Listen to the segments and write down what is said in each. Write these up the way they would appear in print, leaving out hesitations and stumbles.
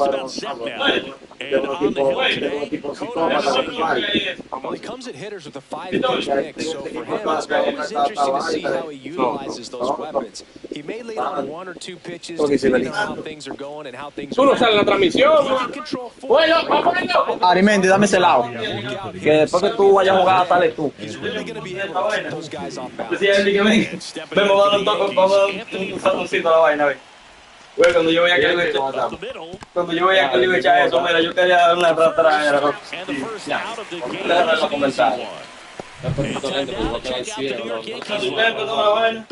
about set now. And on the hill today, Well, he comes at hitters with a 5-pitch mix, so for him, it's always interesting to see how he utilizes those weapons. He may lean on 1 or 2 pitches depending on how things are going and how things are going. En la transmisión. Arimendi, dame ese lado. Que después que tú vayas a jugar, sales tú. He's really going to be able to keep those guys off balance. Vamos a dar un saloncito a la vaina, ve. Güey, cuando yo veía que le iba a echar eso, mira, yo quería dar una rastrera. The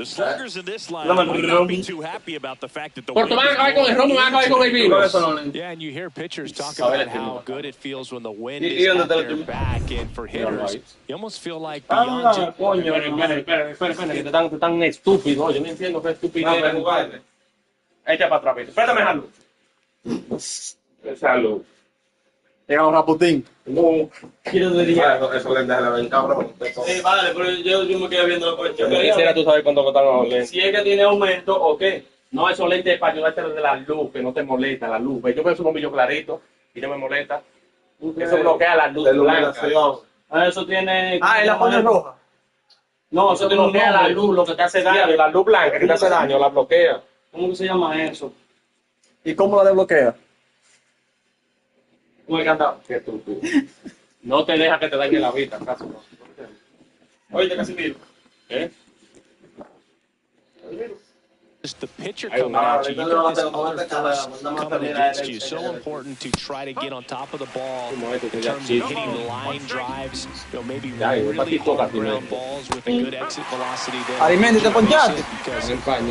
sluggers in this line might not be too happy about the fact that the Porto van a acabar con el romo, van a acabar con el vino. Yeah, and you hear pitchers talk about how good it feels when the wind is at their back, and for hitters, you almost feel like beyond Coño, espera, que te están estúpido. Yo no entiendo qué estupidez. Echa para atrás, espérame, salud. Salud. Llegamos Raputín. No, Quiero decir, eso le da la cabrón. sí, vale, pero yo me quedé viendo por Yo quisiera tú saber cuándo botan los lentes. si es que tiene aumento o qué. No, esos lentes es para ayudarte de la luz, que no te molesta la luz. Yo veo un bombillo clarito y no me molesta. Eso bloquea la luz blanca. Eso tiene... Ah, ¿y la pone roja? No, eso tiene un bloquea la nombre. luz, lo que te hace daño. La luz blanca que te hace daño, la bloquea. ¿Cómo que se llama eso? ¿Y cómo la desbloquea? Con el candado. Qué estúpido. No te deja que te dañe la vista, acaso no. Oye, casi miro. ¿Eh? the pitcher coming at you. You got this force coming against you. So important to try to get on top of the ball in terms of hitting line drives. You know, maybe really hard ground balls with a good exit velocity there. Arimendi, te ponchaste.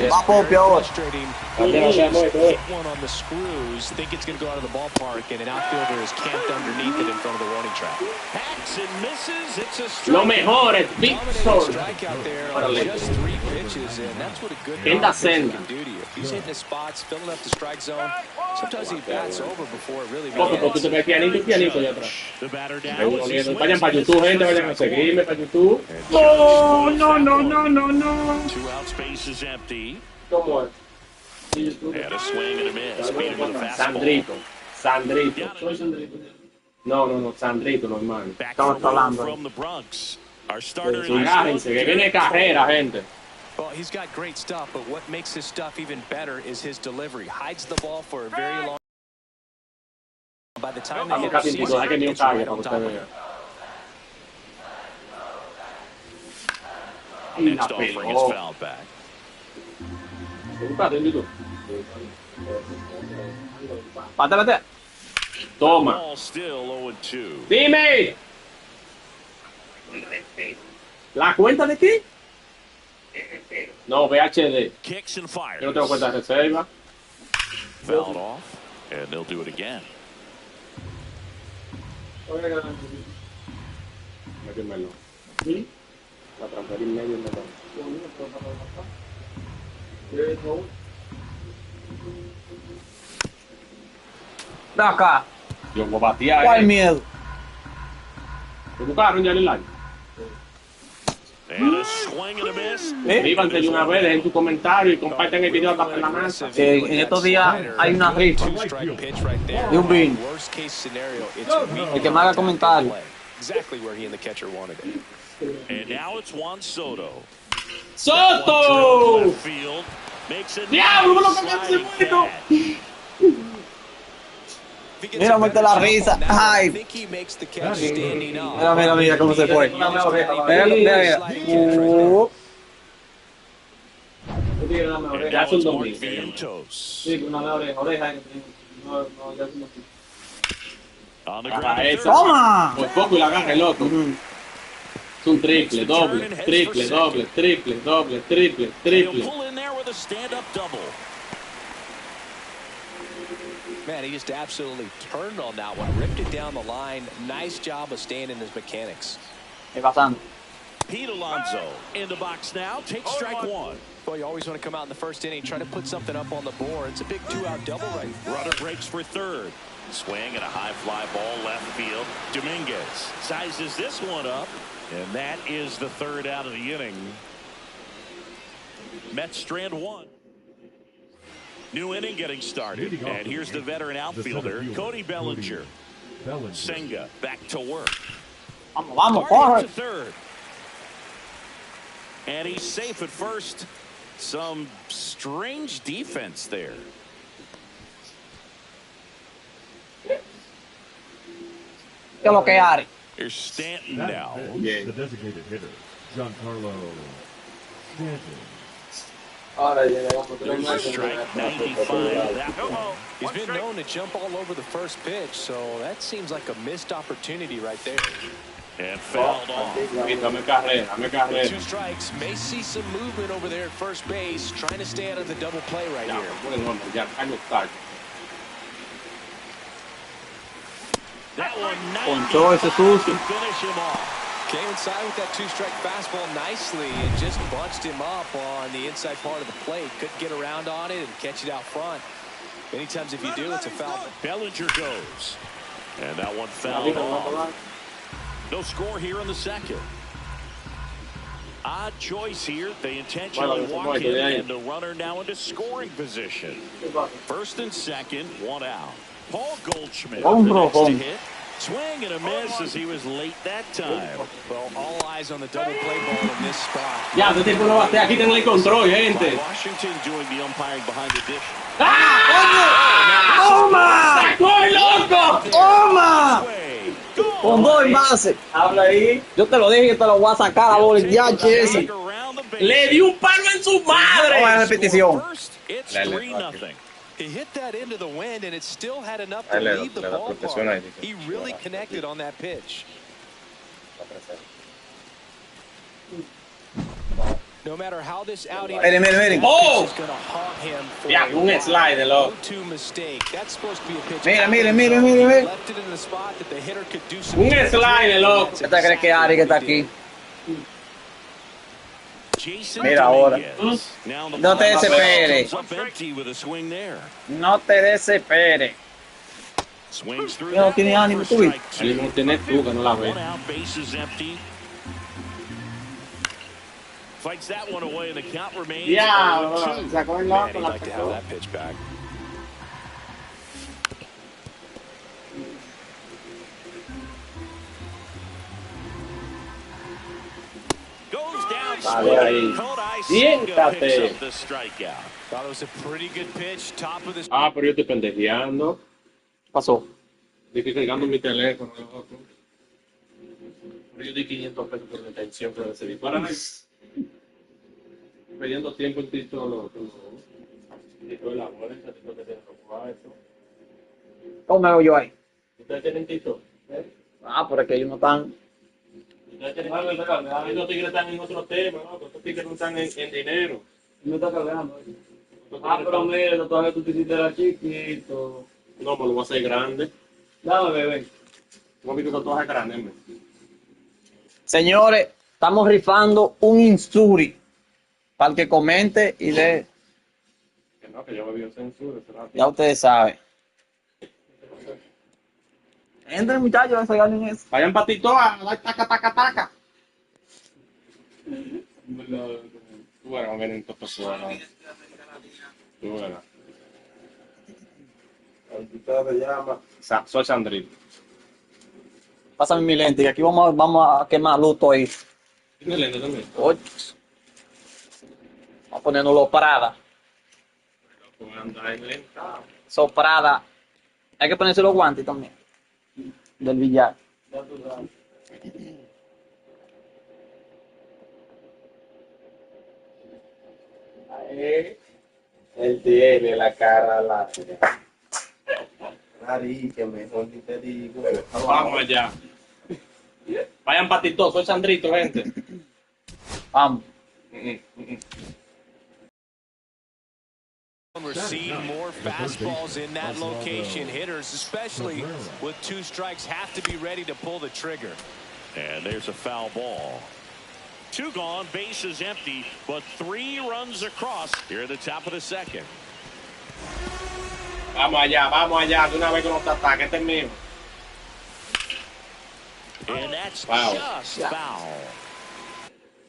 Va Popio ahora. Frustrating. Hit one on the screws, think it's going to go out of the ballpark, and an outfielder is camped underneath it in front of the warning track. Hacks and misses. It's a Lo strike. mejor es Big Sword. Strikeout there on just 3 pitches, and that's what a good Enda pitcher senda. can do to you. If he's hitting his spots, filling up the strike zone, sometimes he bats over before it really Porque tú begins. te ves pianito allá atrás. The batter down. Vayan para YouTube, gente, vayan a seguirme para YouTube. No. 2 out space is empty. ¿Cómo es? And a swing and a miss. Beat him with a fastball. Sandrito. No, Sandrito, no, hermano. Back Estamos hablando. from the Bronx. Our starter. Agárrense, que viene carrera, gente. Well, he's got great stuff, but what makes his stuff even better is his delivery. Hides the ball for a very long. By the time the hitter Casi sees hay que it, ni un it's right cague on para top usted of vea. it. Next offering is fouled back. Pate. Toma. Ball still 0-2. Dime. ¿La cuenta de qué? No, VHD. Kicks and fires. Yo no tengo cuenta de reserva. Fouled off, and they'll do it again. Métemelo. La transferí en medio de Ve acá. Yo voy a batear. ¿Cuál miedo? ¿Te buscaron ya en el año? And a swing and a miss. Escríbanse de una vez, dejen tu comentario y compartan el video hasta la masa. Que en estos días hay una rifa Two-strike pitch right there. de un bin. Worst case scenario, it's El que me haga comentario. exactly where he and the catcher wanted it. And now it's Juan Soto. ¡Soto! Left field. Makes a ¡Diablo, nice lo que me sliding hace bueno! catch. Mira, muerte la risa. Ay. I think he makes the catch standing up. Mira cómo se fue. Mira. And Ya now son it's Mark domingos. Vientos. On the Ajá, ground. esa. ¡Toma! Por poco y la agarra el loco. Es un triple, doble, triple. He'll pull in there with a stand-up double. Man, he just absolutely turned on that one, ripped it down the line. Nice job of staying in his mechanics. ¿Qué pasando? Pete Alonso in the box now. Takes strike one. Well, you always want to come out in the first inning, try to put something up on the board. It's a big 2-out double right now. Runner breaks for third. Swing and a high fly ball left field. Dominguez sizes this one up, and that is the third out of the inning. Mets strand one. New inning getting started. And here's the veteran outfielder, Cody Bellinger. Senga back to work. Vamos, Hard corre. to third. And he's safe at first. Some strange defense there. ¿Qué es lo que hay? Here's Stanton now. The designated hitter, Giancarlo Stanton. Ahora llegamos There's a strike, 95. That one. He's been known to jump all over the first pitch, so that seems like a missed opportunity right there. And fouled off. Dame carrera. 2 strikes. May see some movement over there at first base, trying to stay out of the double play right here. That one, Ponchó ese sucio. finish him off. Came inside with that 2-strike fastball nicely and just bunched him up on the inside part of the plate. Couldn't get around on it and catch it out front. Many times if you do, it's a foul. Bellinger goes. And that one fouled off. No score here in the second. Odd choice here. They intentionally walk in, and the runner now into scoring position. First and second, 1 out. Paul Goldschmidt, the next to hit. Swing and a miss as he was late that time. Well, all eyes on the double play ball in this spot. Ya, este tipo no batea. Aquí tengo el control, gente. Washington doing the umpiring behind the dish. ¡Toma! ¡Estoy loco! ¡Toma! Way. Con 2 envases. Habla ahí. Yo te lo dije que te lo voy a sacar a bola ya, ese. Around the base. Le di un palo en su madre. Vamos a la repetición. First, it's 3-0. He hit that into the wind, and it still had enough to leave the ballpark. He really connected on that pitch. No matter how this outing Miren. Oh! is going to haunt him for Ya, un slide, loco. go-to mistake. That's supposed to be a pitch. Mira. Left it in the spot that the hitter could do some. Un slide, loco. ¿Qué te crees que Ari que está aquí? Jason Mira ahora. Dominguez. Now the No te ball desesperes. comes up empty with a swing there. No te desesperes. Swings through Ya no that tiene one ánimo, for tú. strike Ahí 2. no tienes tú, que no la ves. 1 out, base is empty. Fights that one away, and the count remains 0-2. Sacó el Man, loco. he'd like to have that pitch back. Goes down Vale, ahí. swinging. Kodai Senga Siéntate. picks up the strikeout. Thought it was a pretty good pitch. Top of this. Ah, pero yo estoy pendejeando. Pasó. Estoy cargando mi teléfono, loco. Pero yo di 500 pesos por detención, pero se dispara. Perdiendo tiempo en Tito, loco. Tito de la bolsa, Tito que se robó eso. ¿Cómo me hago yo ahí? ¿Ustedes tienen Tito? Ah, pero es que ellos no están. Ustedes tienen Tito. Los tigres están en otro tema, loco. Estos tigres no están en dinero. No está cargando. Ah, pero mira, todavía tú te hiciste la chiquito. No, me lo voy a hacer grande. Dame, bebé. Voy a ver que tú vas a grande, me. Señores, estamos rifando un Insuri. Para el que comente y dé. Que no, que yo me vio censura. Ya ustedes saben. Entren, muchachos, a sacarle en eso. Vayan para Tito a dar taca. Bueno, a ver en todo eso. Bueno. El se llama. Soy Sandrito. Pásame mi lente y aquí vamos a quemar luto ahí. ¿Tiene lente también? Oye. Vamos a ponernos Prada. Anda en lenta. Prada. Hay que ponerse los guantes también. Del billar. Ya tú sabes. Ahí. Él tiene la cara larga. Nariz, que mejor ni te digo. Vamos allá. Vayan para Tito, soy Sandrito, gente. Vamos. Receive more fastballs in that location. Hitters, especially with 2 strikes, have to be ready to pull the trigger. And there's a foul ball. 2 gone, base is empty, but 3 runs across here at the top of the second. Vamos allá, de una vez que nos ataque, este es mío. And that's Foul. just foul.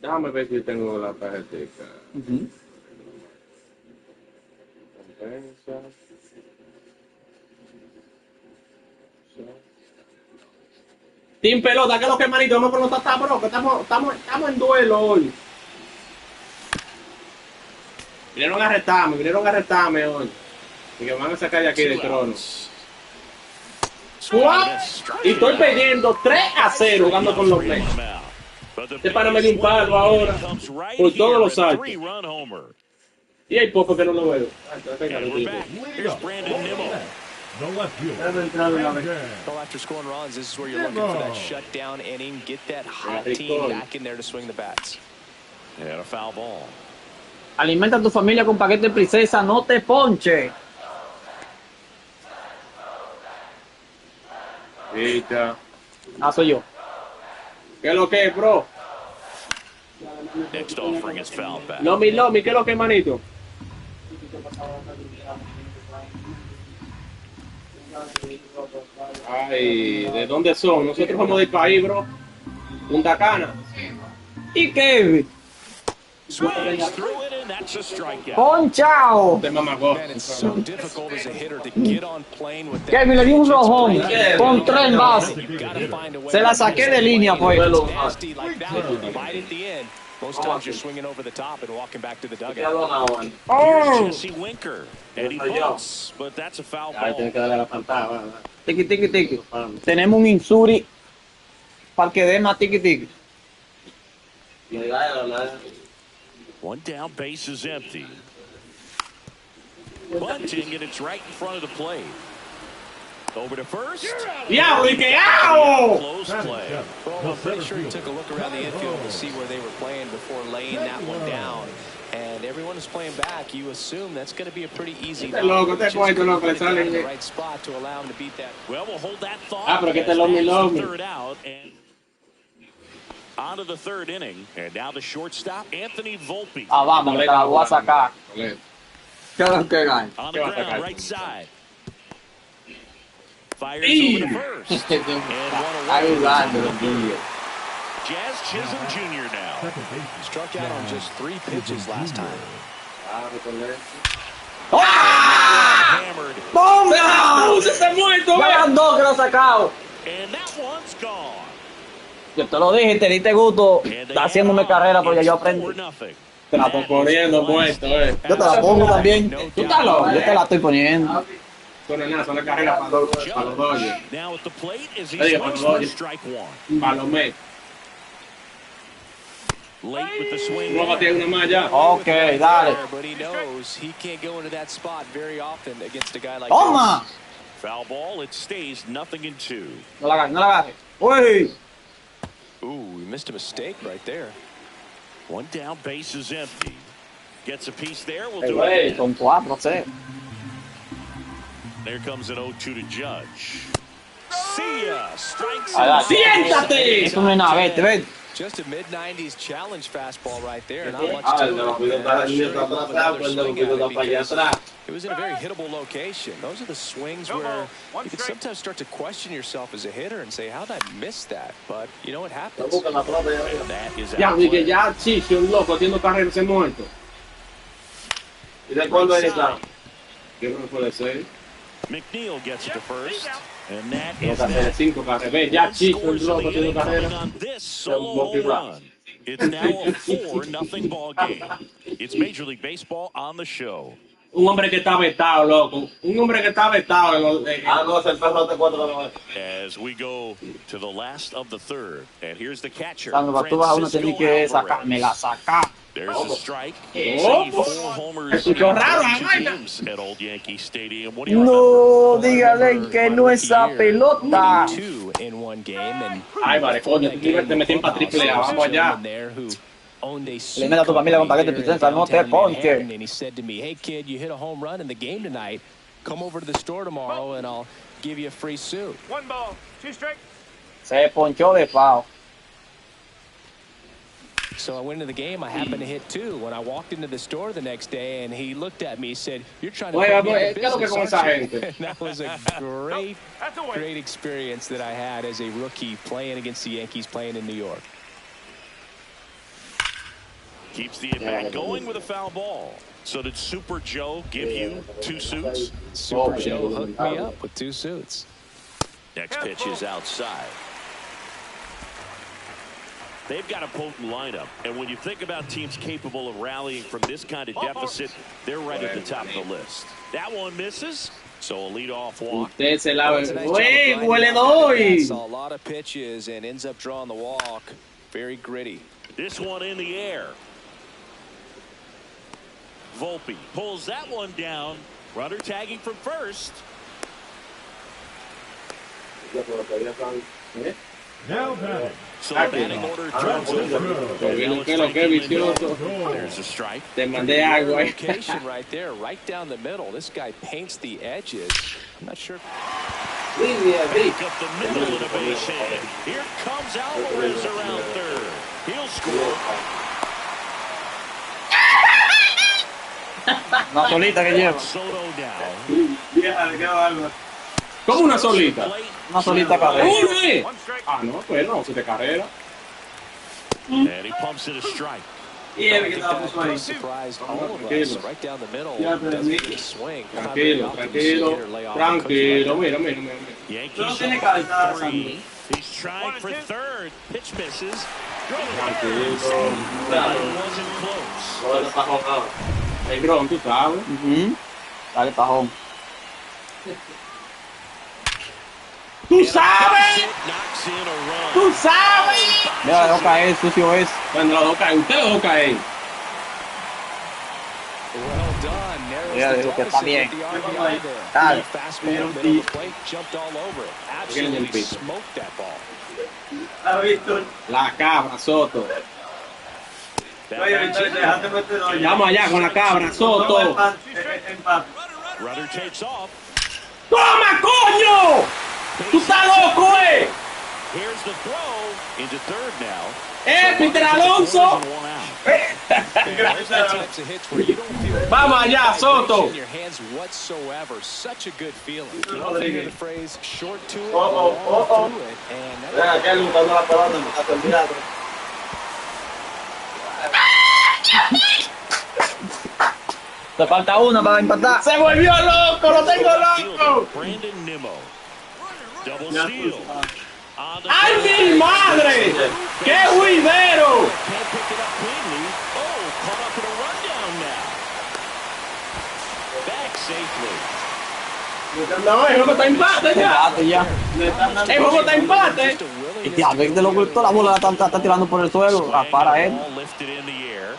Déjame ver si tengo la tarjetita. Team Pelota, ¿qué es lo que, manito? Vamos por los tatas, bro, que estamos en duelo hoy. Vinieron a arrestarme hoy. Y que me van a sacar de aquí del trono. Y estoy perdiendo 3-0 jugando con los Mets. Este pana me dio un palo ahora por todos los saltos. Y hay poco que no lo veo. The left fielder. Well, after scoring runs, this is where you're looking for that shutdown inning. Get that hot team back in there to swing the bats. And a foul ball. Alimenta a tu familia con paquete princesa, no te ponche. Soy yo. ¿Qué es lo que es, bro? Next offering is foul back. Lomi, ¿qué es lo que es, manito? Ay, ¿de dónde son? Nosotros somos del país, bro. Punta Cana. ¿Y qué? Swings through it, and that's a strikeout. ¡Ponchao! Te mamagó. Man, it's so difficult as a hitter to get on plane with that. Kevin le di un rojón con 3 bases. You gotta find a way. Se la saqué de línea, pues. Nasty like that, right at the end. Most times you're swinging over the top and walking back to the dugout. Here's Jesse Winker, and he bunts, but that's a foul ball. Tiki, tiki, tiki. Tenemos un insuri para que dé más tiki, tiki. One down, base is empty. Bunting, and it's right in front of the plate. Over to first. ¡Diablo, y que hago! Close play. Well, I'm pretty sure he took a look around the infield to see where they were playing before laying that one down. And everyone is playing back. You assume that's going to be a pretty easy Loco, te cuento, loco, le sale. the right spot to allow him to beat that. Well, we'll hold that thought. Pero que te as lomi, that's lomi. the third out, and on to the third inning, and now the shortstop, Anthony Volpe. Vamos, que te la voy a sacar. ¿Qué es lo que gana? On the ground, right side. Fires over to first. And one away. Jazz Chisholm Jr. now. Struck out on just 3 pitches last time. Hammered. ¡Bomba! ¡Se está muerto, Ya van 2 que lo ha sacado. And that one's gone. Yo te lo dije, te diste gusto. And they Está haciéndome carrera porque yo aprendí. 4-0. Te la estoy poniendo muerto, Yo te la pongo también. Tú estás loco. Yo te la estoy poniendo. Son una carrera para los Dodgers. Now at the plate as he Oye, swings para for los strike one. Para los Mets. Late with the swing. No va a tener una más ya. Ok, dale. But he knows he can't go into that spot very often against a guy like ¡Toma! Foul ball. It stays 0-2. No la agarres, no la agarres. ¡Uy! this. Ooh, he missed a mistake right there. One down, base is empty. Gets a piece there. We'll Hey, do güey, it. son 4, 0. There comes an 0-2 to Judge. See ya. Strikes. ¡Siéntate! Eso no es nada, vete, vete. Just a mid-90s challenge fastball right there. Not much Ah, to el de los it. videos está I'm sure está he'll have atrás, another pues el de los swing at videos it está para allá because atrás. it was in a very hittable location. Those are the swings where you can sometimes start to question yourself as a hitter and say, how did I miss that? But, you know, it happens. Busca la pelota ya. And that is Ya, out. y que ya Chicho, un loco, haciendo carrera, se muerto. ¿Y de cuándo él está? ¿Qué no puede ser? McNeil gets it to first. And that Tiene is que hacer that. 5 carreras. Ve, ya Chicho, Scores un in loco, the haciendo inning coming carrera. on this solo home run. It's now a 4-0 ball game. It's Major League Baseball on the show. Un hombre que está vetado, loco. Un hombre que está vetado. Ah, no, es el perro de 4 As we go to the last of the third. And here's the catcher. Cuando tú vas a uno tenés que sacar, me la saca. There's a strike. Oh, See 4 homers escuchó raro la two vaina. teams at Old Yankee Stadium. What do you No, remember? dígale que no es esa pelota. 2 in one game, and Ay, vale, coño, tú te metí para triple A, vamos allá. Le mete a tu familia con paquete de princesa, no te ponches. And he said to me, hey kid, you hit a home run in the game tonight. Come over to the store tomorrow and I'll give you a free suit. 1 ball, 2 strikes. Se ponchó de pao. So I went into the game. I happened to hit 2. When I walked into the store the next day, and he looked at me, he said, "You're trying to Oye, put me out of ¿qué es lo que con business, esa aren't you?" gente? And that was a great, That's a win. great experience that I had as a rookie playing against the Yankees, playing in New York. Keeps the at-bat going with a foul ball. So did Super Joe give you 2 suits? Super Joe hooked me up with 2 suits. Next pitch is outside. They've got a potent lineup, and when you think about teams capable of rallying from this kind of deficit, they're right at the top of the list. That one misses, so a leadoff walk. Usted se la ve. ¡Huele doy! Saw a lot of pitches and ends up drawing the walk. Very gritty. This one in the air. Volpe pulls that one down. Runner tagging from first. Now batting. So the batting order turns over. There's a strike. Te mandé agua. Location right there, right down the middle. This guy paints the edges. I'm not sure. Back up the middle of the base hit. Here comes Alvarez around third. He'll score. Una solita que lleva. Soto down. ¿Cómo una solita? Una solita carrera. ¡Uno! Ah, no, pues no, se te carrera. And he pumps it a strike. Surprised all of us. Right down the middle. Doesn't get a swing. Tranquilo, mira. Yankees on 3. He's trying for third. Pitch misses. Tranquilo. Wasn't close. El Grom, tú sabes. Dale, tajón. ¡Tú sabes! Knocks in a run. ¡Tú sabes! Mira, dejó caer, sucio es. Cuando lo dejó caer, usted lo dejó caer. Well done. Narrows Ya the digo que está deficit bien. with the RBI there. Dale. Fastball in the middle of the plate, jumped all over it. Absolutely smoked that ball. La cabra, Soto. Vamos allá con la cabra, Soto. Runner takes off. ¡Toma, coño! ¡Tú estás loco, eh! Here's the throw into third now. Peter Alonso! Vamos allá, Soto. Such a good feeling. You don't hear the phrase short to it, Te falta una para empatar. ¡Se volvió loco! ¡Lo tengo loco! Brandon Nimmo. Double steal. ¡Ay, mi madre! ¡Qué juidero! Can't pick it up cleanly. Oh, caught up in a rundown now. Back safely. No, el juego está empate ya. Empate ya. El juego está empate. Y ya, ve de loco, toda la bola la está tirando por el suelo. Ah, para él. Ball lifted in the air.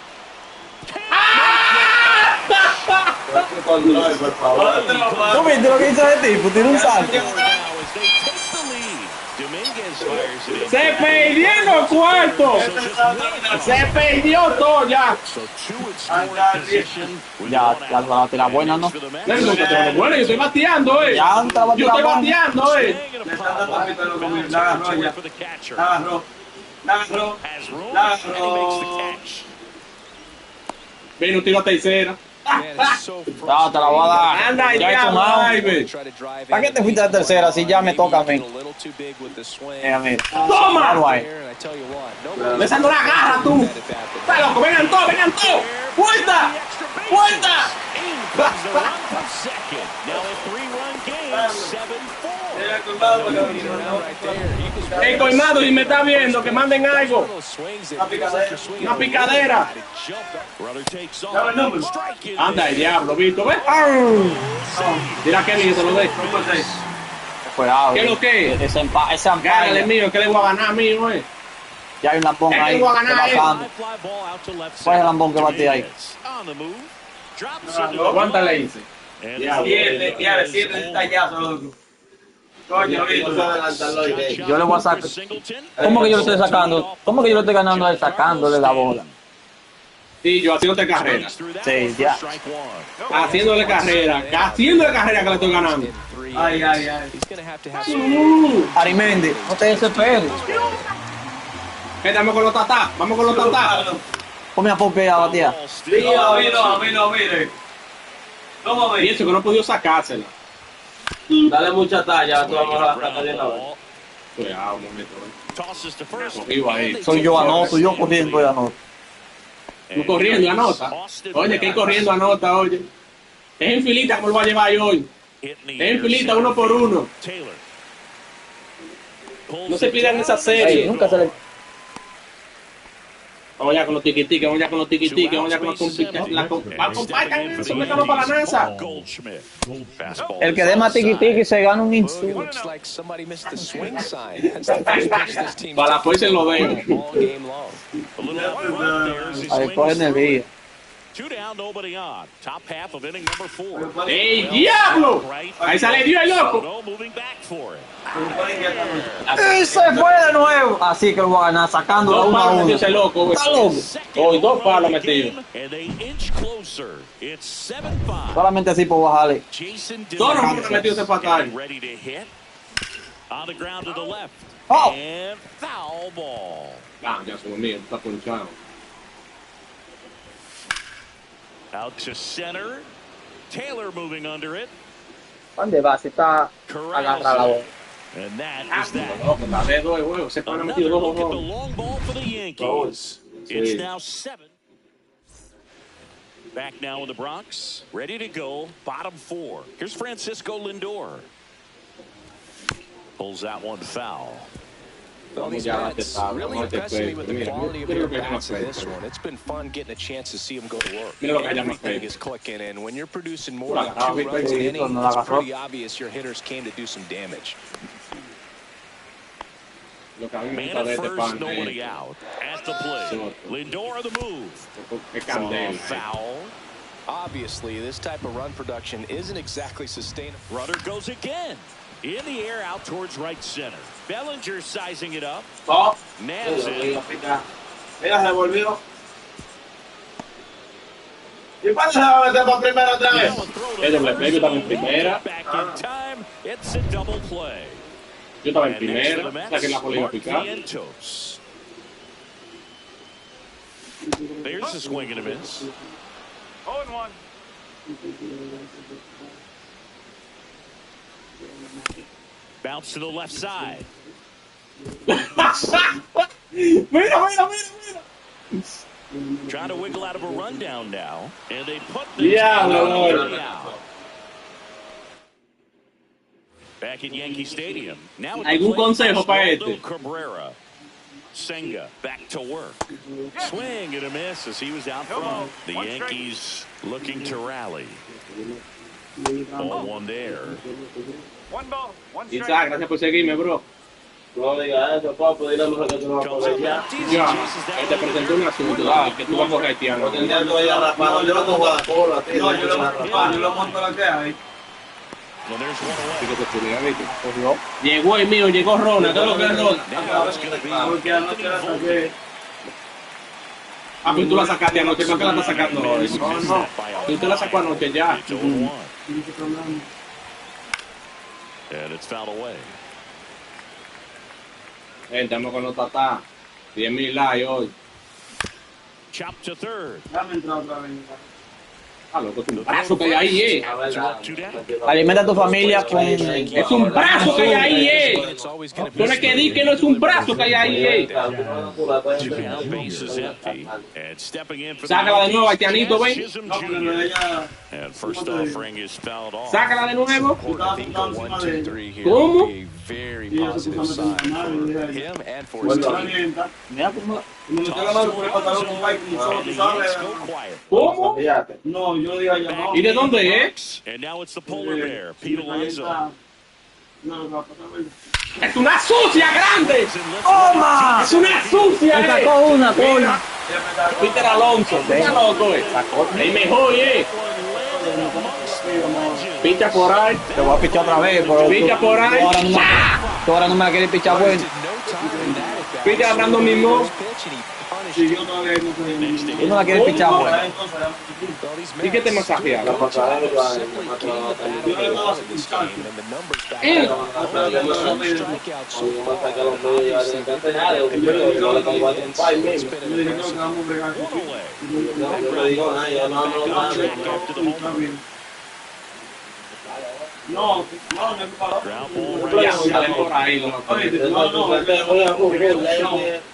¿Tú viste lo que hizo ese tipo? Tiró un salto. Se perdió en los cuartos. Se perdió todo ya. Ya la va a tirar buena, ¿no? Bueno, yo estoy bateando, eh. Ya te la va a Yo tirar estoy buena. bateando, eh. Ven, un tiro a tercera. Ya, te la voy a dar. Anda, Ya he ya, tomado. baby. ¿Para qué te fuiste a tercera si ya me toca a mí? Mira. ¡Toma! Claro, ahí. Besando la garra, tú. ¡Está loco! ¡Vengan todos, vengan todos! ¡Vuelta! ¡Vuelta! El colmado y me está viendo que manden algo. Una picadera. Anda el diablo, Vito, ¿ves? Mira que mío te lo dejo. Cuidado. ¿Qué es lo que es? Ese Gánale ampalla. mío, que le voy a ganar mío, eh. Ya hay un lambón Es que ahí. voy a ganar, Bajando. ¿Cuál es el lambón que batí ahí? ¿Cuántas le hice? Siete tallazos, loco. Coño, Yo le voy a sacar. ¿Cómo que yo lo estoy sacando? ¿Cómo que yo lo estoy ganando a él sacándole la bola? Sí, yo haciéndote carrera. Sí, ya. Haciéndole carrera que le estoy ganando. Ay. Arimendi, no te desesperes. Vamos con los tatá, vamos con los tatá. Ponme a Pope a batear. Sí, a mí no, mire. ¿Cómo Y ves? eso que no he podido sacársela. Dale mucha talla, tú vamos a estar cayendo. Cuidado, un momento. Tosses to first. Cogido ahí. Soy yo anoto, yo corriendo y anoto. No corriendo, anota. Oye, que corriendo, anota, oye. Es en filita como lo va a llevar hoy. Es en filita, 1 por 1. No se pidan esa serie. Nunca se le... Vamos ya con los tiquitiques, vamos ya con los tiquitiques, vamos ya con los complicados. Compartan eso, métalo para la NASA. El que dé más tiquitiqui se gana un insulto. Para la fuerza lo veo. Ahí por energía. ¡Ey, diablo! Ahí sale Dios, loco. Y se fue de nuevo. Así que lo va a ganar sacando 1 a 1. Ese loco, Está loco. Hoy 2 palos metidos. Solamente así por bajarle. Todos los hombres metidos ese fatal. Oh. Ah, ya se lo mío, está ponchado. Out to center. Taylor moving under it. ¿Dónde va? Se está agarrada la bola. And that is that. Loco, la dedo de huevo, se pone metido Another look at the dos. long ball for the Yankees. It's now 7. Back now in the Bronx, ready to go. Bottom 4. Here's Francisco Lindor. Pulls that one foul. Well, these bats really impressed me with the quality of their bats in this one. It's been fun getting a chance to see them go to work. Everything is clicking, and when you're producing more than 2 runs an inning, it's pretty obvious your hitters came to do some damage. Man at first, nobody out. At the plate, Lindor on the move. Foul. Obviously, this type of run production isn't exactly sustainable. Runner goes again. In the air, out towards right center. Bellinger sizing it up. Nails it. Mira, se volvió. ¿Y cuándo se va a meter para primera otra vez? Yo estaba en primera. Back in time. It's a double play. Yo estaba en primera. O sea que la polilla picar. Vientos. There's a swing and a miss. 0-1. Bounce to the left side. Mira. Trying to wiggle out of a rundown now. And they put the Diablo, out. Back at Yankee Stadium. Now ¿Algún consejo para este? Cabrera. Senga back to work. Swing and a miss as he was out front. The Yankees looking to rally. Ball one there. 1 ball, 1 strike. Isaac, gracias por seguirme, bro. No digas eso, papo, dile mejor que tú no vas a poder ya. Ya, te presenté un asunto, que tú vas a coger haitiano. Yo lo cojo a la cola, tío. No, yo lo monto la que hay. Well, there's one away. Así que te estudié, ¿viste? Llegó el mío, llegó Rona. ¿Qué es lo que es Rona? Now it's going to be Porque anoche la saqué. Ah, pues tú la sacaste anoche, ¿para qué la estás sacando hoy? no. Tú te la sacó anoche ya. It's 0-1. And it's fouled away. Estamos con los tatá. 10,000 likes hoy. Chop to third. Dame entrar otra vez. Ah, loco, es un brazo que hay ahí, Alimenta a tu familia con... Es un brazo que hay ahí, Tú no es que di que no es un brazo que hay ahí, Base is empty. And stepping in for Sácala de nuevo, haitianito, ven. Chisholm Jr. And first offering is fouled off. Sácala de nuevo. I think the 1-2-3 here ¿Cómo? would be a very positive sign for him and for his team. Mira cómo... Me metió la mano por el pantalón con Mike, y solo And tú the sabes. Yanks go quiet. ¿Cómo? No, yo dije allá abajo. ¿Y de dónde es? And now it's the polar bear, Pete Alonso. ¡Es una sucia grande! ¡Toma! ¡Es una sucia! Me sacó una, coño. Peter Alonso, está loco, El mejor, Picha por ahí. Te voy a pichar otra vez, pero... Picha por ahí. Tú ahora no me la quieres pichar bueno. Picha hablando mismo. Sí, yo todavía no sé. Tú no la quieres pichar bueno. ¿Y qué te masajea? No, me paró. Ya, sale por ahí, loco.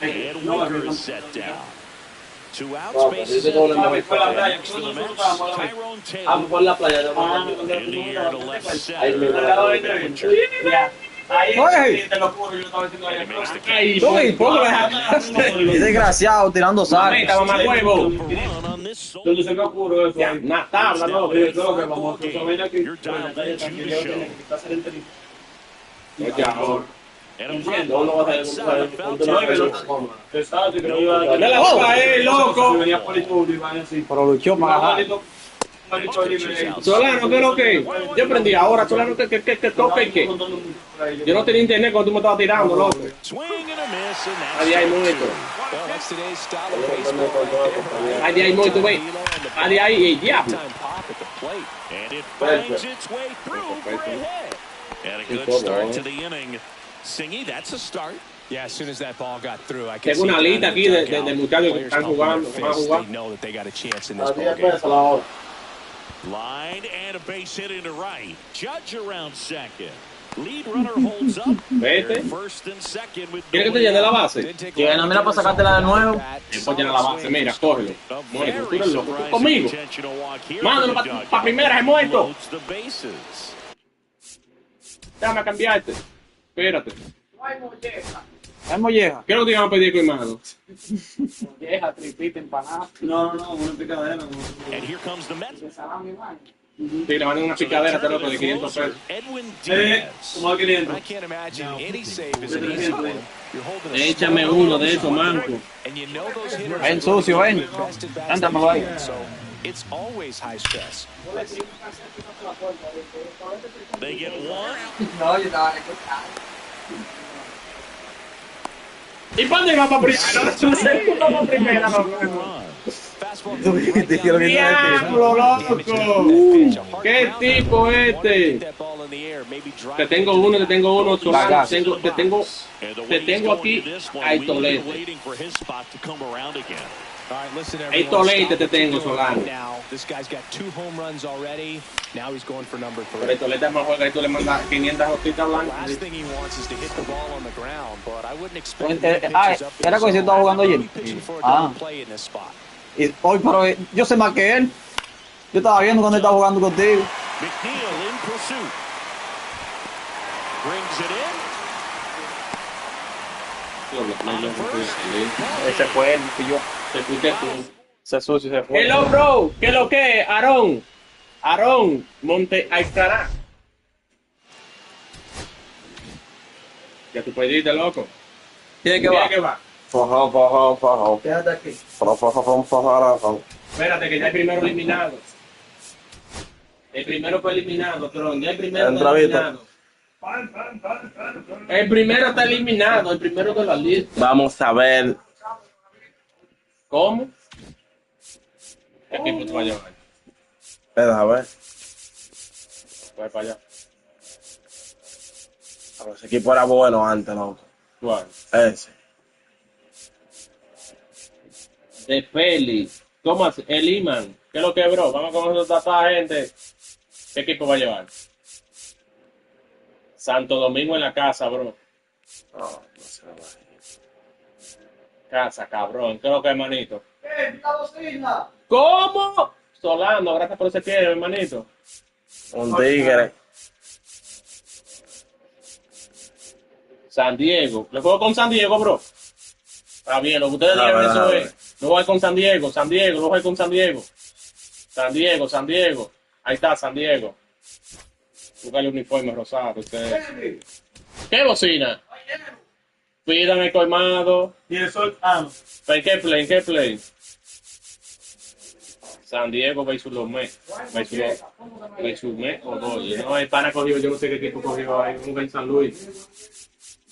And Walker is set down. 2 outs, bases empty. Next to the Mets, Tyrone Taylor. Por la playa. In the air to left center. Oye, Te lo juro, yo estaba diciendo And he makes the Ay, catch. uy, ¿por qué lo dejaste? desgraciado, tirando sal. Mamita, mamá huevo. Run on this solo ¿Dónde se me ocurre eso? Ya, una tabla, no. Yo creo que vamos a hacer aquí. You're dialed into the show. Ya, ahora. And a No, no vas a inside the foul ver. Exacto, que no iba a Dale la boca a él, loco. venía por el sur y van así. Pero luchó para ganar. Solano, ¿qué es lo que? Yo aprendí ahora, Solano, que toca y qué. Yo no tenía internet cuando tú me estabas tirando, loco. Swing and a miss, and that's Ahí hay muerto. Well, that's today's style of baseball. Ahí hay muerto, güey. Ahí hay el diablo. Time pop at the plate. and it finds its way through for a hit. And a good start to the inning. Singy, that's a start. Yeah, as soon as that ball got through, I could Tengo see una down lista in the aquí de dugout, muchachos que players están pumping jugando, their van a fists. jugar. They know that they got a chance in this ball game. Line and a base hit into right. Judge around second. Lead runner holds up. Vete. First and second with ¿Quieres que te llene la base? Didn't take Llega, long mira, to para get sacártela de nuevo. Después llena la base, mira, cógelo. a Muerto, tú very eres loco. Tú surprising conmigo. intentional walk here Mándalo for the pa' Dodgers. primera, es muerto. Loads the bases. Déjame cambiarte. Espérate. Es molleja. ¿Qué es lo que te iban a pedir, hermano? Molleja, tripita, empanada. No, una picadera. And here comes the Mets. Sí, le mandan una picadera, te loco, de 500 pesos. Edwin Diaz. Como a 500. I can't imagine any save is an easy one. You're holding a Échame strong uno de esos, manco. and you know those hitters Ven, are sucio, ven. invested bats Ándamelo ahí. so it's always high stress. They get one. ¿Y para dónde va para primera? Fastball ¡Diablo, loco! ¿Qué tipo este? Te tengo uno, Solano. Te tengo aquí a Tolete. Hey, Tolete te tengo, Solano. Now, this guy's got 2 home runs already. Now he's going for number 3. Pero Tolete es más juega y tú le mandas 500 hostitas Last blancas. thing he wants is to hit the ball on the ground, but I wouldn't expect him Eh, to ah, pitch up there. era cuando yo estaba jugando ayer. He'll be pitching for a Ah. double play in this spot. Y hoy, pero yo sé más que él. Yo estaba viendo cuando él estaba jugando contigo. McNeil in pursuit. Brings it in. Ese fue él, y yo. Te fuiste tú. Ese sucio se fue. Hello, bro. ¿Qué es lo que es? Aarón, Monte Alcará. Ya tú perdiste, loco. ¿Quién ¿Qué va? Quédate aquí. Espérate, que ya el primero eliminado. El primero fue eliminado, Tron. Ya el primero está eliminado. El primero está eliminado, el primero de la lista. Vamos a ver. ¿Cómo? ¿Qué equipo te va a llevar? Espera, a ver. Voy para allá. A ver, ese equipo era bueno antes, loco. ¿Cuál? Ese. De Feli. ¿Cómo así? El Iman. ¿Qué es lo que, bro? Vamos con esta gente. ¿Qué equipo va a llevar? Santo Domingo en la casa, bro. No se va. Casa, cabrón. ¿Qué es lo que, hermanito? ¿Cómo? Solano, gracias por ese pie, hermanito. Un tigre. San Diego. ¿Le juego con San Diego, bro? Está bien, lo que ustedes digan eso es. No voy con San Diego, no voy con San Diego. San Diego. Ahí está, San Diego. Busca el uniforme rosado, ustedes. ¿Qué bocina? Pídame colmado. Y eso, ¿En qué play? San Diego, Beisul Mets o Dodgers. No, el pana cogió, yo no sé qué equipo cogió ahí, un en San Luis.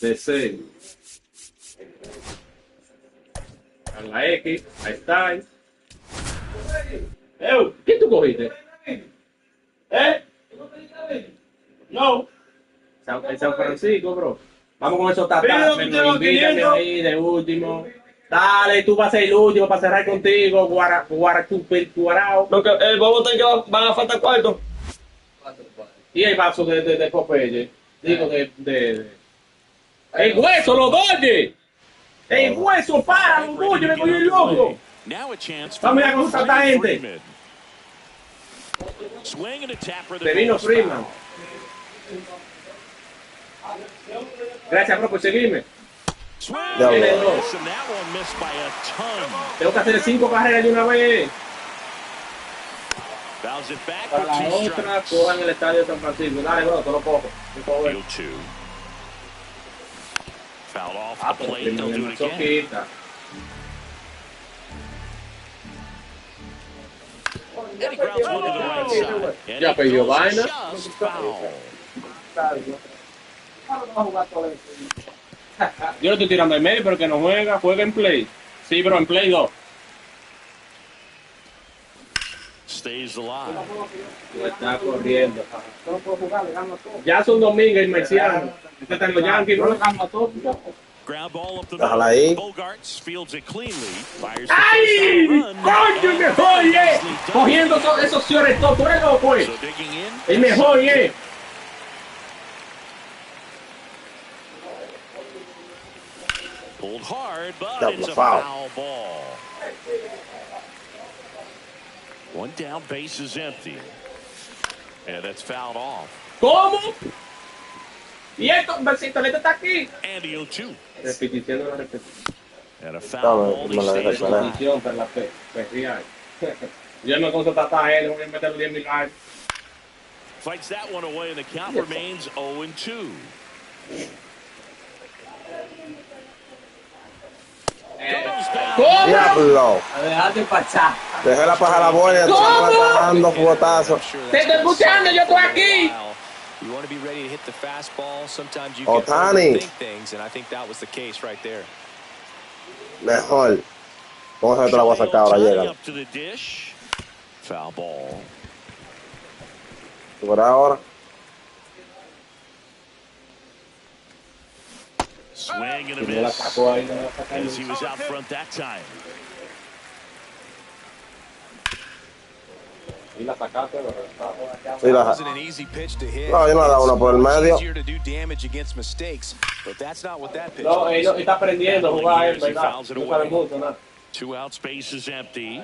DC. A la X, ahí está. ¿Qué tú cogiste? No. El San Francisco, bro. Vamos con esos tatas, pero invítame ahí de último. Dale, tú vas a ser el último para cerrar contigo, Guarao. Lo que el bobo está que van a faltar cuarto. Y el vaso de Popeye. Digo, el hueso, los doyes. El hueso, para, los doyes, me cogió el loco. Now a chance for Vamos a con tanta gente. Freeman. Swing and a tapper. Se vino Freeman. Gracias, bro, por seguirme. Swing Ya, and bro. a miss, and that one missed by a ton. Tengo que hacer 5 carreras de una vez. Fouls it back Para with la 2 otra, strikes. cojan el estadio de San Francisco. Dale, bro, todo lo cojo. Field 2. Fouled off the plate. They'll do it again. Choquita. And he grounds one to the right side. And Ya he pidió goes vaina. just foul. Yo lo estoy tirando al medio, pero que no juega. Juega en play. Sí, bro, en play 2. Stays alive. No está corriendo. Ya son Domínguez y Marciano. Este está en los Yankees, bro. Ground ball up the Déjala middle. ahí. Bogarts fields it cleanly. Fires the ¡Ay! first run. ¡Coño, el mejor, cogiendo esos señores todos. ¿Tú eres loco, So digging in. El mejor, Pulled hard, but Double it's a foul. foul ball. One down, base is empty. And that's fouled off. ¿Cómo? Y esto, Bercito está aquí. And the 0-2. Repetición de la repetición. And a foul ball. He me la stays dejas alive. Repetición para la fe. Yo me conozco a él, voy a meter 10,000 años. Fights that one away, and the count remains 0-2. ¿Cómo? Diablo. A dejar de pasar. Dejé la paja a la bola y estaba dando fuetazos. Te estoy escuchando, yo estoy aquí. You want to be ready to hit the fastball. Sometimes you Ohtani. can overthink things, and I think that was the case right there. Mejor. Vamos a ver, te la voy a sacar ahora, Ohtani llega. up to the dish. Foul ball. Por ahora. Swing and a No la miss. sacó ahí, no la sacó ahí. As he was out front that time. Y la sacaste, pero estaba por allá. Sí, la- Wasn't an easy pitch to hit. No, yo no le daba una por el It's medio. easier to do damage against mistakes, but that's not what that pitch No, was. él no- está aprendiendo a jugar él, ¿verdad? No sabe mucho, nada. 2 out, space is empty.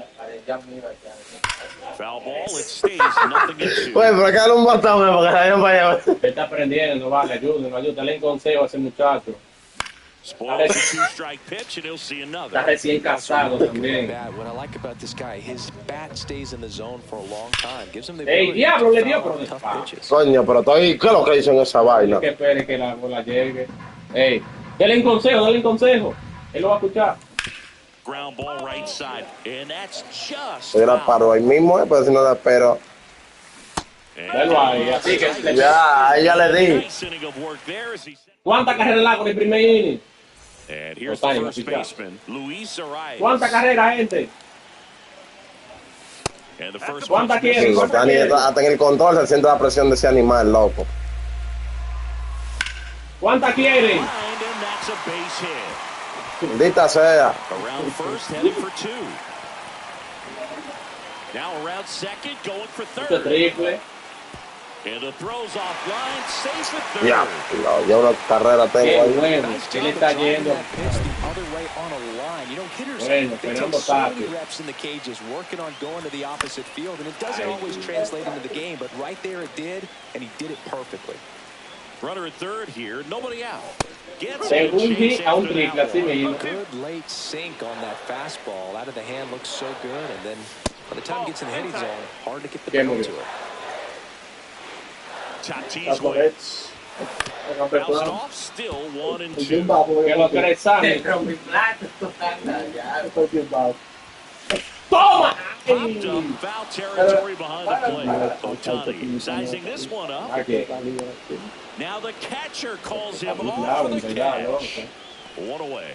Foul ball, it stays nothing into. Pues, pero acá un botón, porque se vayan para allá. Él está aprendiendo, vale, ayúdenlo, dale un consejo a ese muchacho. Spoils a 2-strike pitch, and he'll see Está another. recién casado también. What I like about this guy, his bat stays in the zone for a long time. Gives him the Ey, ability diablo, to le dio, foul pero tough despacio. pitches. Coño, pero estoy. ¿Qué es lo que dicen esa vaina? Que espere que la bola llegue. Ey, dale un consejo. Él lo va a escuchar. Ground ball right side, and that's just Yo la foul. paro ahí mismo, pero si no la espero. Velo ahí, así que. Ya, ahí ya le di. Nice inning of work there as he... ¿Cuántas carreras largas en el primer inning? And here's the Ohtani, first oficial. baseman, Luis Arias. ¿Cuántas carreras, gente? And the first ¿Cuántas pitch quiere? Sí, ¿Cuántas Ohtani quiere? hasta en el control se siente la presión de ese animal, loco. ¿Cuántas quieren? lined, and that's a base hit. Maldita sea. Around first, headed for 2. Now around second, going for Este third. triple. And the throws offline, safe at third. Ya, ya una carrera tengo Qué ahí. bueno. Nice Él job está of driving yendo. that pitch the other way on a line. You know, hitters, Bueno, they Fernando take so many Tatis. reps in the cages, working on going to the opposite field, and it doesn't always translate into the game, but right there it did, and he did it perfectly. Runner at third here, nobody out. Gets De a un hit chase a un after triple, that así one. mismo. Good late sink on that fastball. Out of the hand looks so good, and then by the time it gets in the hitting zone, hard to get the Qué pedal muy to bien. it. Tatis wins. Bounced off, still 1-2. Que lo crees, Sammy. ¡Toma! Popped up, foul territory behind the plate. Ohtani sizing this one up. Aquí. Now the catcher calls him off for the catch. One away.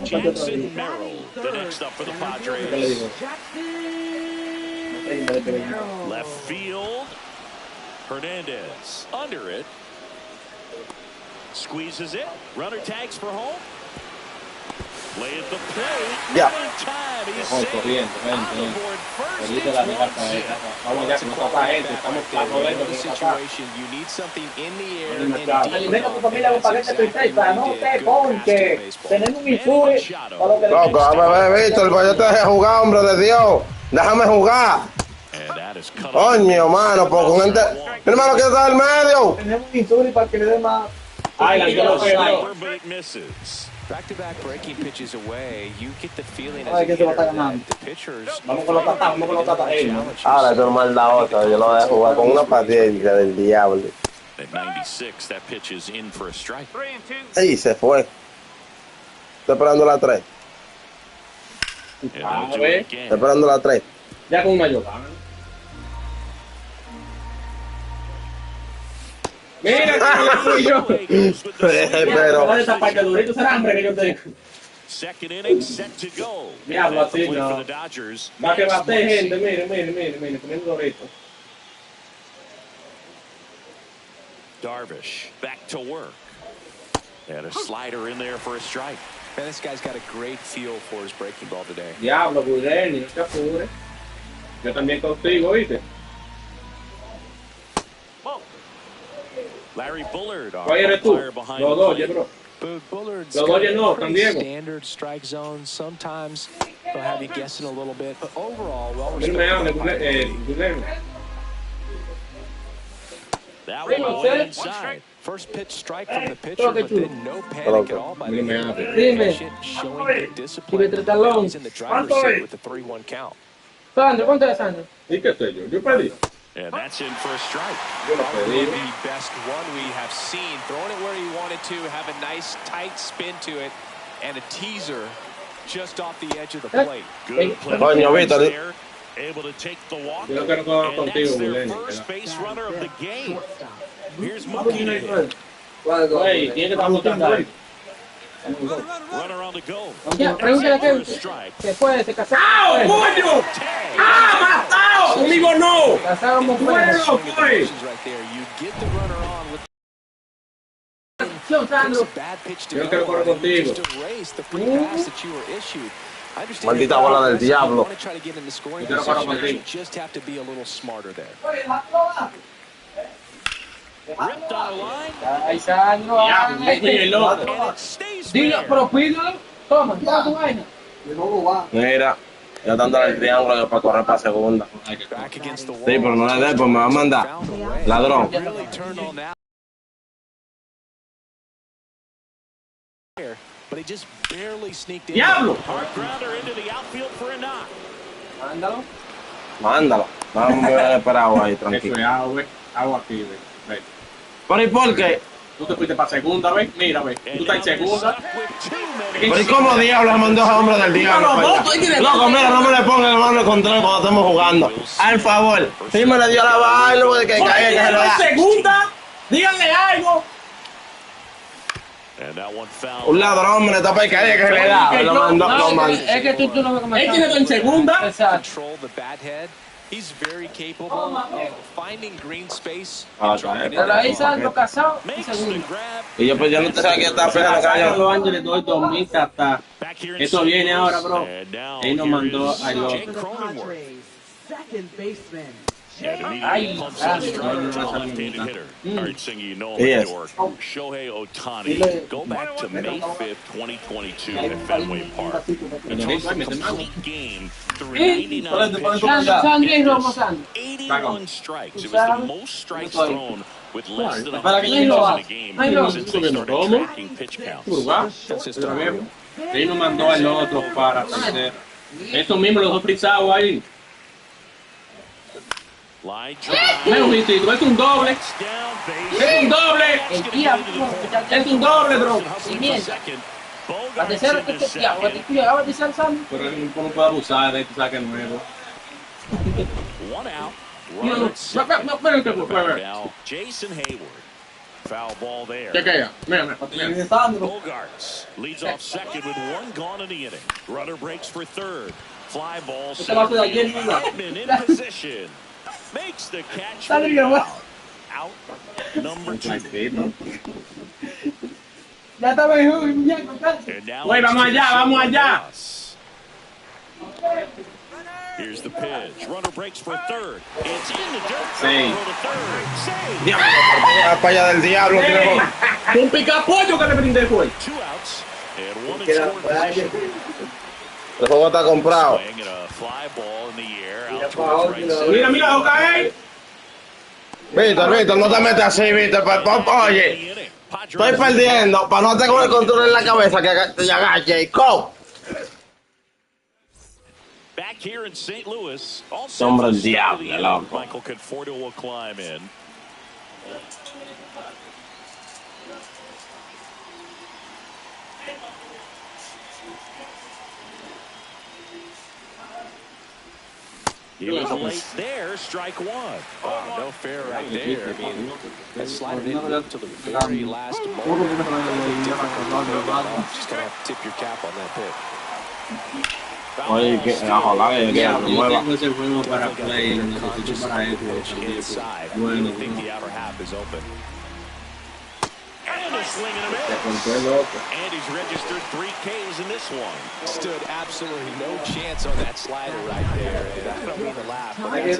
Jackson Merrill, the next up for the ¿Qué le digo? Padres. Left field. Hernandez under it. Squeezes it. Runner tags for home. Lay at the plate. Yeah. Not in time. He's Mejor safe corriendo, on gente. the board first, Ahorita it's la 1-2. vamos ya, si no está gente, estamos claros de In esto, this no está. situation, you need something in the air Ni and mercado. deep. Alimenta a tu familia con And that's paquete exactly para no what he te did. Good pass to the ponche. baseball. Tenemos un Manny Missouri Machado. para lo que le Loco, déjame ver, Víctor, pues yo te dejé jugar, hombre de Dios. Déjame jugar. And that is cut off. Coño, mano, pues con gente. Mi hermano quiere estar en el medio. tenemos un Missouri para que le dé más. Ay, la yo lo que Sniper, but it misses. Back-to-back breaking pitches away, you get the feeling as Ay, a que se va a hitter estar ganando. that the pitchers Vamos con los tatas, vamos con los tatas. Ahora eso es maldadoso. Yo lo dejé jugar con una paciencia del diablo. At 96, that pitch is in for a strike. 3-2. Ahí se fue. Estoy esperando la 3. And they'll do it Estoy again. esperando la 3. Ya con una yoga. Mira, que le fui yo. Pero. Mira, esa parte durito, será hambre que yo tengo. Second inning set to go. Mira, And that's the así, play no. for the Dodgers. Va que Next bate Monday. gente, mire, comiendo dorito. Darvish back to work. And a slider in there for a strike. Man, this guy's got a great feel for his breaking ball today. Diablo, Gureni, no te apures. Yo también contigo, ¿viste? Larry Bullard, our ¿Cuál eres tú? umpire behind Los the dos, plate. bro. But Bullard's Los got Dodgers a no, pretty San Diego. standard strike zone. Sometimes they'll have you guessing a little bit, but overall, well A mí no me hable, respected. Gureni. That one went inside. First pitch strike from the pitcher, but then no panic at all by the Dime, hitter. dime. Patient, showing good discipline. Dime, Talón. He's in the driver's seat with the 3-1 count. Sandro, ¿cuánto es Sandro? ¿Y qué sé yo? Yo pedí. And that's in for a strike. Yo lo Probably pedí. the best one we have seen. Throwing it where he wanted to, have a nice tight spin to it, and a teaser just off the edge of the plate. Good play Coño, Víctor. there. Able to take the walk. Yo quiero jugar And contigo, that's their Gureni. first base runner of the game. Here's Mookie to hit. Güey, ¿quién es que está buscando ahí? Runner on the go. Ya, pregúntale a For a Kevin. strike. Se fue, se casaron. ¡Ah, coño! ¡Ah, matado! ¡Conmigo no! Casábamos ¡Bueno, fuera. güey! Right there. You get the runner on with Atención, it's Sandro. a bad pitch to Yo go quiero correr on, and you contigo. just erase the free pass that you were issued. I understand Maldita you're bola del aggressive, diablo. you want to try to get into scoring Yo quiero correr position, contigo. you just have to be a little smarter there. Ripped on a line. Ay, Sandro. Ya, ay. me el loco. And it stays Dilo, there. pero pídelo. Toma, toma tu vaina. Mira, ya están dando el triángulo para correr para segunda. Back against the wall. Sí, pero no le dé, pues me va a mandar. Found a way. Ladrón. Really turned on that. But he just barely sneaked in. ¡Diablo! Hard grounder into the outfield for a knock. Mándalo. Mándalo. Vamos a esperar ahí, Eso tranquilo. es agua, güey. Agua aquí, güey. Ve. Pero ¿y por qué? Tú te fuiste para segunda, ¿ves? Mira, ¿ves? Tú And estás now en they're segunda. stuck with too many. Pero ¿y cómo diablos mandó a hombre del diablo? para allá? Loco, mira, no me le ponga la mano al contrario cuando estamos jugando. Al favor. Sí me le dio la vaina, porque que cae, que se lo en da. segunda! ¡Díganle algo! And that one Un foul. ladrón me le tapa el calle que se le da. Lo mandó, lo mandó. Es que tú no me comentas. Él tiene todo en segunda. Exacto. Control the bat head. He's very capable of finding green space Ah, and dropping it Pero ahí down. Sandro casado y Makes the segundo. grab. Y yo pues ya no te sabía que está feo la Los calle. Ángeles, todo 2000 hasta. Back here in Eso St. viene Louis. ahora, bro. And now Él nos here mandó is al Jake otro. Cronenworth. Second baseman. And immediately Ay, pumps up strike no, to no, the no, left-handed no. hitter. All right, Singy, you know him Yes. in New York. Shohei Ohtani. Go back to May 5th, 2022 at Fenway Park. He throws a complete game through 99 pitches, Sandro y Romo Sandro. 81 strikes. It was the most strikes thrown with less than 100 Ay, pitches no. in a game Ay, no. since they started tracking pitch counts. Uruguay. Él nos mandó al otro para hacer. Eso mismo los dos frisados ahí. Line Mira, drive. Luisito, es un doble. Down base. Es un doble. El día, Es un doble, bro. Hustling for second. la Bogarts tercera que into te ya, second. tú llegabas a pisar Sandro. Pero él no puede abusar de este saque nuevo. One out. No, Runner no, at second. espérate, Back espérate. now, Jason Hayward. Foul ball there. ¿Qué queda? Mira, mira. Bogarts leads off second with one gone in the inning. Runner breaks for third. Fly ball. Este va a ser ayer, center mira. field. Pittman in position. Makes the catch. Dale, for the mira, out. Out number 2. Ya estaba en muñeco, casi. And now Güey, it's vamos allá, two vamos short allá. loss. Here's the pitch. Runner breaks for third. It's in the dirt. Sí. For the third. Save. Diablo, para allá del diablo. Un picapollo que le brindé fue. 2 outs and 1 in scoring position. El juego está comprado. Swing and a fly ball in the air. Out towards right center. Mira, mira, okay. Víctor, no te metas así, Víctor. Oye, estoy perdiendo. Para no tener el control en la cabeza que te agache. Go. Back here in St. Louis, all Sombra del set for the diablo, inning. loco. Michael Conforto will climb in. He was late there, strike one. Wow, no fair right there. I mean, that slider didn't move to the very last moment. Just gonna have to tip your cap on that pitch. Oye, que ojalá que se mueva. Tengo ese juego para play, lo necesito para eso. Inside. Bueno, I think the outer half is open. And a swing and a se miss. cortó el loco. And he's registered 3 Ks in this one. Stood absolutely no chance on that slider right there. And I don't mean to laugh, but that's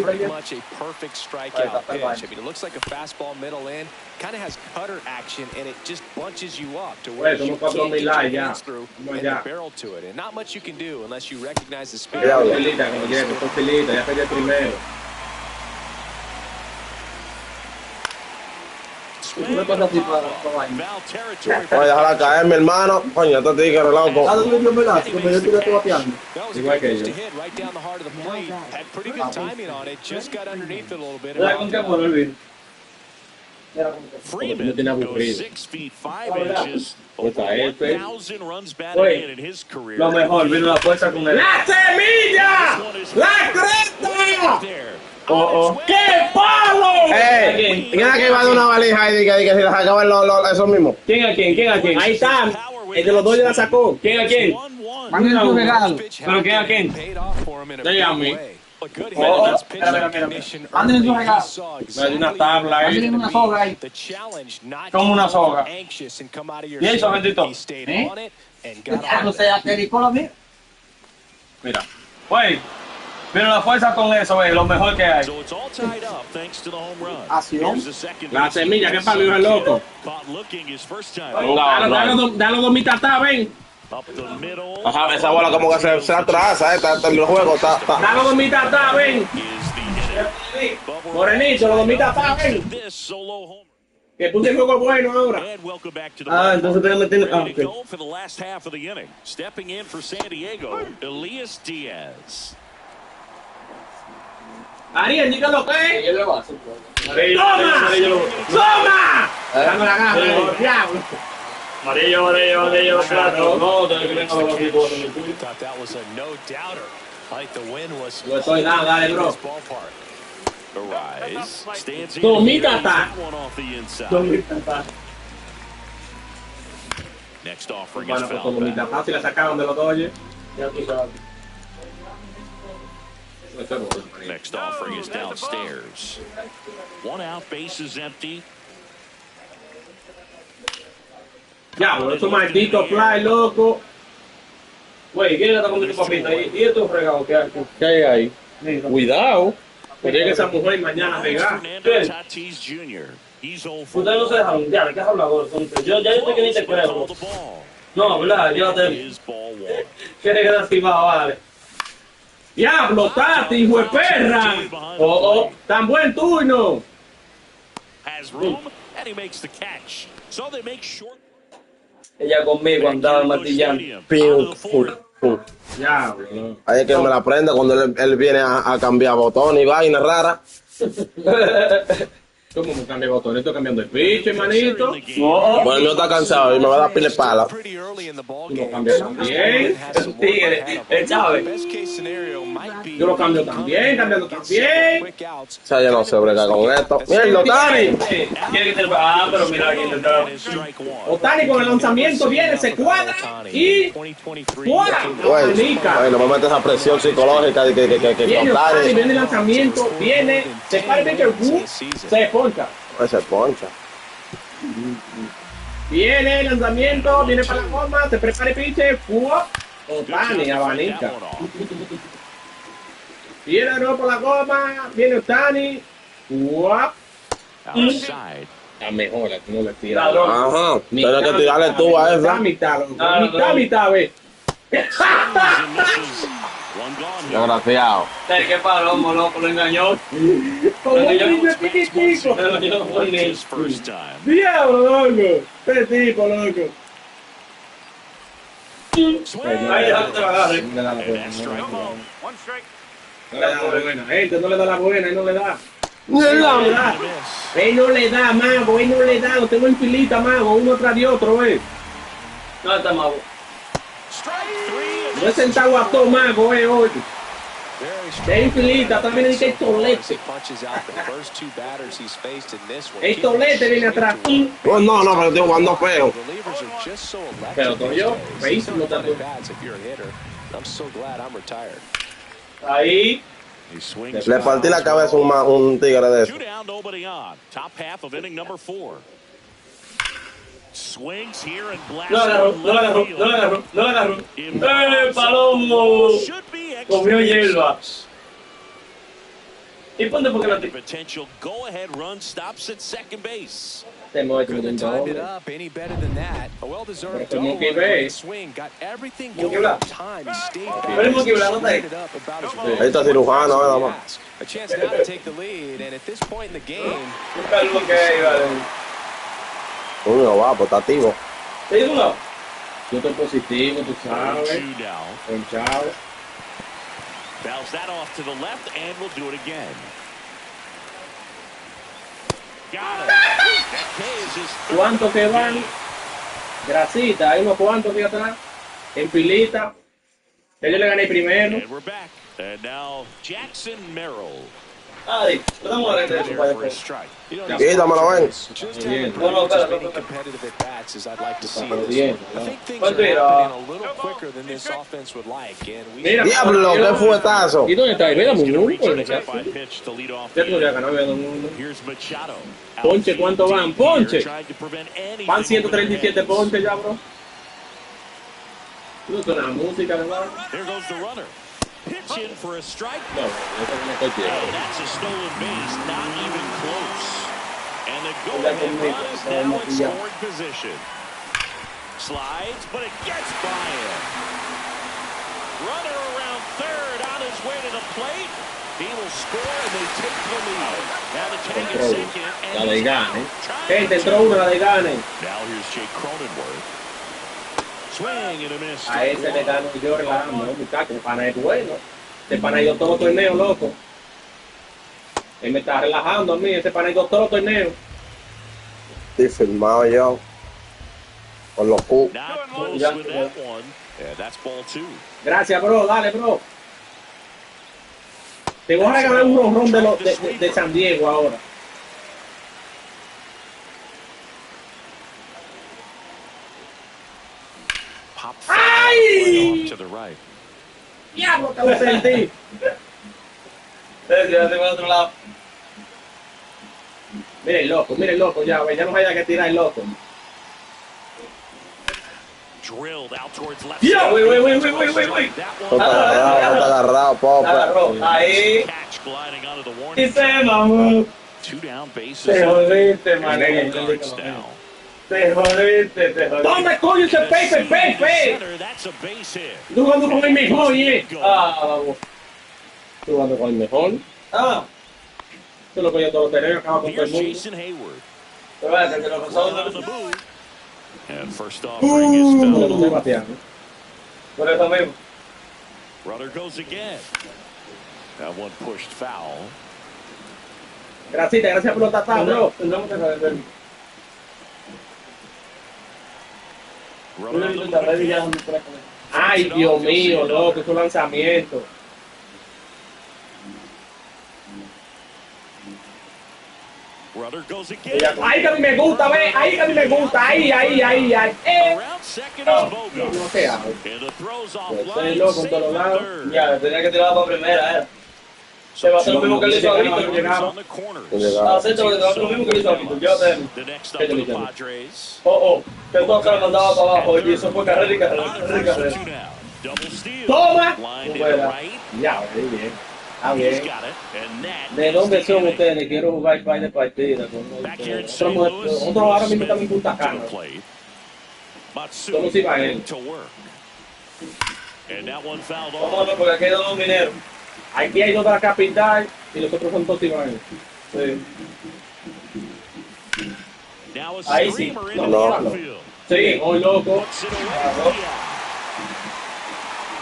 pretty much a perfect strikeout pitch. I mean, it looks like a fastball middle in, kind of has cutter action, and it just bunches you up to where you can't get your hands through and the barrel to it. And not much you can do unless you recognize the speed. Ya perdí el primero. Swing and a foul. Foul territory. Oye, déjala caer, mi hermano. Coño, este tigre loco. That was a great pitch to hit right down the heart of the plate. Had pretty good timing on it. Just got underneath it a little bit. Freeman goes 6 feet 5 inches. Over 1,000 runs batted in his career. Lo mejor, vino la fuerza con él. ¡La semilla! ¡La cresta! There. ¡Qué palo! ¿Quién es que va de una valija y que si les acaban esos mismos? ¿Quién a quién? ¿Quién a quién? Ahí está. El de los dos ya la sacó. ¿Quién a quién? Mándenle tu regalo. ¿Pero quién a quién? Dale a mí. Mándenle su regalo. Hay una tabla ahí. Mándenle una soga ahí. Como una soga. ¿Y eso, bendito? No sé, a qué la mía. Mira. Güey, vino la fuerza con eso, güey, lo mejor que hay. So it's all tied up thanks to the home run. Así Here's es. the second La base. semilla, ¿qué palo, hijo de loco? Caught looking his first time. Dale dos mitatá, ven. Up the middle. Ajá, esa bola como que se atrasa, está en el juego, está. Dale dos mitatá, ven. Is the hitter. Morenito, los dos mitatá, ven. This solo homer. Que puse el juego bueno ahora. And welcome back to the Entonces tengo que meter. ready to go for the last half of the inning. Stepping in for San Diego, Elias Diaz. Ariel, dígalo que. Yo le voy a hacer. ¡Toma! ¡Toma! Dame la gana, diablo. Amarillo, claro. No, tengo los equipos. Thought that was a no-doubter. I think the win was No estoy nada, dale, bro. this ballpark. Arise. Stands in. Tomita, One off the inside. Dos mitatá. Next offering is Bueno, pues foul como back. mitatá, si la sacaron de los Dodgers. Ya tú sabes. Next offering is downstairs. 1 out, base is empty. Diablo, esos malditos fly, loco. Güey, ¿quién está con tu papita? ¿Y estos fregados que hay? ¿Qué hay ahí? Cuidado. Que llegue esa mujer mañana a pegar. Fernando Tatis Jr. He's 0 for Ustedes no se dejaron. Ya, ¿qué has hablado? Yo estoy que ni te creo. the ball. No, ¿verdad? Llévate. Is ball 1. ¿Quieres que te estimado? Vale. Diablo, Tati, hijo de perra. Oh, tan buen turno. Has room and he makes the catch. So they make short. Ella conmigo andaba martillando. Diablo. Ahí es que me la prende cuando él viene a cambiar botones y vaina rara. ¿Cómo me cambia el botón? Estoy cambiando el bicho, hermanito. Bueno, el mío está cansado y me va a dar pile pala. Pretty early in the ball Tú lo game. cambias también. Tigre, el Chávez. Best case scenario might be Yo lo cambio también, cambiando también. quick outs. O sea, yo no sé bregar con esto. ¡Mierda, Tani! ¿Quiere que te pero mira aquí está. And strike 1. Otani con el lanzamiento viene, se cuadra y ¡fuera! Güey, no me metes esa presión psicológica de que Viene Otani, Tani viene el lanzamiento, viene, se para el pitcher, se poncha. se poncha. Viene el lanzamiento, viene para la forma, se prepara el pitcher, ¡fua! Otani, abanica. Viene no por la goma, viene Otani. Guap. Outside. La mejor, aquí no le tira. Ajá. Tienes que tirarle tú a esa. Mitad, ve. Desgraciado. Qué palomo, loco, lo engañó. Como un niño chiquitico. His first time. Diablo, loco. Este tipo, loco. Ahí ya te va a dar. And that's strike one. No le da la buena, gente, no le da la buena, él no le da. Mierda. Él no le da, mago, él no le da, lo tengo en filita, mago, uno tras de otro, No, está mago. No es sentado a todo, mago, oye. En filita, también dice el tolete. El tolete viene atrás. Oh, no, pero estoy jugando feo. Pero tú yo, feísimo también. Ahí. He swings. Le partí la cabeza un tigre de eso. 2 down, nobody on. Top half of inning number 4. Swings here and blasts. No le agarró. Palomo! Should be Comió hierba. ¿Y ponte por qué la potential go-ahead run stops at second base. Couldn't have timed it up any better than that. A well-deserved double on the swing. Got everything going on time. He stayed it up about as well. Ahí está cirujano, nada más. A chance now to take the lead, and at this point in the game, Uno va, portativo. Yo estoy positivo, tú sabes. 2 down. Ponchado. Bounce that off to the left, and we'll do it again. Got it. That pays his third ¿Cuántos que of the van? game. Grasita, hay unos cuantos aquí atrás. En filita. Ya yo le gané primero. And we're back. And now Jackson Merrill. Ay, podemos There arreglar for eso. a strike. Quítamelo, ven. just Bien. haven't really as many competitive at-bats as I'd like to see. Bien. I think things are happening a little quicker than this offense would like, and we Mira, Diablo, qué fuetazo. ¿Y dónde está? Mira, Gonna muy reach bien. on the inside pitch to lead off Ya the tú ya inning. ganó, todo el mundo. Here's Machado. Ponche, ¿cuánto van? Ponche. Trying to prevent anything Van with their 137 hands. ponches ya, bro. No suena la música, ¿verdad? There goes the runner. Pitch in for a strike. No, eso no estoy And tiempo. that's a stolen base, not even close. And the go-ahead run is now in scoring position. Slides, but it gets by him. Runner around third on his way to the plate. He will score and they take the lead. Now the tag at second. La And de he's Gane. trying Gente, to- entró una, la de Gane. Now here's Jake Cronenworth. Swing and a miss. A ese le gano yo relajando, ¿no, muchacho? El pana es bueno. Ese pana ha ido todo torneo, loco. Él me está relajando a mí. Ese pana ha ido todo torneo. Estoy firmado yo. Con los Q. Not close with that one. Yeah, that's ball 2. Gracias, bro. Dale, bro. Te voy a regalar un ronrón de San Diego ahora. Pop ¡Ay! off to the right. Diablo, te lo sentí. Ya tengo otro lado. Mira el loco, ya no vaya que tirar el loco. Drilled out towards left. Ya, güey. That No one. está agarrado, popa. Agarró. Ahí. Catch gliding onto the Y warning. se mamó. 2 down bases. Te jodiste, No mané. guards now. Te jodiste. ¿Dónde coño ese Pepe? Center, that's a base hit. Tú jugando con el mejor, ¿eh? Ah, vamos. Tú jugando con el mejor. Ah, Tú lo que yo todo tener, acaba con todo el Here's mundo. Jason Hayward. pero vaya, que lo On pasó. the move. And first offering is No lo fouled. estoy bateando. Por eso mismo. Runner goes again. That one pushed foul. Gracias por los tatados, bro. No te jodes. Runner on the move. Ay, Dios mío, loco, esos lanzamientos. Runner goes again. Ahí que a mí me gusta, ve, ahí que a mí me gusta, ahí. Around second is No Boga. se hago. And the throws off Pues estoy line. loco en todos Safe lados. at third. Ya, tenía que tirar para primera, Se va a hacer lo mismo que le hizo a Víctor. Runners on the corners. Acepto que te va a hacer lo mismo que le hizo a Víctor. Yo te... The next up for the Padres. Que todo se lo mandaba para abajo y eso fue carrera y carrera. On first and 2 down. Double steal. Toma. Line to the right. Ya, bien. Está He's bien. got it. And that ¿De dónde son ustedes? Quiero jugar par de partidas con back here in ustedes. St. Louis. Otro ahora mismo está en Smith Punta to Cana. the plate. ¿Cómo se va él? To work. And that one fouled Vamos a off. ver, porque aquí hay dos mineros. Aquí hay dos de la capital y los otros son todos ibanes. Sí. Now a Ahí sí. streamer into No. the outfield. Sí, hoy loco. Puts it away.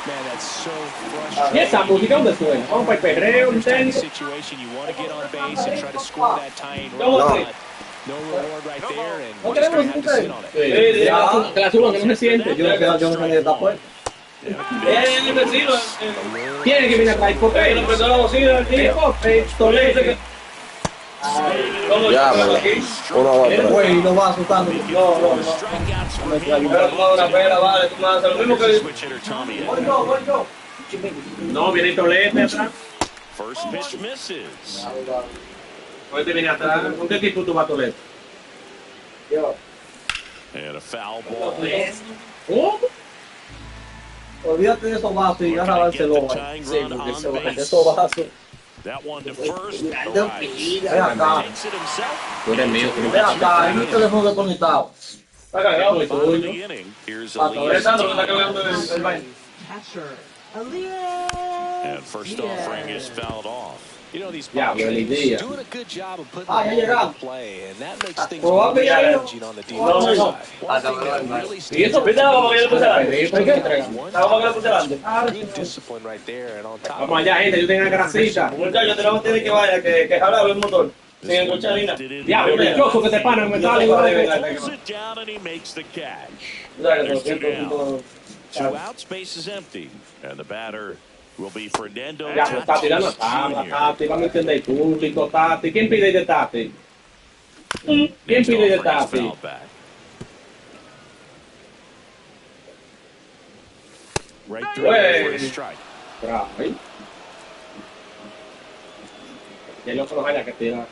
Man, that's so ¿Y frustrating. esa música dónde suena? Vamos para el perreo, un Kind of técnico. situation you want to get on base and try to score that tying run. No. but No reward right there, and ¿No we're just queremos going to have to escuchar? sit on it. Sí, que la suban, que no se siente. Yo no sé qué está fuerte. El vecino. Tiene que venir a traer Él copé. empezó la bocina, el tío. Copé, Toledo. ¿Cómo Ya, estamos pero- aquí? 1-2-3. Güey, no va asustando. No. Strikeouts for him. Pero tomado una pera, vale, tú me haces lo mismo que... Switch hitter Tommy Edman. No, viene Toledo atrás. First pitch misses. Hoy te viene atrás. ¿Con qué equipo tú vas, Toledo? And a foul ball. ¿Cómo? Olvídate de esos vasos y agarra Barcelona. Sí, porque Esos vasos. That one to first. Ven Arrives. acá, Takes it himself. Tú eres mío. ven acá, hay un teléfono desconectado. Está cargado. Bottom of the inning. Here's Ah, Elias. Sandro, está cargando el baño. Catcher, Elias. And first offering is fouled off. You know, these Yeah, ball really players did. doing a good job of putting Ah, the ya ball llegaron. in play, and that makes things Pero va a really pillar challenging on the defensive No. side. One thing that really ¿Y stands eso? out ¿Viste la bomba que yo le puse delante? Perreo, ¿por qué entregan? La bomba que le puse delante. good discipline right there, and on top Vamos of allá, gente. Yo tengo una grasita. Muchachos, tenemos que decir que vaya, que jalaba el motor. Sin encochar harina. Diablo, dichoso que te paran. Me sale Pulls it down and he makes the catch. There's two down. Two outs, base is empty. And the batter will be Fernando Ya, pues, Tati, dale Tatis tabla, Jr. Tati. Vamos a entender público, Tati. ¿Quién pide de Tati? ¿Quién pide de Tati? Foul back. Right through for a strike. Bravo, ¿eh? Que el otro no haya que tirar.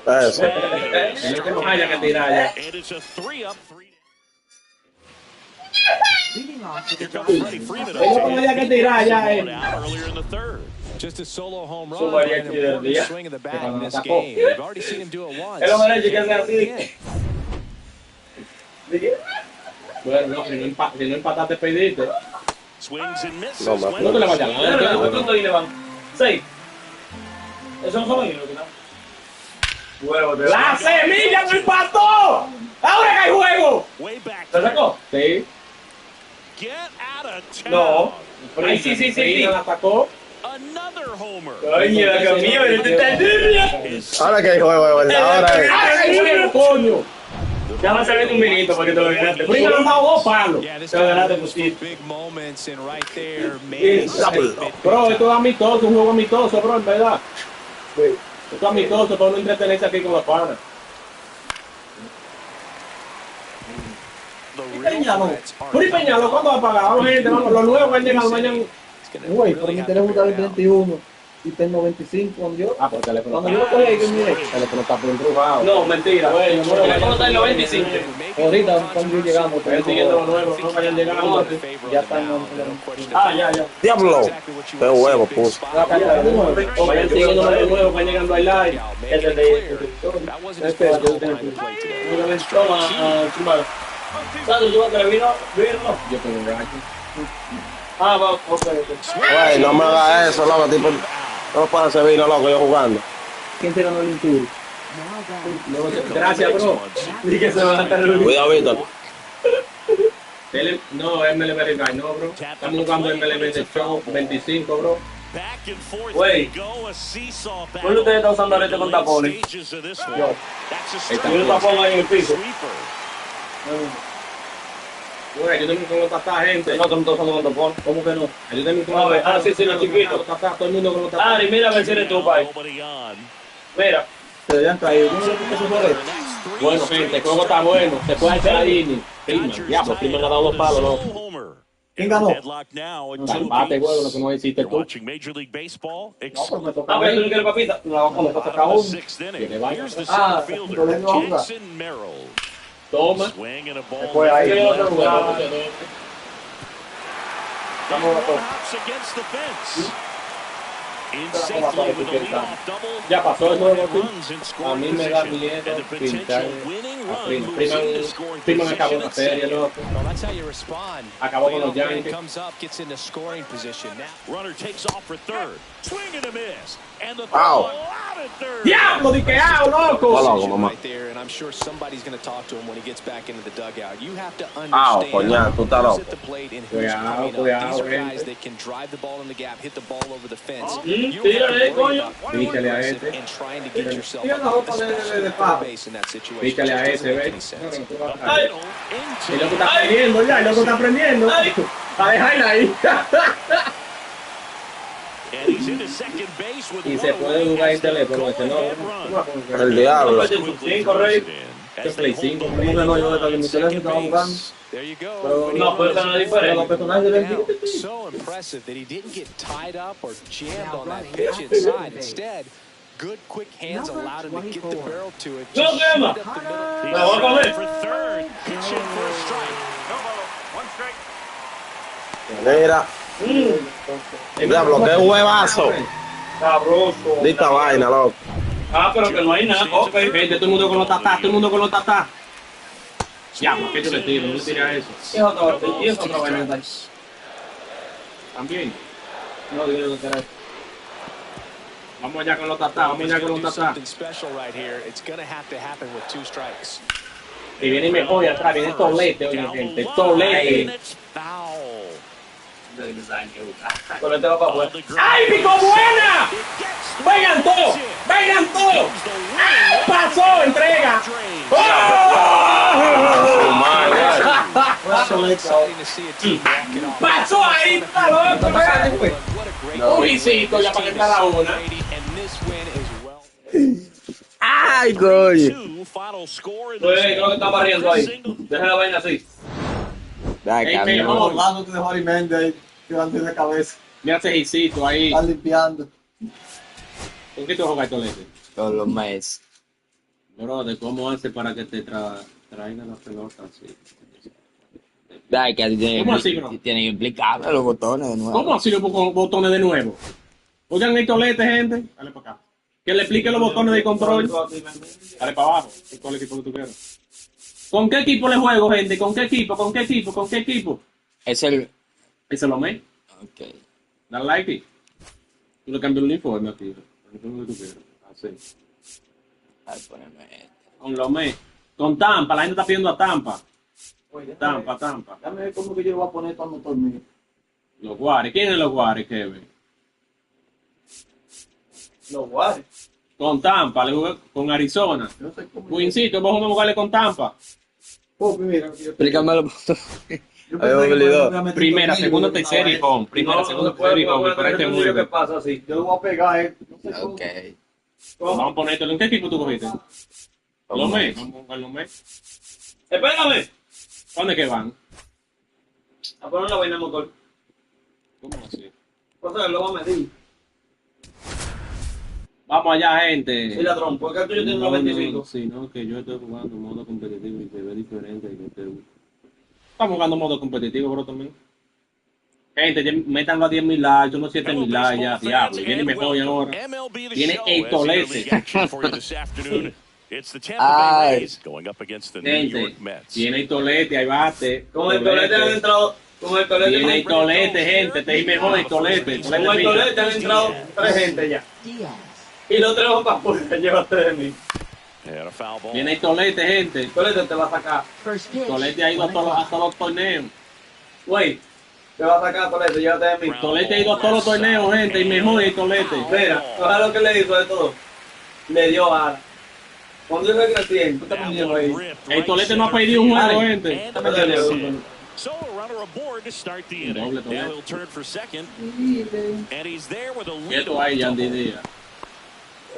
Eso. El otro no haya que tirar ya. And it's a 3-up, 3 Leading off with Here a comes Freddie Freeman. El otro no haya que tirar ya, One out earlier in the third. just a solo home run, Somebody and an actually did important it, yeah. swing of the bat Cuando in this atacó. game. We've already seen him do it once. El hombre que hace así. Again. Bueno, no, si no empataste, pediste. Swings and misses. No, más. No te le vayas a dar. ¿Cuántos ahí le van? 6. Eso no son ellos, ¿no? Huevo, te ¡La semilla no empató! ¡Ahora que hay juego! Way back. ¿Te sacó? Sí. Get out of town. No. Ahí sí. La atacó. Another homer. Coño, la camilla, pero te está en Ahora que hay juego, de verdad. Ahora es. ¡Ahora que hay juego, coño! Ya vas a ver un minuto para que te lo ganaste. Primero han dado 2 palos. Yeah, this Te lo guy ganaste, was pues, for big moments, and right there made a Sí, statement. Bro, esto es amistoso, un juego amistoso, bro, en verdad. Esto es amistoso para no entretenerse aquí con los panas. The ¿Y real Peñalo? threats are ¿Por y Peñalo? ¿Cuándo va a pagar? Vamos, gente, vamos, los nuevos que han llegado mañana. It's gonna Güey, really pero mi have to teléfono está en figure it out. 31 y tengo 25 cuando yo. Ah, por teléfono. Cuando yo lo cogí ahí, que mire. El teléfono está por embrujado. No, mentira. Bueno, El teléfono está en 95. Ahorita cuando yo llegamos, Vayan siguiendo los nuevos, no vayan llegando. ya están Ah, ya. Diablo. Qué huevo, puso. O vayan siguiendo los nuevos, vayan llegando al live. Make it clear that wasn't his first goal behind the plate today. Toma, Chumaro. Sandro, ¿tú vas a traer vino? ¿Vino? Yo tengo un racho. Ah, va, ok. Güey, no me hagas eso, loco. Tipo, no para ese vino, loco, yo jugando. ¿Quién te ganó el Inturi? Now down. Gracias, bro. Dije que se va a estar el Cuidado, Víctor. No, MLB The Show, no, bro. Estamos jugando MLB The Show 25, bro. Back and forth Wey. they go, a seesaw battle. ¿Cuál de ustedes está usando arete con tapones? Stages of this one. Yo. That's a Ahí strike. está. Y un tapón ahí en el piso. Sweeper. Güey, ayúdenme con los tatás, gente. No, tú no estás usando con tapón. ¿Cómo que no? Ayúdenme con A los ver, tatás. sí, los chiquitos. Los tatás, todo el mundo con los tatás. Ari, mira a ver si eres tú, pai. Nobody on. Mira. Se habían caído. ¿Cómo se For fue the esto? next three Bueno, gente, el juego está bueno. Se puede hacer ahí. Freeman, diablo, Freeman le ha dado 2 palos, ¿no? Homer. ¿Quién ganó? Deadlock now at two Empate, apiece. güey, lo que no hiciste You're tú. watching Major League Baseball. No, pero me toca A a ver, ¿tú no mí. quieres papita? No, vamos a Bottom sacar of the uno. sixth inning. Tiene vaya. Here's the Ah, center fielder, problema no juega. Jackson Merrill. Toma. Swing and a ball. Fue ahí. Yo no sé jugar. hops against the fence. In safely with the leadoff double. Ya pasó el juego, Runs in a scoring mí me da position. miedo And the pintar potential winning a run Prima. moves into scoring Prima me acabó position la at serie, second. loco. Well, that's how you respond. Acabó con los Leadoff man Yankees. comes up, gets into scoring position. Now, Runner takes off for third. Swing and a miss. And the Ow. throw out at third. ¡Diablo, di que out, loco! Hola, decision mamá. right there, and I'm sure somebody's going to talk to him when he gets back into the dugout. You have to Ow, understand coñac, tú estás who's loco. at the plate and who's Cuidado, coming up. cuidado, These are guys gente. that can drive the ball in the gap, hit the ball over the fence. Mm, You don't have tírale, to worry coño. about being Dígale a aggressive este. and trying to get yourself Tira la up, ropa de especially at pavo. third base in that situation. Dígale a Just ese, doesn't make ¿ves? any sense. Ay, el loco está aprendiendo ya, el loco está aprendiendo. A dejarla ahí. And he's into second base with Y se puede jugar el teléfono ese, ¿no? El diablo. 5, Rey. Este Play 5. ¿Cómo que no? Yo desde mi teléfono estaba jugando. There you go. Pero no, pero eso no es diferente. Los personajes de Now, so impressive that he didn't get tied up or jammed on that pitch inside. Instead, good quick hands allowed him to get the barrel to it. No, Just Emma. straight up the middle. He's No, voy a comer. for third. Pitch in for a strike. Mira. Diablo, qué huevazo. Sabroso. De esta vaina, loco. Ah, pero que no hay nada. Ok, gente, todo el mundo con los tatás, todo el mundo con los tatás. Diablo, que yo le tiro, no le tiré a eso. ¿Y es otra vaina? También. No, digo yo que era eso. Vamos allá con los tatás, vamos allá con los tatás. Something special right here. It's going to have to happen with 2 strikes. Y viene mejor y atrás, viene Tolete, oye, gente, Tolete. Tolete va para afuera. ¡Ay, pico buena! ¡Vengan todos! ¡Vengan todos! ¡Ah! ¡Pasó! ¡Entrega! Exciting to see a team walk it off. ¡Pasó ahí! ¡Está loco! What a great Un visito ya para que entrara una. and this win is well. Ay, coño. Two, final score in Pues creo que está barriendo ahí. Deja la vaina así. Dale, Ey, cabrón. mejor. Hablando de Jorge Méndez ahí, quedando de cabeza, Mira ese hijito ahí. está limpiando. ¿Con qué te vas a jugar, Tolete? Todos los meses. Brother, ¿cómo hace para que te traigan la pelota así? Dale, que ¿Cómo así, bro? tienen que implicarme los botones de nuevo. ¿Cómo así los botones de nuevo? Oigan el Tolete, gente. Dale para acá. Que le explique los botones de control. Dale para abajo. ¿Cuál equipo que tú quieras? ¿Con qué equipo le juego, gente? ¿Con qué equipo? ¿Con qué equipo? ¿Con qué equipo? Es el... Ese lo me. Ok. Dale like aquí. Tú le cambias el uniforme aquí. El uniforme que tú quieras. Así. Ay, poneme este. Con lo me. Con Tampa. La gente está pidiendo a Tampa. Tampa. Dame ver cómo que yo le voy a poner todo el motor mío. Los Guares. ¿Quién es los Guares, Kevin? Los guares. Con Tampa. Le jugué con Arizona. No sé cómo. Wincito, vamos a jugarle con Tampa. Mira, Explícame los botones. yo Ay, olvidó. Primera, segunda, tercera y con. Primera, segunda, tercera y con. Me parece muy bien. pasa así? Yo lo voy a pegar, No sé cómo. Ok. Vamos a ponértelo. ¿En qué equipo tú cogiste? Los mes. Vamos a jugar los mes. Espérame. ¿Dónde que van? A poner la vaina de motor. ¿Cómo así? Pues lo va a medir. Vamos allá, gente. Sí, ladrón, porque el tuyo tiene No, 95. sí, no, que yo estoy jugando modo competitivo y se ve diferente. Estamos jugando modo competitivo, bro, también. Gente, ya métanlo a 10,000 likes, unos 7,000 likes ya, diablo. Viene mejor y ahora. MLB The Viene Show el has Tolete. interleague action for you this afternoon. It's the Tampa Bay Ay. Rays going up against the New Gente, York Mets. viene el Tolete, ahí bate. Con el Tolete han entrado. Con el Tolete Viene el Tolete, gente, te mejor el Tolete. Con el Tolete han entrado 3 gente ya. Diaz. Y los 3 van para afuera, llévate de mí. And a foul ball. Viene el Tolete, gente. Tolete te va a sacar. First pitch. Tolete ha ido a todos los torneos. Güey, te va a sacar Tolete, llévate de mí. Tolete ha ido a todos los torneos, gente, y mejor el Tolete. Mira, ¿sabes lo que le hizo de todo? Le dio a. Cuando yo regresé, tú estás poniendo ahí. El Tolete no ha perdido un juego, gente. And Dame de a So a runner aboard to start the inning. Doble, doble. Now he'll turn for second. And he's there with a Y lead. esto ahí, Yandy Díaz.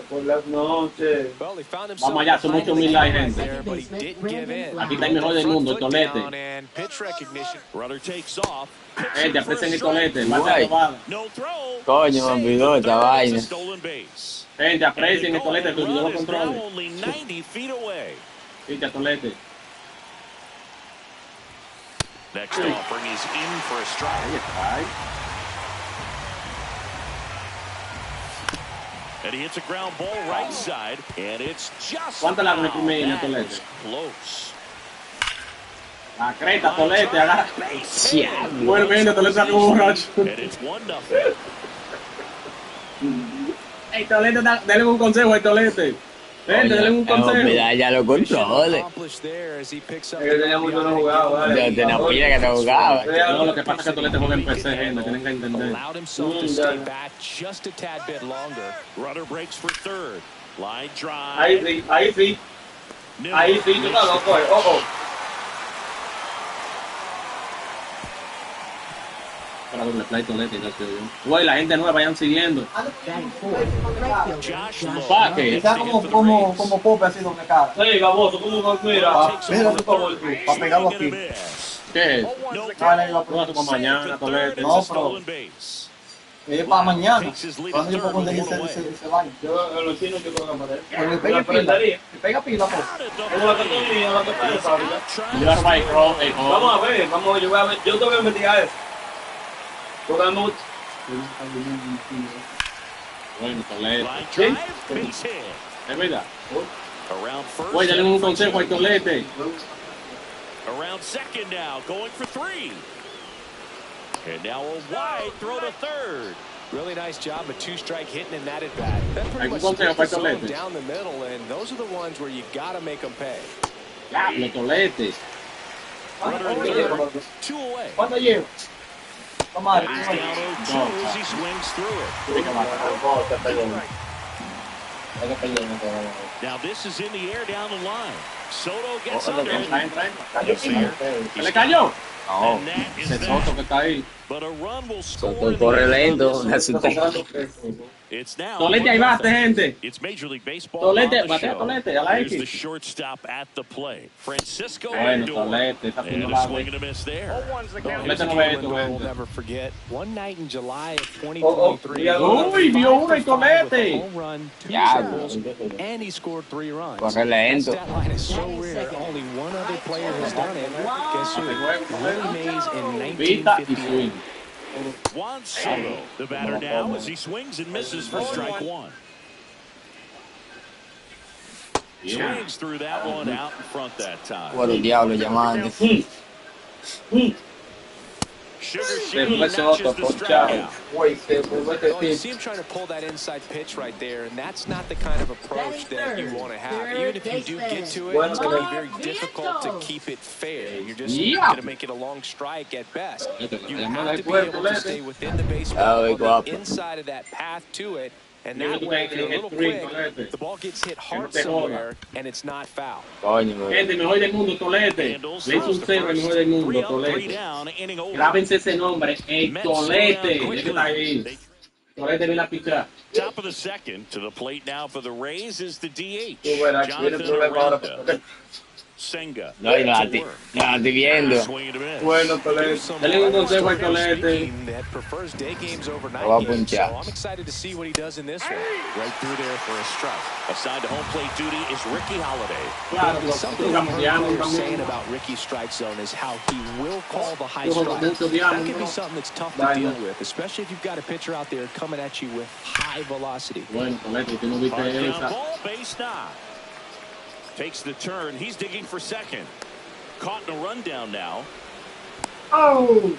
Por las noches. Well, they found themselves Vamos allá, son muchos mil likes, gente. there, but he didn't give in. Aquí está el mejor del mundo, el Tolete. Down and pitch recognition. Runner takes off. Gente, aprecien el Tolete, Guay. bate robada. No throw. Coño, me olvidó esta vaina. Stolen base. Gente, aprecien el And the Tolete, que olvidó run los is now controles. only 90 feet away. Ficha Tolete. Next offering is in for a strike. And he hits a ground ball right side, and it's just ¿Cuánto la primer that Tolete? was close. La creta, Tolete, agarra. Bueno, viene, Tolete está como borracho. And it's 1-0. Ey, Tolete, dale un consejo al Tolete. Vente, dale un consejo. Mira, ya lo controle. Es que tenía mucho no jugado, vale. Yo tenía pila que no jugaba. No, lo que pasa es que Tolete juega en PC, gente, tienen que entender. Allowed himself to stay back just a tad bit longer. Runner breaks for third. Line drive. Ahí sí, ahí sí. Ahí sí, tú estás loco, ojo. Para doble play, Tolete, ya se oyó. Güey, la gente nueva vayan siguiendo. Josh Pa' que Está como Pope así doble cara. Sí, baboso, ¿cómo mira? Mira, por favor, para pegarlo aquí. ¿Qué es? Vale, iba a No, tú para mañana, Tolete. No, pero es para mañana. Cuando yo puedo conseguir ese baño. Yo, en los chinos, yo creo que para Pero le pega pila. Le pega pila, pues. Como la que tú mía, la que está de fábrica. You are right, bro. Hey, Vamos a ver, yo voy a ver, yo te voy a investigar eso. Porque hay mucho. Bueno, Tolete. Line drive, base hit. Es verdad. Around first. Güey, dale un consejo al Tolete. Around second now, going for three. And now a wide throw to third. Really nice job, a two-strike hitting in that at bat. That pretty Hay much un consejo para splits the zone Tolete. down the middle, and those are the ones where you got to make them pay. Diablo, Tolete. Runner at third, 2 away. ¿Cuánto llevo? Toma, He's down 0-2 as he swings through it. Now this is in the air down the line. Soto gets under it. ¿Se le cayó? No, And that is Ese Soto that. que está ahí. But a run will score. in the corre eighth. lento. It's now. Tolete, ahí bate, gente. It's Major League Baseball. Tolete, on the batea show. Tolete, a la Here's the X. shortstop at the plate. Francisco Bueno, Lindor. Tolete, está haciendo And a la swing and a miss there. Tolete no ve esto, We'll gente. never forget. One night in July of Oh, 2023. Uy, vio uno y With a Tolete. home run, 2 Ya, triples, and he scored 3 runs. Corre That lento. stat line is so rare. Only one other player has done it. Guess who? Willie Mays in Vita y 1958. swing. Juan Soto, the batter now, as he swings and misses for strike one. Yeah. Swings through that one out in front that time. Por el diablo llamando. Sugar Se Shane fue Soto, notches the ponchado. strikeout. Güey, se fue Well, you este see him trying to pull that inside pitch right there, and that's not the kind of approach that you want to have. Even if you do get to it, it's going to be very difficult to keep it fair. You're just going to make it a long strike at best. You have to be able to stay within the baseball on the inside of that path to it, and that way, if you're a little quick, the ball gets hit hard somewhere, and it's not foul. Coño, güey. Gente, mejor del mundo, Tolete. Handles Le hizo un the cero, el mejor del first. mundo, 3 up, 3 Tolete. down, inning over. Grábense ese nombre, el Mets slow Tolete. down Ya que está quickly. ahí. Tolete viene a pichar. Top of the second, to the plate now for the Rays is the DH. Tú verás, tiene Jonathan problema ahora. Aranda. Senga. No, y no la to work. estoy viendo. Swing and a miss. Bueno, Tolete. Dale un consejo al Tolete. Team that prefers day games over night Lo va a games, so punchar. I'm excited to see what he does in this one. Right through there for a strike. Assigned to home plate duty is Ricky Holiday. Claro, Something nosotros I've cambiamos heard players saying también. about Ricky's strike zone is how he will call the high Nosotros strike. mucho That odiamos, can be ¿no? something that's tough to deal with, especially if you've got a pitcher out there coming at you with high velocity. Bueno, Tolete, tú no viste Hard ground esa. ball, base knock. Takes the turn. He's digging for second. Caught in a rundown now. ¡Oh!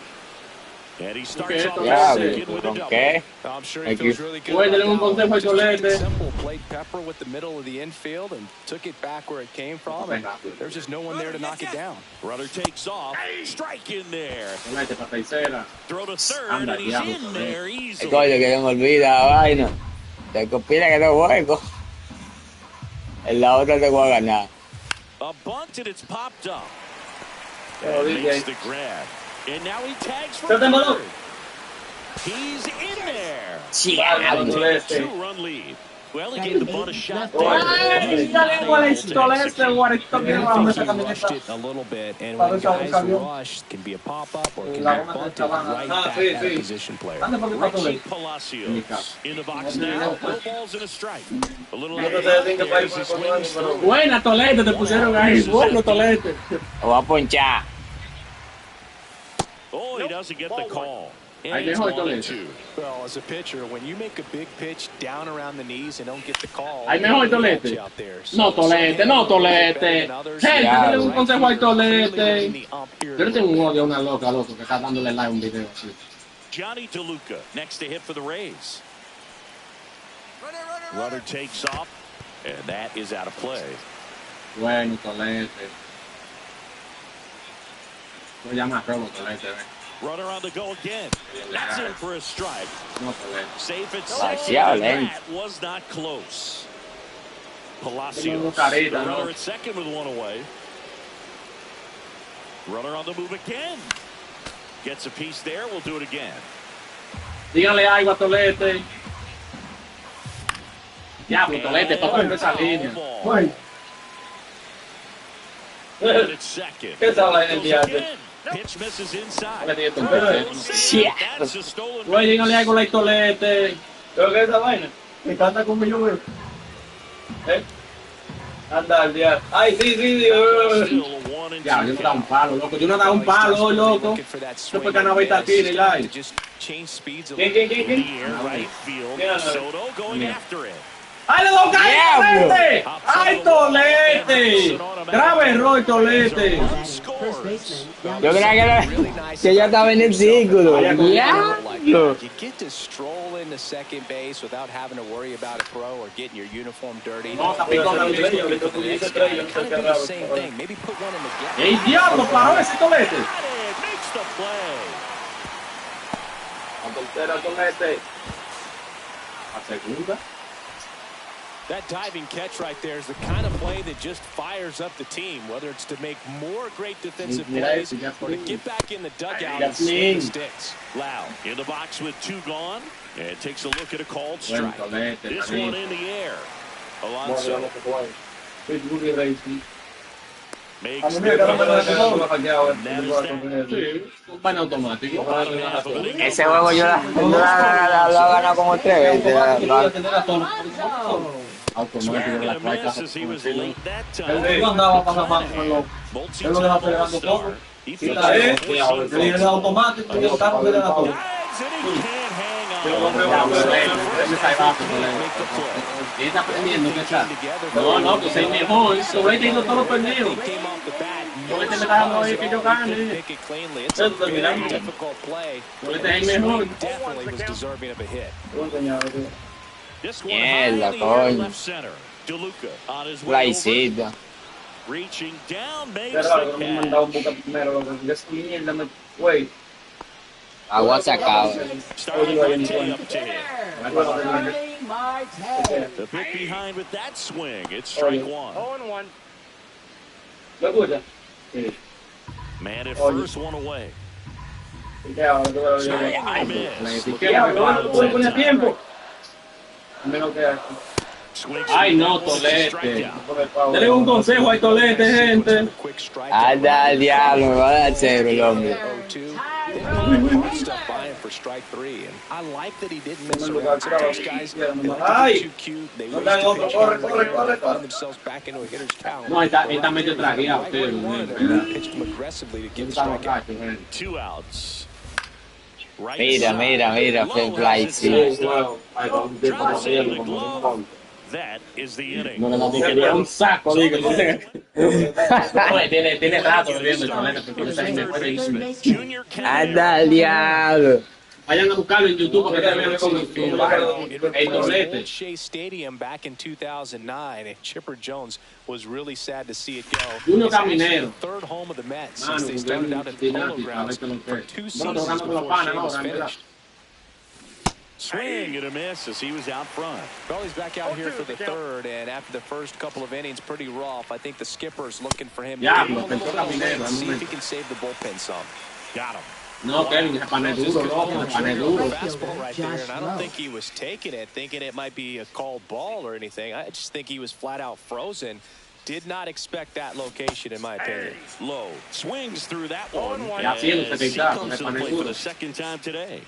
And he starts Okay, off yeah, second with a ¿Con double. qué? I'm sure he Thank feels you. really good Güey, about dale un that one. consejo al Just kept it Tolete. simple, played Pepper with the middle of the infield and took it back where it came from. And there's just no one there to knock it down. Runner takes off. Strike in there. Tolete, para tercera. Throw to third, Anda, and he's diablo, in there Coño, easily. que no me olvida la vaina. Te copila que no juego. En la otra te voy a ganar. A bunt, and it's popped up. Oh, And DJ. makes the grab. And now he tags for Trata, mano. third. He's in there. Diablo. Tolete. Two-run lead. Well, he gave the bunt a shot there. Ay, dale, ¿cuál es Tolete, guarito, que I vamos think a he rushed camioneta? it a little bit, and Para when ver si guys cambió. rush, it can be a pop-up or it can La be goma bunted de Cabana. right Ah, back sí, at sí. a position player. Anda, porque está Richie Tolete. Palacios in the box now. No balls and a strike. A little Yo out no of sé de the qué there país as he fue swings pero- through. Buena, Tolete, te pusieron ahí. Bueno, Tolete. Lo voy a ponchar. Oh, he doesn't get the call. Ahí mejor Tolete. Well, as a pitcher, when you make a big pitch down around the knees and don't get the call, Ahí mejor Tolete. No, Tolete, no, Tolete. Gente, dale un consejo a Tolete. Yo le tengo un odio a una loca, loco, que está dándole like a un video así. Johnny DeLuca next to hit for the Rays. Runner takes off, and that is out of play. Bueno, Tolete. No llamas robo, Tolete. Runner on the go again. That's in for a strike. No, Tolete. Safe at second. That was not close. Palacios. Runner at second with one away. Runner on the move again. Gets a piece there. We'll do it again. Dígale algo a Tolete. Ya, pues Tolete, para en esa línea. It's second. ¿Qué sabe el día de? Pitch misses inside. That's a stolen. Güey, dígale algo a Tolete. ¿Pero qué es esa vaina? Me encanta como yo veo. ¿Eh? Anda al día. Ay, sí. Ya, yo no daba un palo, loco. Yo no daba un palo, loco. Yo fue ganaba esta aquí, ni like. ¿Quién? Right field. Soto going after it. ¡Ay, le doy Tolete! ¡Ay, Tolete! Grave error, Tolete. Yo creía que ya estaba en el círculo. ¡Diablo! You get to stroll into second base without having to worry about a throw or getting your uniform dirty. No, está picando el video. Kind of do the same thing. Maybe put one in the gap. ¡Ey, diablo! ¡Paró ese Tolete! Makes the play. A tercera Tolete. A segunda. That diving catch right there is the kind of play that just fires up the team, whether it's to make more great defensive plays or to get back in the dugout and swing the sticks. Lau in the box with two gone and takes a look at a called strike. This one in the air. Alonso makes Un baño automático. Ese juego yo lo he ganado como 3 veces. Automático de la placa. Yo andaba para con los. Yo lo dejaba pegando todo. Y la es automático y el carro le da todo. ¿Qué está aprendiendo? ¿Qué está? No, que soy mejor. Tolete hizo todo perdido. Tolete me está dando ahí que yo gane. Tolete es el mejor. Mierda, coño. Flycita. Reaching down, makes Pero the me mandaba un catch. boca primero. Es mierda, güey. Agua se acaba. Starting right up to him. Starting my tag. The pick behind with that swing. It's strike one. 0-1. ¿Lo escuchas? Sí. Man at first, one away. ¿Y qué hago? Swing and a miss. ¿Qué hago? No puedo poner tiempo. Menos que Swings Ay, no, and misses, Tolete. strikeout. Dale un consejo a Tolete, gente. Anda al diablo, me va a dar cero el hombre. Stuff by him for strike 3, and I like that he didn't mess around. Sometimes guys, they like to get too cute. They wish to find themselves back into a hitter's count. No, está medio tragueado. Pitched him aggressively to get the strikeout. 2 outs. Right Mira, side. mira, Low Flycita. Dressing the glove. That is the inning. No le da ni quería un saco, digo. Tiene rato bebiendo el Tolete, porque esa gente puede irse. Junior Anda al diablo. Vayan a buscarlo en YouTube porque te vean con el Tolete. Old Shea Stadium back in 2009, and Chipper Jones was really sad to see it go. Junior It's actually Caminero. the third home of the Mets Mano, since they started out at Polo Grounds for 2 seasons before Shea was finished. Swing and a miss as he was out front. Well, he's back out here for the third, and after the first couple of innings, pretty rough. I think the skipper's looking for him to Ya, give him a lo little pensó Caminero, bit, en un see if he momento. can save the bullpen some. Got him. No, Kevin, ese pan es duro, loco, ese pan es duro. Fastball right there, and I don't think he was taking it, thinking it might be a called ball or anything. I just think he was flat out frozen. Did not expect that location, in my opinion. Low swings through that one. Ya haciendo As he 70, comes to the pan es plate for duro. the second time today.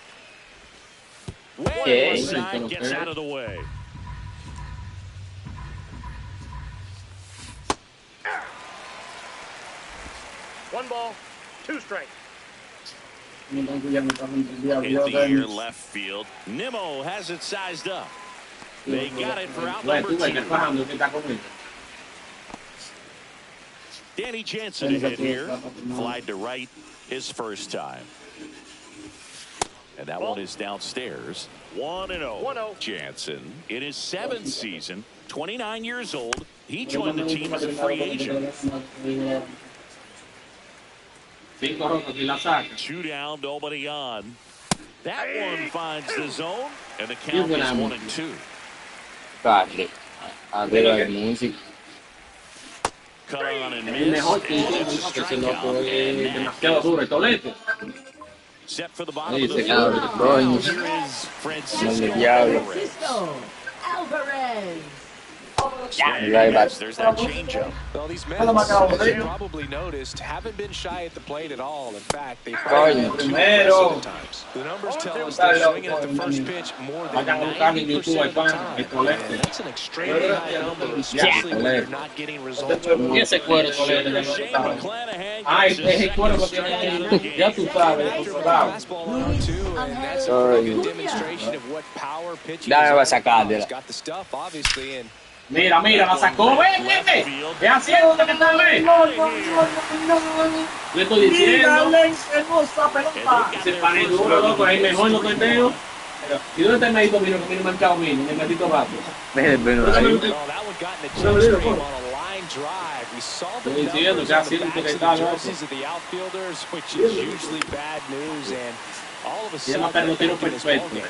Okay. Way side gets out of the way. Hit the air left field. Nimmo has it sized up. They got it for out number 2. Danny Jansen to hit here. Flied to right his first time. And that one is downstairs. 1-0. Jansen in his 7th season, 29 years old. He joined the team as a free agent. 2 down, nobody on. That one finds the zone, and the count is 1-2. Padre, a ver la música. Cut on and miss. And it's a strikeout. Set for the bottom of the fourth. Here is Francisco Alvarez. There's that changeup. Well, these men, as you probably noticed, haven't been shy at the plate at all. In fact, they've been too aggressive at times. The numbers tell us they're swinging at the first pitch more than 90% of the time. And that's an extremely high number, especially when you're not getting results. Shane McClanahan ya tú sabes, Fastball on too, and that's a pretty good demonstration of what power pitching is. Got the stuff, obviously, and mira, la sacó, ve. ¿Qué haciendo que está, ve? Le estoy diciendo. Hermosa pelota. Se pone duro, loco, ahí mejor no teteo. ¿Y dónde está el médico mío que viene marcado mío? En el maldito rato. that one got in the jet stream on a line drive. We saw the numbers on the backs of the jerseys of the outfielders, which is usually bad news, and all of a sudden, they're back in this ballgame.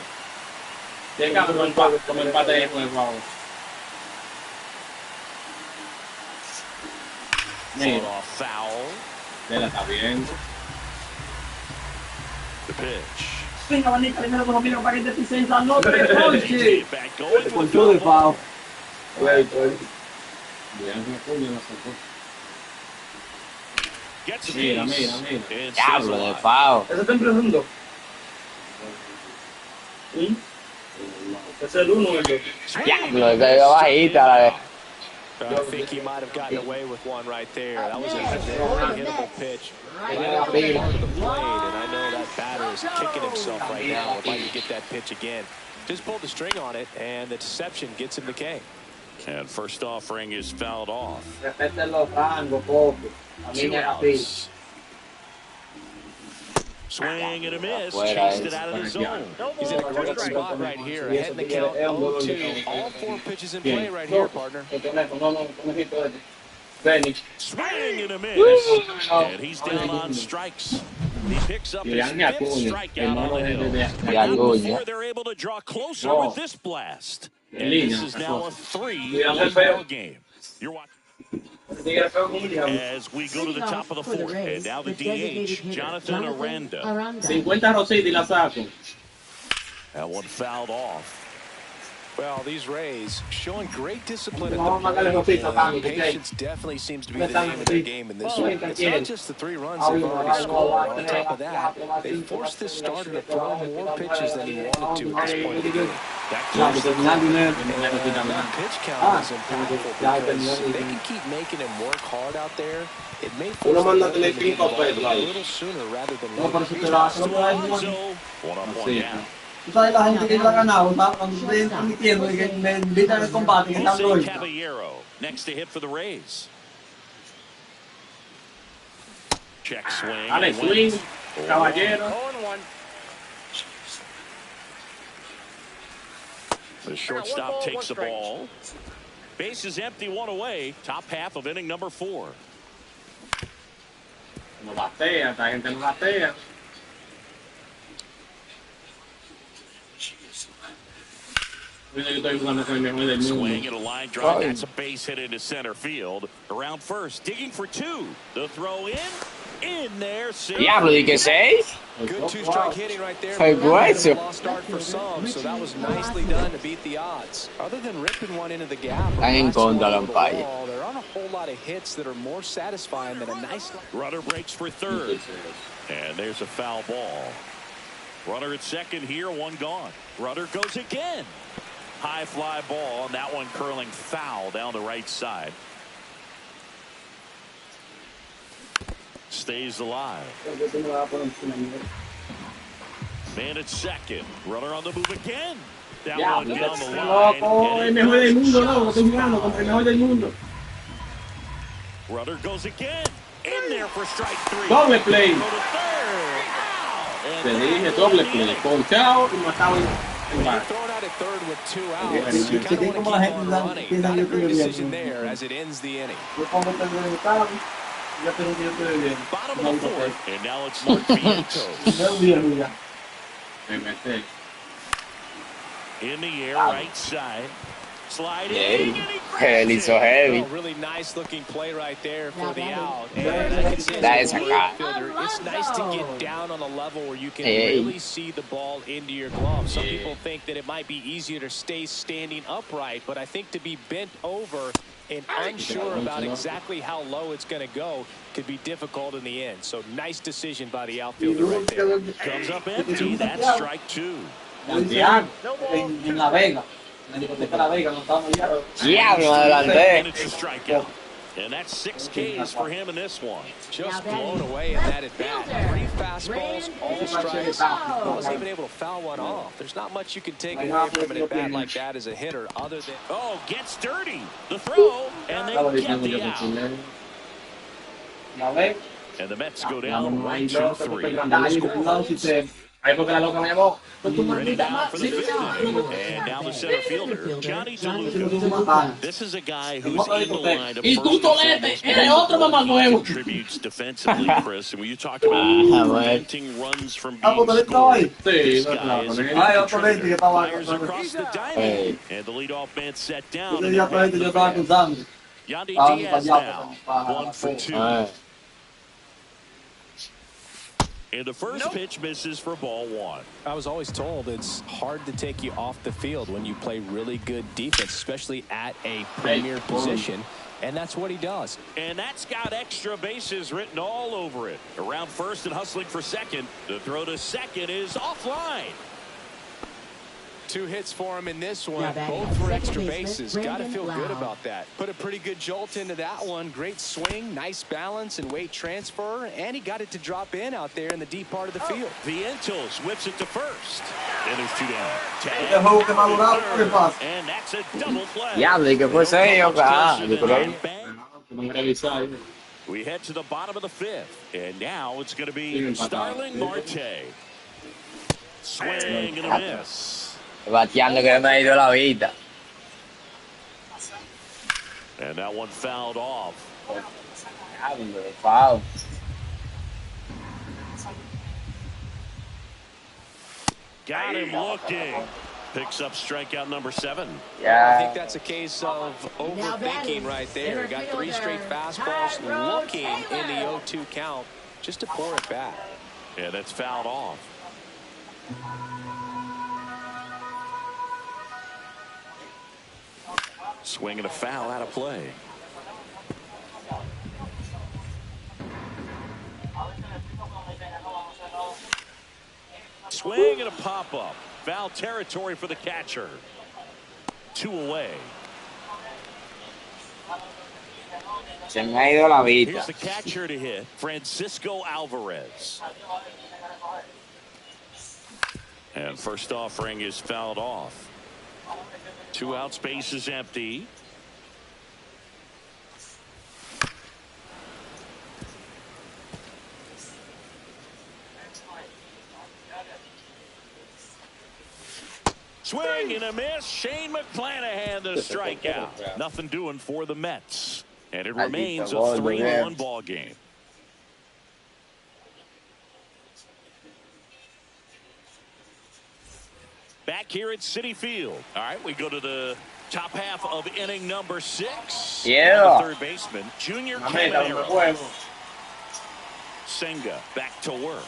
Llega como empate de juego ahora. Foul. Mira, está bien. The pitch. Venga, Vanita, primero como miro para que te pisen la nota de ponche. Back going. Poncho de FAO. Gets a Mira. piece. Diablo de FAO. Ese está empezando. Es el 1 o el 2. Diablo, de que bajita la de. I think he might have gotten away with one right there. That was a very hittable pitch. Right up the part of the plate, and I know that batter is kicking himself right now. Would like to get that pitch again. Just pulled the string on it, and the deception gets him the K. And first offering is fouled off. Respeten los rangos, poco. A mí 2 me da pila. outs. Swing and a miss. Chased it out of the zone. He's in a great spot right here. Ahead in the count 0-2. All 4 pitches in play right here, partner. Swing and a miss. And he's down on strikes. He picks up his 5th strikeout on the hill. Before they're able to draw closer with this blast. And this is now a 3-ball game. You're watching. As we go to the top of the 4th, and now the DH, Jonathan Aranda. 50 Rosita y la saco. That one fouled off. Well, these Rays showing great discipline at the plate, and patience definitely seems to be the name of their game in this one. It's not just the 3 runs they've already scored. On top of that, they forced this starter to throw more pitches than he wanted to at this point of the game. That pitch count is impactful because if they can keep making him work hard out there, it may force them to get the ball a little sooner rather than later. One up, one down. Tú sabes la gente que la ha ganado, cuando estoy transmitiendo y que me invitan al combate, que están Jose lógicos. Caballero next to hit for the Rays. Check swing. Alex swing, Caballero. The shortstop takes the ball. Base is empty, 1 away. Top half of inning number 4. No batea, esta gente no batea. Swing and a line drive. That's a base hit into center field. Around first, digging for 2. The throw in there. Diablo, ¿y qué 6? Good 2-strike hitting right there. Hey, boys. Lost start for some, so that was nicely done to beat the odds. Other than ripping one into the gap, Están en contra la there aren't a whole lot of hits that are more satisfying than a nice. Runner breaks for third. And there's a foul ball. Runner at second here, 1 gone. Runner goes again. High fly ball, and that one curling foul down the right side. Stays alive. Man at second. Runner on the move again. That Ya, one down the line. loco, el mejor del mundo, loco, estoy jugando contra el mejor del mundo. Runner goes again. In there for strike 3. Doble play. Go to third. Te dije doble play. Ponchado y matado en When bar. you're thrown out at third with 2 outs, you kind of want to keep on running. Not a great decision there as it ends the inning. Yo pongo el terreno en el carro, ya tengo que yo estoy bien. Bottom of the fourth. And now it's Mark Vientos. No viejo ya. Me metí. In the air, right side. Sliding. And he Heavy, grabs so it. heavy. Well, really nice looking play right there for the out. Yeah, And I can say that as is a a guy. fielder, it's nice to get down on a level where you can Hey. really see the ball into your glove. Some people think that it might be easier to stay standing upright, but I think to be bent over and unsure about exactly how low it's going to go could be difficult in the end. So nice decision by the outfielder right there. Comes up empty. That's strike 2. Santiago. En La Vega. En la discoteca La Vega, no estamos allá. Diablo, me adelanté. And it's a strikeout. And that's 6 Ks for him in this one. Just blown away in that at bat. 3 fastballs, all strikes. Wasn't even able to foul one off. There's not much you can take away from an at bat like that as a hitter, other than Oh, gets dirty. The throw. And they get the out. La Vega. And the Mets go down 1-2-3. Ahí porque la loca me llamó. Ready now for the 5th inning. And now the center fielder, Johnny DeLuca. This is a guy who's in the line of Y tú, Tolete, eres otro mamahuevo. contributes defensively, Chris. And when you talk about preventing runs from being Tolete scored, Sí, this no, guy claro, is con a él. Ay, good otro 20 que estaba fires across the diamond. Hey. And the leadoff man set Yo down. te dije a Tolete, yo estaba cruzando. Yandy Estábamos Diaz para now, allá, 1 for 2. Ay. And the first pitch misses for ball 1. I was always told it's hard to take you off the field when you play really good defense, especially at a premier position. And that's what he does. And that's got extra bases written all over it. Around first and hustling for second. The throw to second is offline. 2 hits for him in this one, both for extra bases. Got to feel good about that. Put a pretty good jolt into that one. Great swing, nice balance and weight transfer, and he got it to drop in out there in the deep part of the field. Vientos whips it to first. And there's 2 down. Este juego que me ha durado, ¿qué pasa? And that's a double play. Diablo, ¿y qué fue eso ahí, oca? Yo creo que- We head to the bottom of the 5th. And now it's going to be Starling Marte. Swing and a miss. Bateando que me ha ido la vida. And that one fouled off. Diablo, foul. Got him looking. Picks up strikeout number 7. I think Yeah. that's a case of overthinking right there. Got 3 straight fastballs looking in the 0-2 count. Just a poor at bat. Yeah, that's fouled off. Swing and a foul out of play. Swing and a pop-up. Foul territory for the catcher. 2 away. Se me ha ido la vida. Here's the catcher to hit, Francisco Alvarez. And first offering is fouled off. 2 out, space is empty. Swing and a miss. Shane McClanahan the strikeout. Nothing doing for the Mets. And it remains a 3-1 ball game. Back here at Citi Field. All right, we go to the top half of inning number 6. Yeah. The third baseman, Junior Caminero. Senga back to work.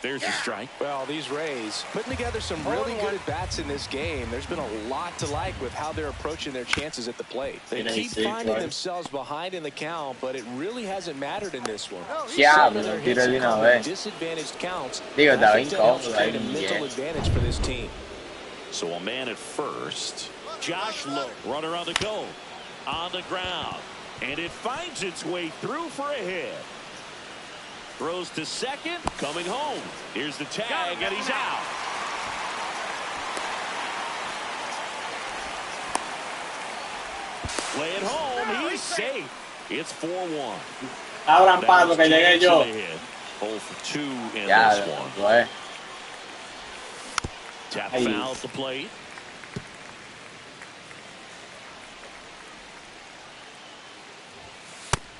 There's a strike. Well, these Rays putting together some really good at-bats in this game. There's been a lot to like with how they're approaching their chances at the plate. They keep finding themselves behind in the count, but it really hasn't mattered in this one. Yeah, Some of their pero tiro hits de una come vez. in disadvantaged counts. Digo, I estaba think that helps incómodo create a ahí, mental yeah. advantage for this team. So a man at first. Josh Lowe, runner on the go. On the ground. And it finds its way through for a hit. Throws to second, coming home. Here's the tag, and he's out. Play it home, he's safe. It's 4-1. Abran paso que llegué yo. 0 for 2 in this one. Tap foul at the plate.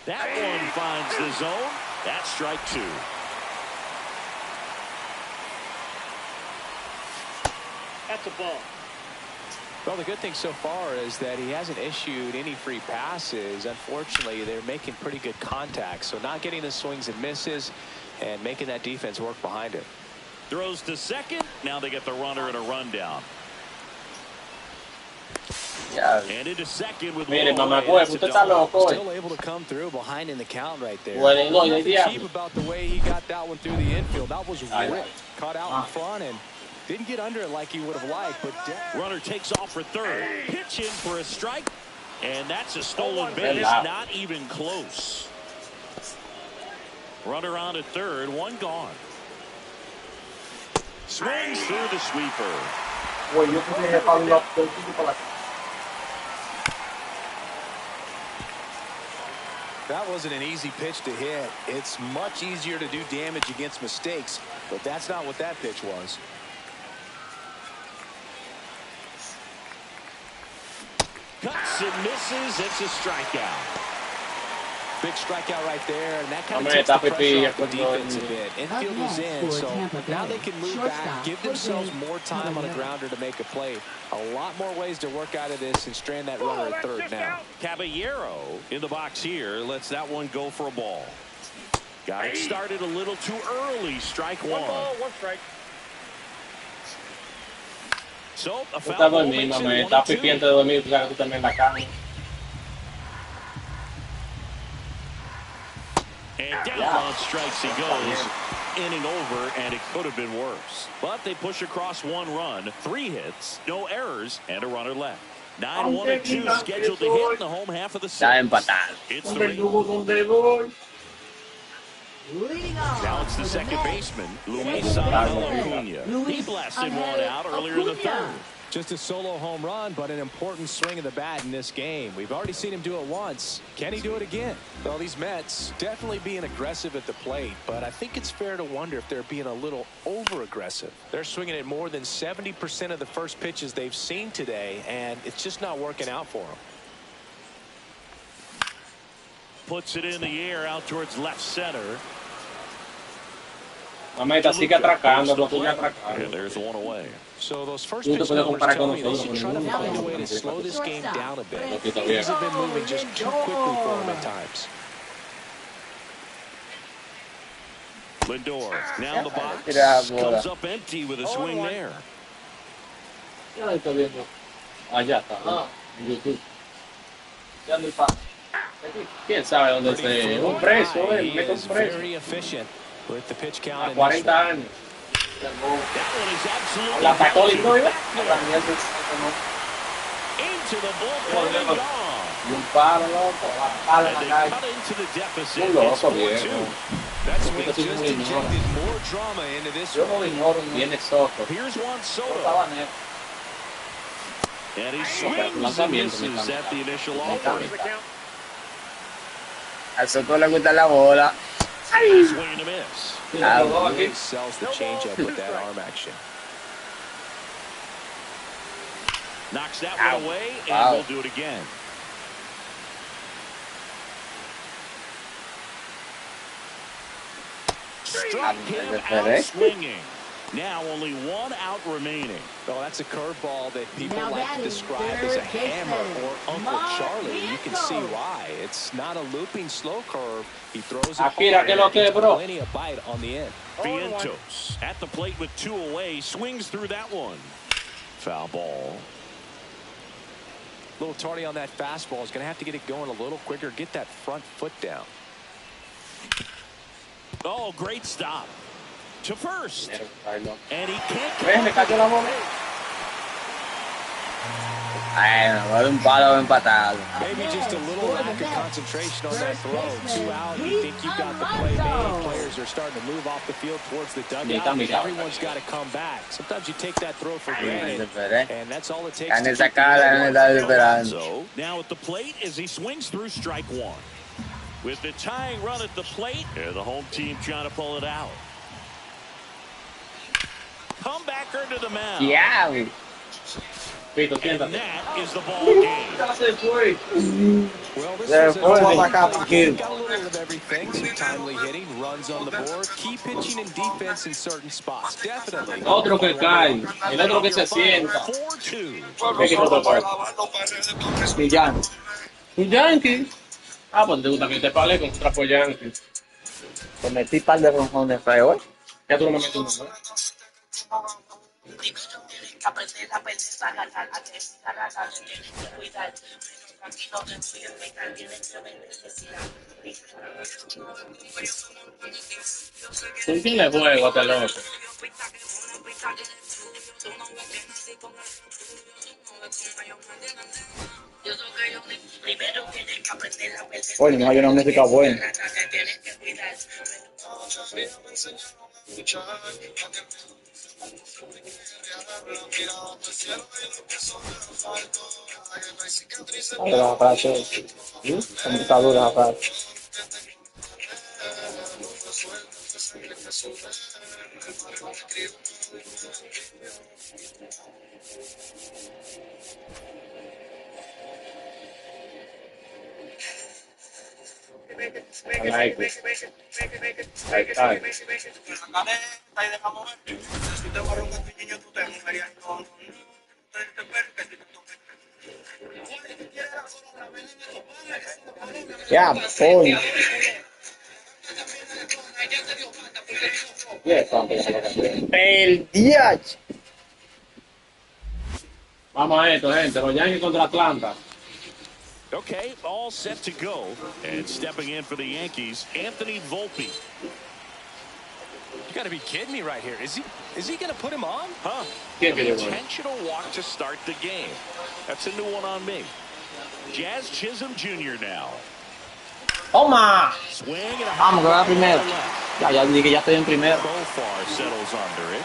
That one finds the zone. That's strike 2. That's a ball. Well, the good thing so far is that he hasn't issued any free passes. Unfortunately, they're making pretty good contact, so not getting the swings and misses and making that defense work behind it. Throws to second. Now they get the runner and a rundown. Yeah. And into second with Mire, mamagüey, usted está loco. Still able to come through behind in the count right there. Bueno, no, Nothing cheap about the way he got that one through the infield. That was ripped. Caught out in front and didn't get under it like he would have liked, but runner takes off for third. Pitch in for a strike, and that's a stolen base. Not even close. Runner on at third, one gone. Swings through the sweeper. That wasn't an easy pitch to hit. It's much easier to do damage against mistakes, but that's not what that pitch was. Cuts and misses. It's a strikeout. Big strikeout right there, and that kind of takes the pressure off the defense a bit. Infield was in, so now they can move back, give themselves more time on a grounder to make a play. A lot more ways to work out of this and strand that runner at third now. Caballero in the box here lets that one go for a ball. Got it started a little too early. Strike one. 1 ball, 1 strike. So a Tú foul estás ball durmiendo, makes it me 1-2. estás pipiente de dormir, tú sabes que tú también en la cama. And down on strikes he goes. Inning over, and it could have been worse. But they push across 1 run, 3 hits, no errors, and a runner left. 9-1-2 scheduled to hit in the home half of the 6th. It's 3. Now it's the second baseman, Luis Acuna. He blasted one out earlier in the 3rd. Just a solo home run, but an important swing of the bat in this game. We've already seen him do it once. Can he do it again? Well, these Mets definitely being aggressive at the plate, but I think it's fair to wonder if they're being a little over-aggressive. They're swinging at more than 70% of the first pitches they've seen today, and it's just not working out for them. Puts it in the air out towards left center. Mamita, sigue atracando, lo sigue atracando. And there's one away. So those first pitch numbers tell me they should try to find a way to slow this game down a bit. Things have been moving just too quickly for them at times. Lindor now in the box. Comes up empty with a swing there. Allá está. En YouTube. ¿Quién sabe dónde esté? Un preso, mete un preso. Very efficient with the pitch count. A 40 años. That one is absolutely La sacó Lindor, ¿ves? into the bullpen and gone. Y un palo, loco. Palo en And la they calle. cut into the deficit. Un loco, It's 4-2. viejo. That swing just injected more drama into this Yo no lo ignoro. Viene Soto. Here's Juan Soto. Estaba net. And he swings and misses at the initial offer. A Soto le gusta la bola. Swing and a miss. Really sells the changeup with that arm action. Knocks that one away, and Wow. we'll do it again. Struck him out swinging. Now only 1 out remaining. Well, that's a curveball that people like to describe as a hammer or Uncle Charlie. You can see why. It's not a looping slow curve. He throws it Akira, hard ¿qué lo que, and bro? plenty of bite on the end. Vientos at the plate with 2 away. Swings through that one. Foul ball. A little tardy on that fastball. Is going to have to get it going a little quicker. Get that front foot down. Oh, great stop. To first. And he can't ¿Ves? Me cayó la bola. Bueno, va de un palo empatado. Maybe just a little lack of concentration on that throw. 2 out, you think you've got the play made. Players are starting to move off the field towards the dugout, and everyone's got to come back. Sometimes you take that throw for granted, and that's all it takes to keep the So now at the plate as he swings through strike one. With the tying run at the plate, the home team trying to pull it out. Comebacker to the mound. Yeah. And that is the ball game. Well, this is got a little of everything. Some timely hitting, runs on the board, key pitching and defense in certain spots. Definitely. Otro que cae, el otro que se sienta. 4-2. Un Yankee. Ah, pues te gusta que te pale contra por Yankee. Te metí par de ronjones feo, ¿eh? Ya tú no me metes uno, ¿no? ¿Con quién le juego a este loco? Oye, no hay una música buena. La frase, está dura la frase. I like it. Ahí está. Ya, coño. Perdía. Vamos a esto, gente. Los Yankees contra Atlanta. Okay, all set to go. And stepping in for the Yankees, Anthony Volpe. You got to be kidding me right here. Is he going to put him on? Huh? ¿Quién que Intentional walk to start the game. That's a new one on me. Jazz Chisholm Jr. now. Toma. Swing and a Vamos, que va primero. Ya dije que ya estoy en primero. Profar settles under it.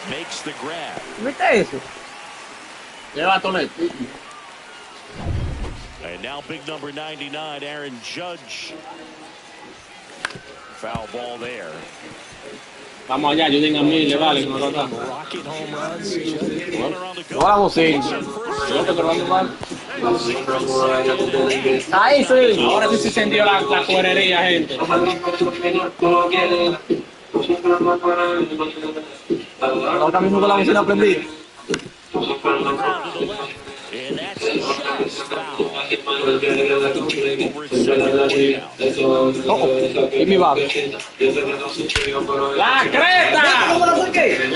Makes the grab. ¿Viste eso? Lleva Tonet. And now big number 99, Aaron Judge. Foul ball there. Vamos allá, ayuden a mí, le vale. Rocket home runs. Runner on the go. Vamos, sí. Yo te probando mal. Ahí sí. Ahora sí se encendió la cuerería, gente. Ahora mismo con la bocina prendida. And that's just foul. Over at second now. Y mi back. ¡La creta!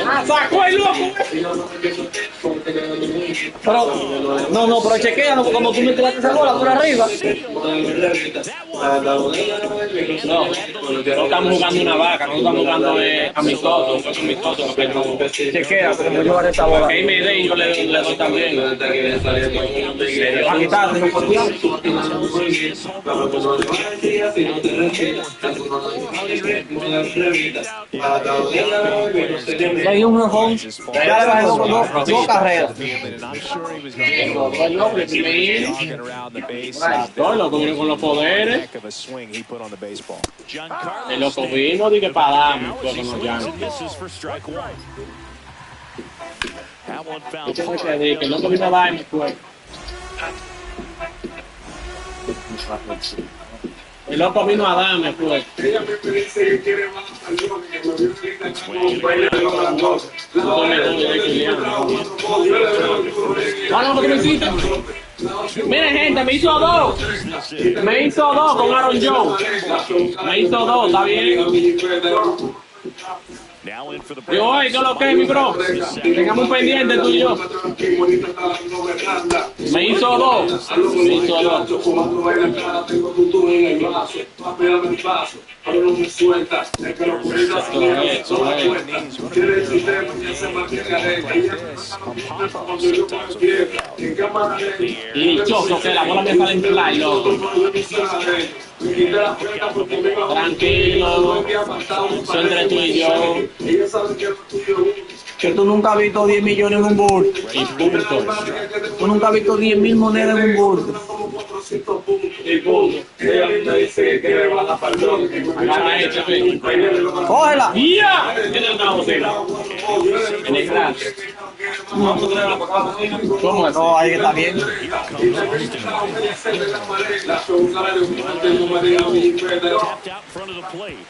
¡La sacó el loco! Pero, no, pero chequea, como tú me tiraste esa bola por arriba. No estamos jugando una vaca, no estamos jugando amistoso, Chequea, como yo haré esa bola. ahí me dé y yo le doy también. Va a quitar, no por le dio un rojón, ya le bajó dos carreras. Todo loco vino con los poderes. El loco vino de que paramos con los Yankees. Que el loco vino a darme pues. El loco vino a darme pues. Bueno, ¿qué me hiciste? Miren, gente, me hizo dos. Me hizo dos con Aaron Jones. Me hizo dos, ¿está bien? Yo, oye, ¿qué es lo que es, mi bro? Tengamos un pendiente tú y yo. Me hizo dos. Me hizo dos. Dichoso que la bola me sale en fly, loco. Tranquilo, eso entre tú y yo. Que tú nunca has visto 10 millones en un bulto. Y punto. Tú nunca has visto 10.000 monedas en un bulto. Y punto. Agarra ese, fe. ¡Cógela! ¡Ya! Tiene una bocina. En el crash. ¿Cómo es? No, ahí está bien. Tapped out in front of the plate.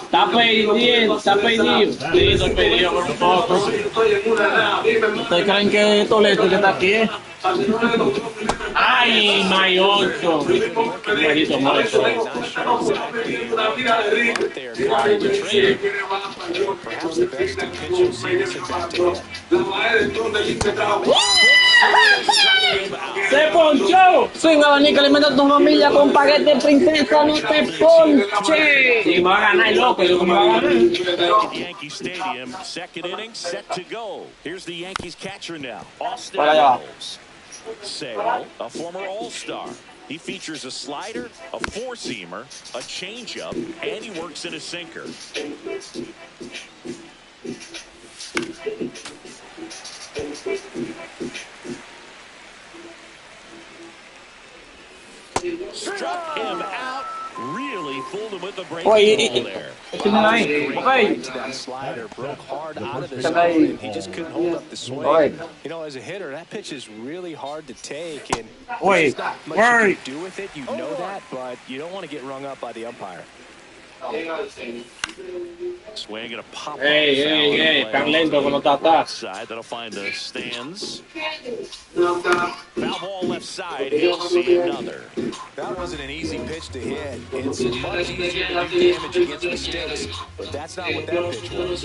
Está pedido, está pedido. Sí, estoy pedido por un poco. ¿Ustedes creen que Toledo que está aquí es? Ay, my 8. Perito muerto. Perhaps the best pitch you'll see this at bat to him. ¡Se ponchó! Swing abanico, alimenta a tu familia con paquete princesa, no te ponche. Y me va a ganar, loco. Yo me va a ganar. Yankee Stadium, second inning, set to go. Here's the Yankees catcher now, Austin Para allá. Wells. Sale, a former All-Star. He features a slider, a four-seamer, a changeup, and he works in a sinker. Struck him out. Really fooled him with the breaking ball there. That slider broke hard out of the zone, and he just couldn't hold up the swing. You know, as a hitter, that pitch is really hard to take, and there's not much you can do with it. You know that, but you don't want to get rung up by the umpire. Swing and a pop. Hey, tan lento como está. Side that'll find the stands. Foul ball left side. He'll see another. That wasn't an easy pitch to hit. It's much easier to do damage against mistakes, but that's not what that pitch was.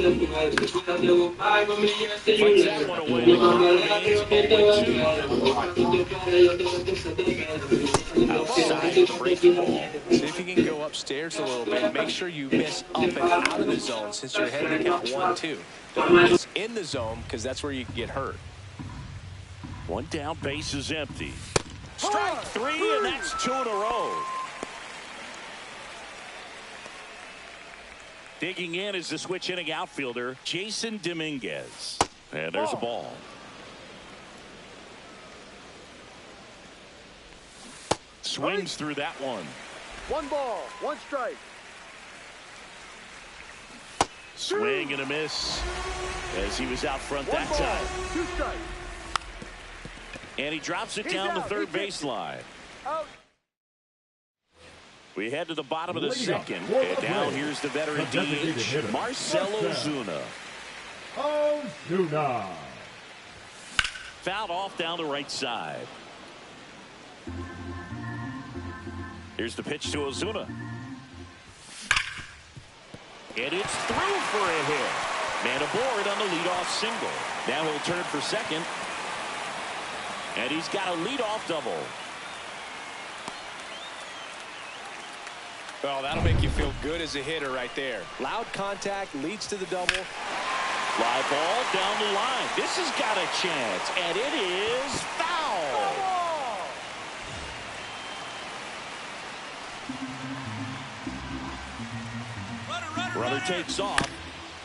Fights that one away. Outside breaking ball. See if you can go upstairs a little bit. Make sure you miss up and out of the zone since you're heading to count 1-2. Don't miss in the zone because that's where you can get hurt. One down, base is empty. Strike three, and that's 2 in a row. Digging in is the switch inning outfielder, Jason Dominguez. And there's a ball. Swings through that one. 1 ball, 1 strike. Swing and a miss as he was out front that time. 2 strikes. And he drops it down the third baseline. Out. We head to the bottom of the second. And now here's the veteran DH, Marcell Ozuna. Fouled off down the right side. Here's the pitch to Ozuna. And it's through for a hit. Man aboard on the leadoff single. Now he'll turn for second. And he's got a leadoff double. Well, that'll make you feel good as a hitter right there. Loud contact leads to the double. Fly ball down the line. This has got a chance. And it is foul. Runner takes off.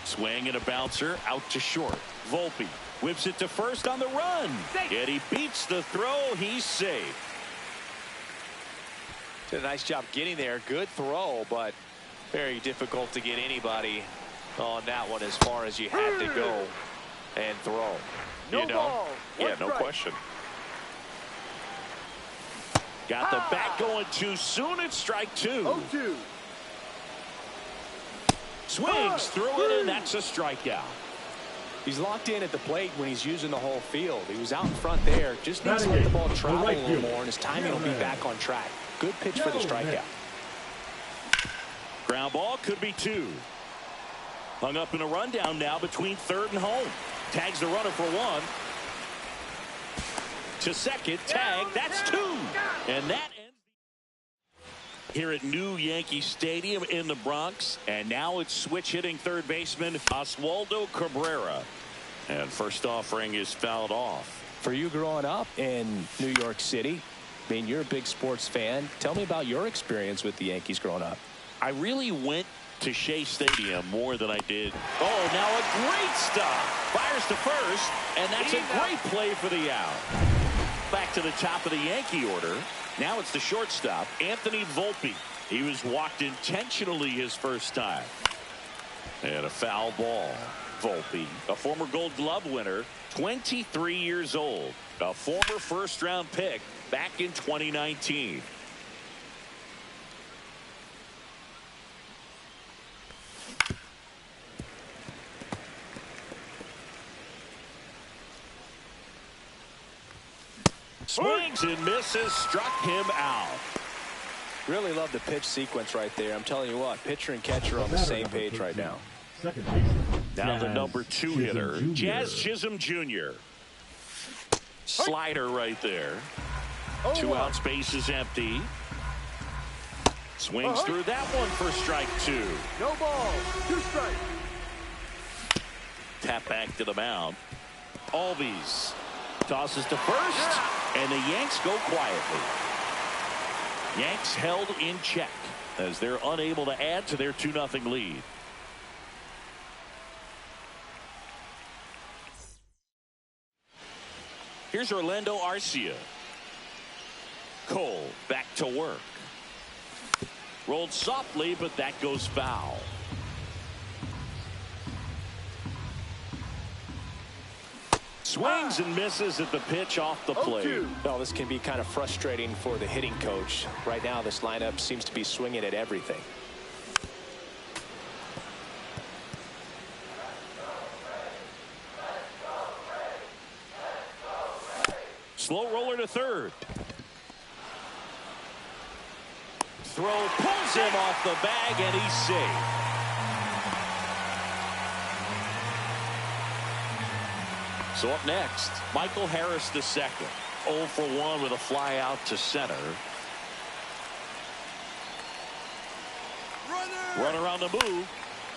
Swing and a bouncer out to short. Volpe whips it to first on the run. And he beats the throw. He's safe. Did a nice job getting there. Good throw, but very difficult to get anybody on that one as far as you had to go and throw. You know? Yeah, no question. Got the bat going too soon. It's strike 2. 0-2. Swings through it, and that's a strikeout. He's locked in at the plate when he's using the whole field. He was out in front there. Just needs to let the ball travel a little more, and his timing will be back on track. Good pitch for the strikeout. Ground ball could be 2. Hung up in a rundown now between third and home. Tags the runner for 1. to second. Tag. That's 2. And that ends here at New Yankee Stadium in the Bronx. And now it's switch hitting third baseman Oswaldo Cabrera. And first offering is fouled off. For you growing up in New York City, I mean, you're a big sports fan. Tell me about your experience with the Yankees growing up. I really went to Shea Stadium more than I did. Oh, now a great stop. Fires to first, and that's a great play for the out. Back to the top of the Yankee order. Now it's the shortstop, Anthony Volpe. He was walked intentionally his first time. And a foul ball. Volpe, a former Gold Glove winner, 23 years old, a former first-round pick back in 2019. Swings and misses, struck him out. Really love the pitch sequence right there. I'm telling you what, pitcher and catcher are on the same page right now. Now the number 2 hitter, Jazz Chisholm Jr. Slider right there. 2 out, space is empty. Swings through that one for strike 2. No ball. 2 strikes. Tap back to the mound. Albies tosses to first, and the Yanks go quietly. Yanks held in check as they're unable to add to their 2-0 lead. Here's Orlando Arcia. Cole back to work. Rolled softly, but that goes foul. Swings and misses at the pitch off the plate. Well, this can be kind of frustrating for the hitting coach. Right now, this lineup seems to be swinging at everything. Slow roller to third. Throw pulls him off the bag, and he's safe. So up next, Michael Harris the second. 0 for 1 with a fly out to center. Runner on the move.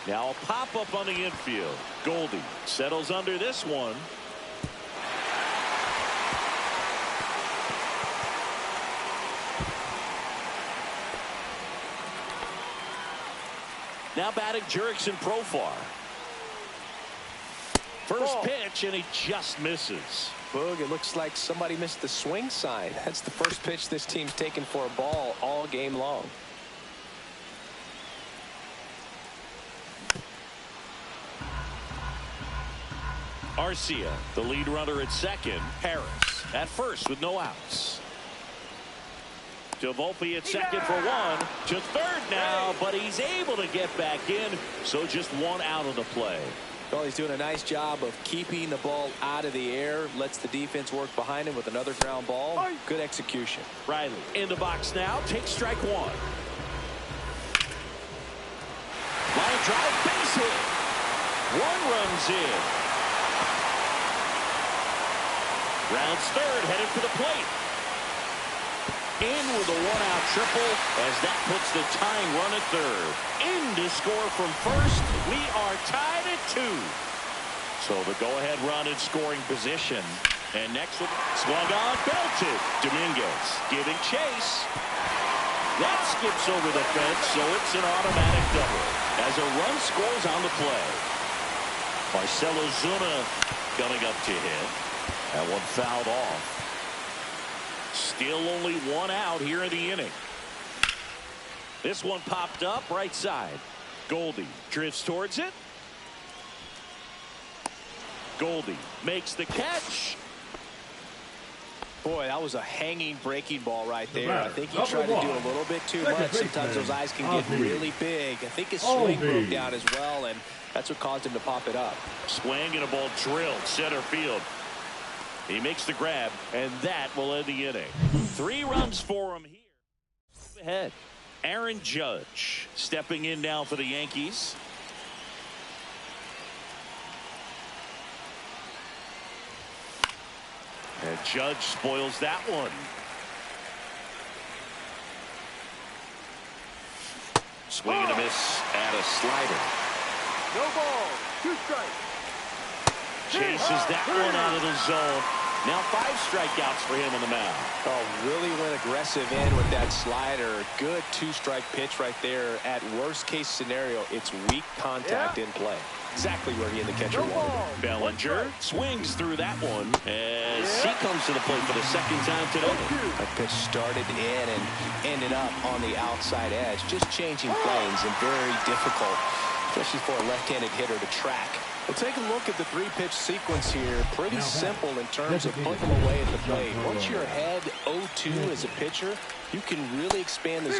Now a pop up on the infield. Goldie settles under this one. Now batting Jurickson Profar. First pitch, and he just misses. Boog, it looks like somebody missed the swing sign. That's the first pitch this team's taken for a ball all game long. Arcia, the lead runner at second. Harris at first with no outs. To Volpe at second for 1. To third now, but he's able to get back in. So just 1 out of the play. Well, he's doing a nice job of keeping the ball out of the air. Lets the defense work behind him with another ground ball. Good execution. Riley in the box now. Takes strike 1. Line drive, base hit. 1 runs in. Rounds third, headed for the plate. In with a 1-out triple as that puts the tying run at third. In to score from first. We are tied at 2. So the go-ahead run in scoring position. And next one, swung on, belted. Dominguez giving chase. That skips over the fence, so it's an automatic double as a run scores on the play. Marcelo Zuna coming up to hit. That one fouled off. Still only 1 out here in the inning. This one popped up right side. Goldie drifts towards it. Goldie makes the catch. Boy, that was a hanging breaking ball right there. I think he tried to do a little bit too much. Sometimes those eyes can get really big. I think his swing broke down as well, and that's what caused him to pop it up. Swing and a ball drilled center field. He makes the grab, and that will end the inning. 3 runs for him here. Ahead, Aaron Judge stepping in now for the Yankees. And Judge spoils that one. Swing and a miss at a slider. No ball. 2 strikes. Chases that one out of the zone. Now 5 strikeouts for him on the mound. Oh, really went aggressive in with that slider. Good 2-strike pitch right there. At worst case scenario, it's weak contact in play. Exactly where he and the catcher wanted it. Bellinger swings through that one as he comes to the plate for the second time today. That pitch started in and ended up on the outside edge. Just changing planes and very difficult, especially for a left-handed hitter to track. Well, take a look at the 3-pitch sequence here. Pretty simple in terms of putting them away at the plate. Once you're ahead 0-2 as a pitcher, you can really expand the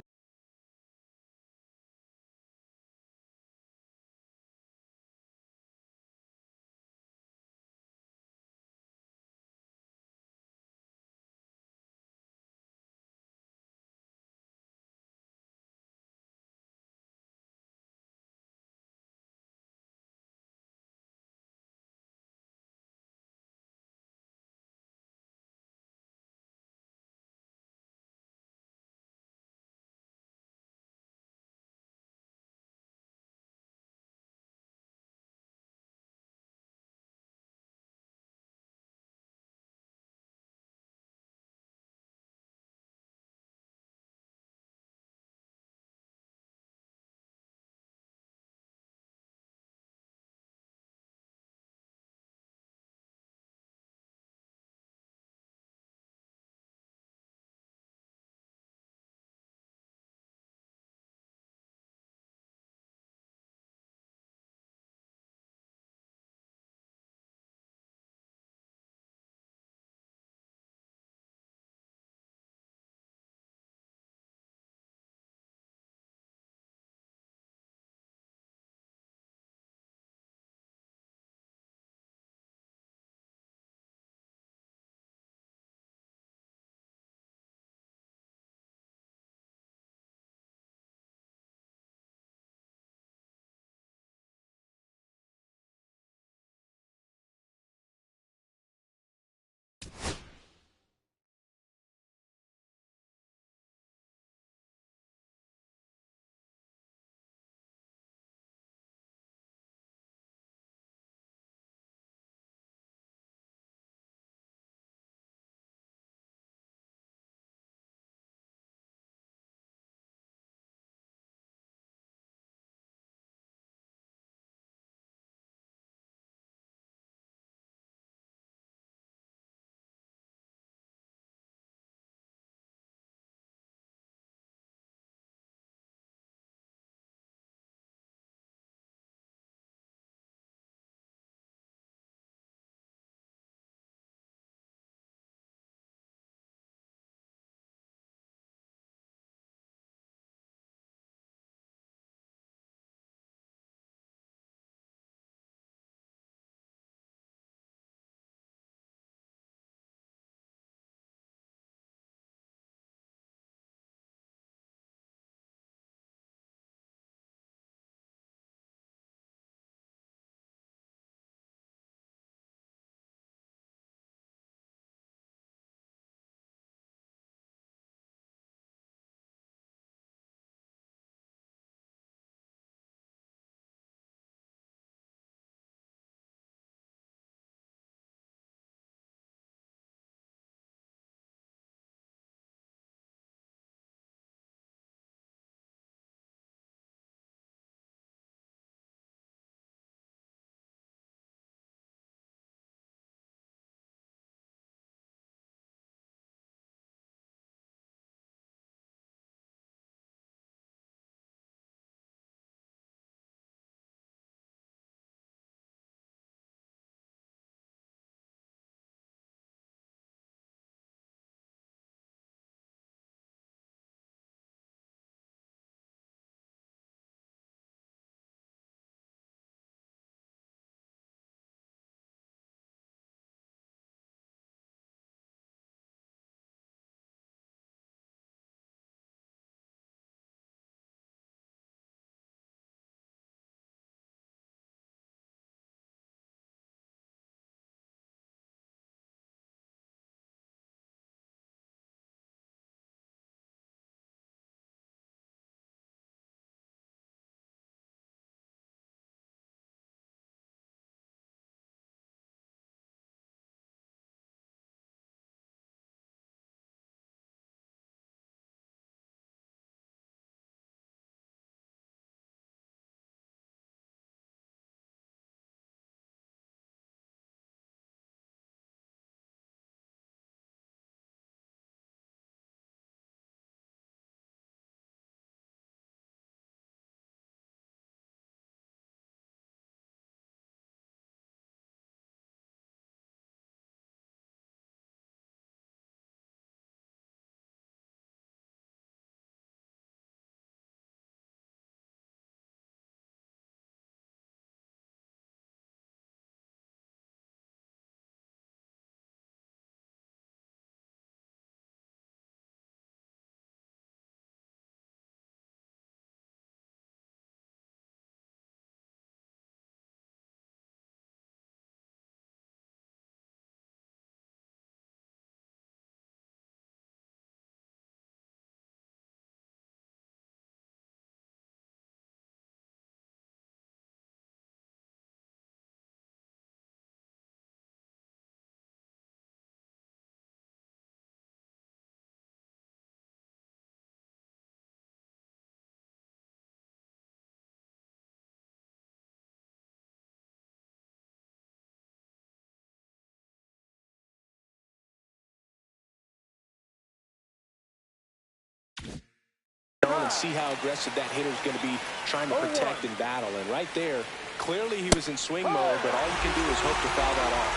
And see how aggressive that hitter is going to be trying to protect and battle. And right there, clearly he was in swing mode, but all you can do is hope to foul that off.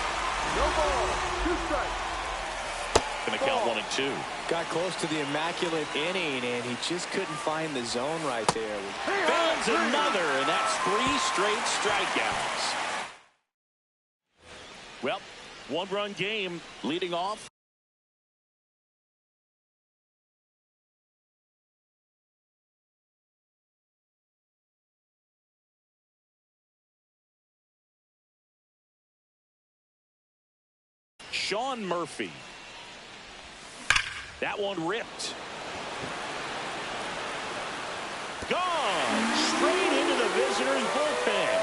No ball. 2 strikes. Going to count 1 and 2. Got close to the immaculate inning, and he just couldn't find the zone right there. Fans another, and that's 3 straight strikeouts. Well, 1-run game leading off. Sean Murphy. That one ripped. Gone. Straight into the visitor's bullpen.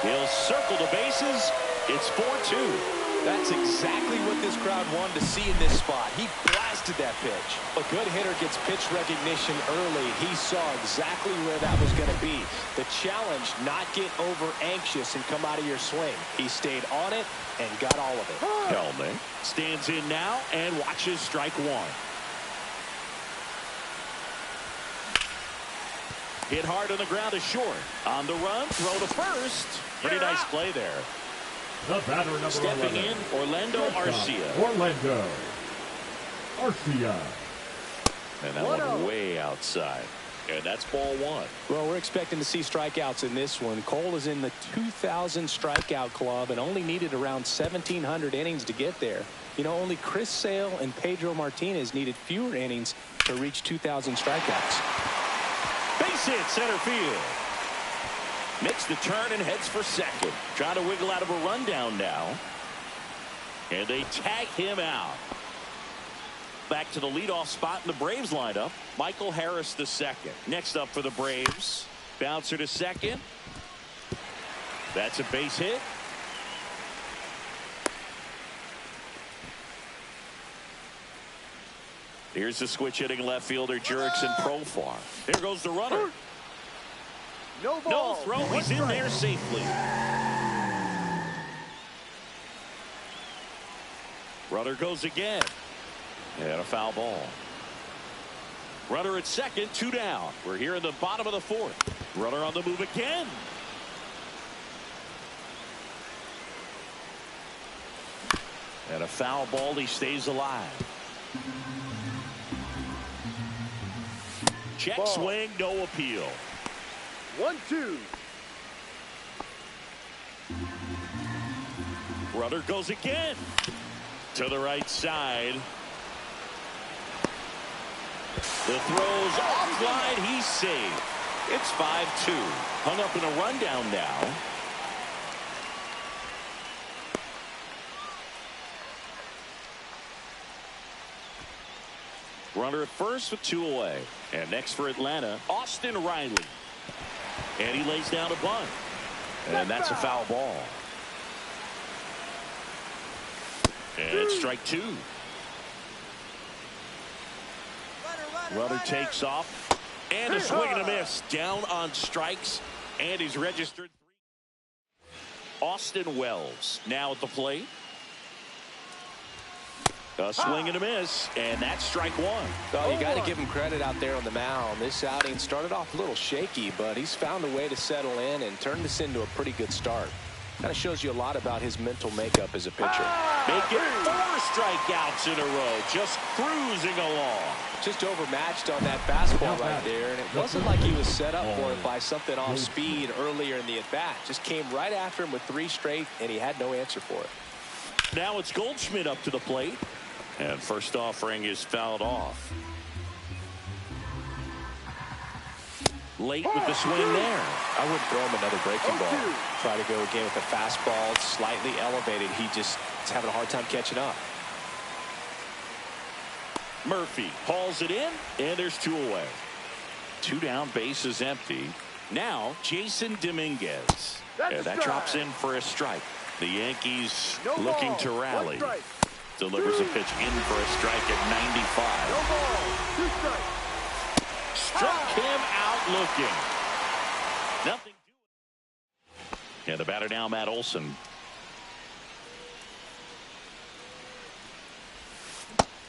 He'll circle the bases. It's 4-2. That's exactly what this crowd wanted to see in this spot. He blasted that pitch. A good hitter gets pitch recognition early. He saw exactly where that was going to be. The challenge, not get over anxious and come out of your swing. He stayed on it and got all of it. Helmet stands in now and watches strike 1. Hit hard on the ground is short. On the run, throw to first. Pretty nice play there. The batter number Stepping 11. in, Orlando Arcia. Orlando Arcia. And that one way outside. And that's ball 1. Well, we're expecting to see strikeouts in this one. Cole is in the 2,000 strikeout club and only needed around 1,700 innings to get there. You know, only Chris Sale and Pedro Martinez needed fewer innings to reach 2,000 strikeouts. Base hit center field. Makes the turn and heads for second. Trying to wiggle out of a rundown now. And they tag him out. Back to the leadoff spot in the Braves lineup. Michael Harris the second. Next up for the Braves. Bouncer to second. That's a base hit. Here's the switch hitting left fielder Jurickson Profar. There goes the runner. No ball. No throw. He's in there safely. Runner goes again. And a foul ball. Runner at second, 2 down. We're here in the bottom of the 4th. Runner on the move again. And a foul ball. He stays alive. Check swing, no appeal. 1-2. Runner goes again. To the right side. The throw's offline. He's safe. It's 5-2. Hung up in a rundown now. Runner at first with 2 away. And next for Atlanta, Austin Riley. And he lays down a bunt. And that's a foul ball. And it's strike 2. Runner takes off. And a swing and a miss. Down on strikes. And he's registered 3. Austin Wells now at the plate. A swing and a miss, and that's strike 1. Oh, you got to give him credit out there on the mound. This outing started off a little shaky, but he's found a way to settle in and turn this into a pretty good start. Kind of shows you a lot about his mental makeup as a pitcher. Making 4 strikeouts in a row, just cruising along. Just overmatched on that fastball right there, and it wasn't like he was set up for it by something off speed earlier in the at-bat. Just came right after him with 3 straight, and he had no answer for it. Now it's Goldschmidt up to the plate. And first offering is fouled off. Late with the swing there. I wouldn't throw him another breaking ball. Try to go again with a fastball slightly elevated. He just is having a hard time catching up. Murphy hauls it in, and there's 2 away. 2 down, base is empty. Now Jason Dominguez. And that drops in for a strike. The Yankees looking to rally. Delivers a pitch in for a strike at 95. No ball. 2 strikes. Struck him out looking. Nothing doing. And the batter now, Matt Olson.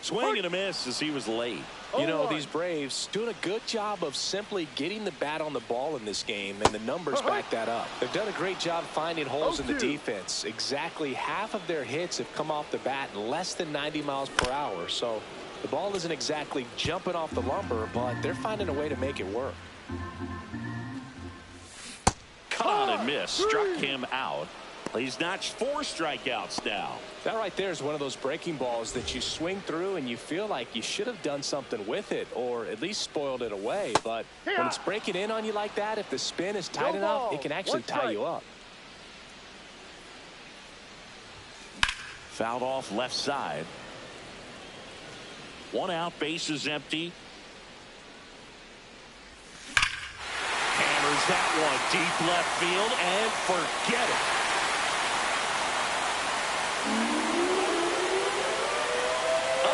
Swing and a miss as he was late. You know, these Braves doing a good job of simply getting the bat on the ball in this game, and the numbers back that up. They've done a great job finding holes in the defense. Exactly half of their hits have come off the bat in less than 90 miles per hour. So the ball isn't exactly jumping off the lumber, but they're finding a way to make it work. Cut on and miss. Struck him out. He's notched 4 strikeouts now. That right there is one of those breaking balls that you swing through and you feel like you should have done something with it or at least spoiled it away. But when it's breaking in on you like that, if the spin is tight enough, it can actually tie you up. Fouled off left side. 1 out, base is empty. Hammers that one deep left field and forget it. A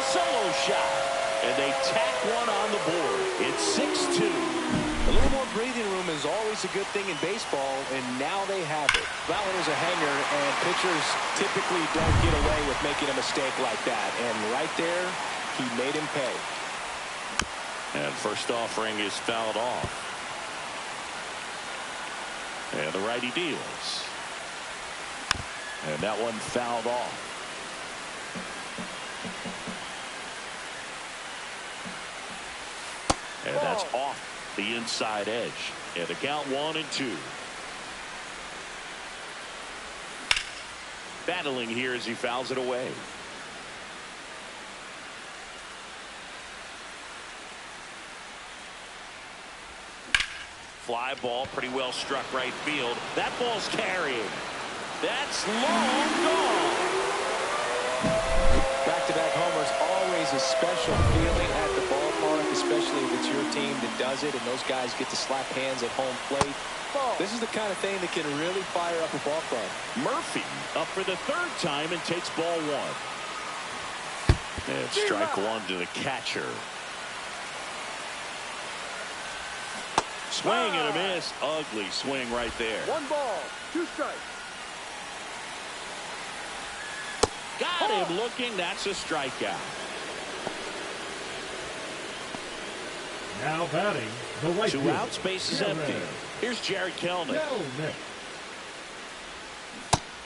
solo shot, and they tack one on the board. It's 6-2. A little more breathing room is always a good thing in baseball, and now they have it. That one was a hanger, and pitchers typically don't get away with making a mistake like that. And right there, he made him pay. And first offering is fouled off. And the righty deals. And that one fouled off. And that's off the inside edge. And the count 1-2. Battling here as he fouls it away. Fly ball, pretty well struck right field. That ball's carrying. That's long gone. Back-to-back homers, always a special feeling at the ballpark, especially if it's your team that does it and those guys get to slap hands at home plate. This is the kind of thing that can really fire up a ball club. Murphy up for the 3rd time and takes ball 1. And strike 1 to the catcher. Swing and a miss. Ugly swing right there. 1 ball, 2 strikes. Got him looking. That's a strikeout. Now batting, the right 2 fielder. outs, base is empty. Here's Jared Kelnick.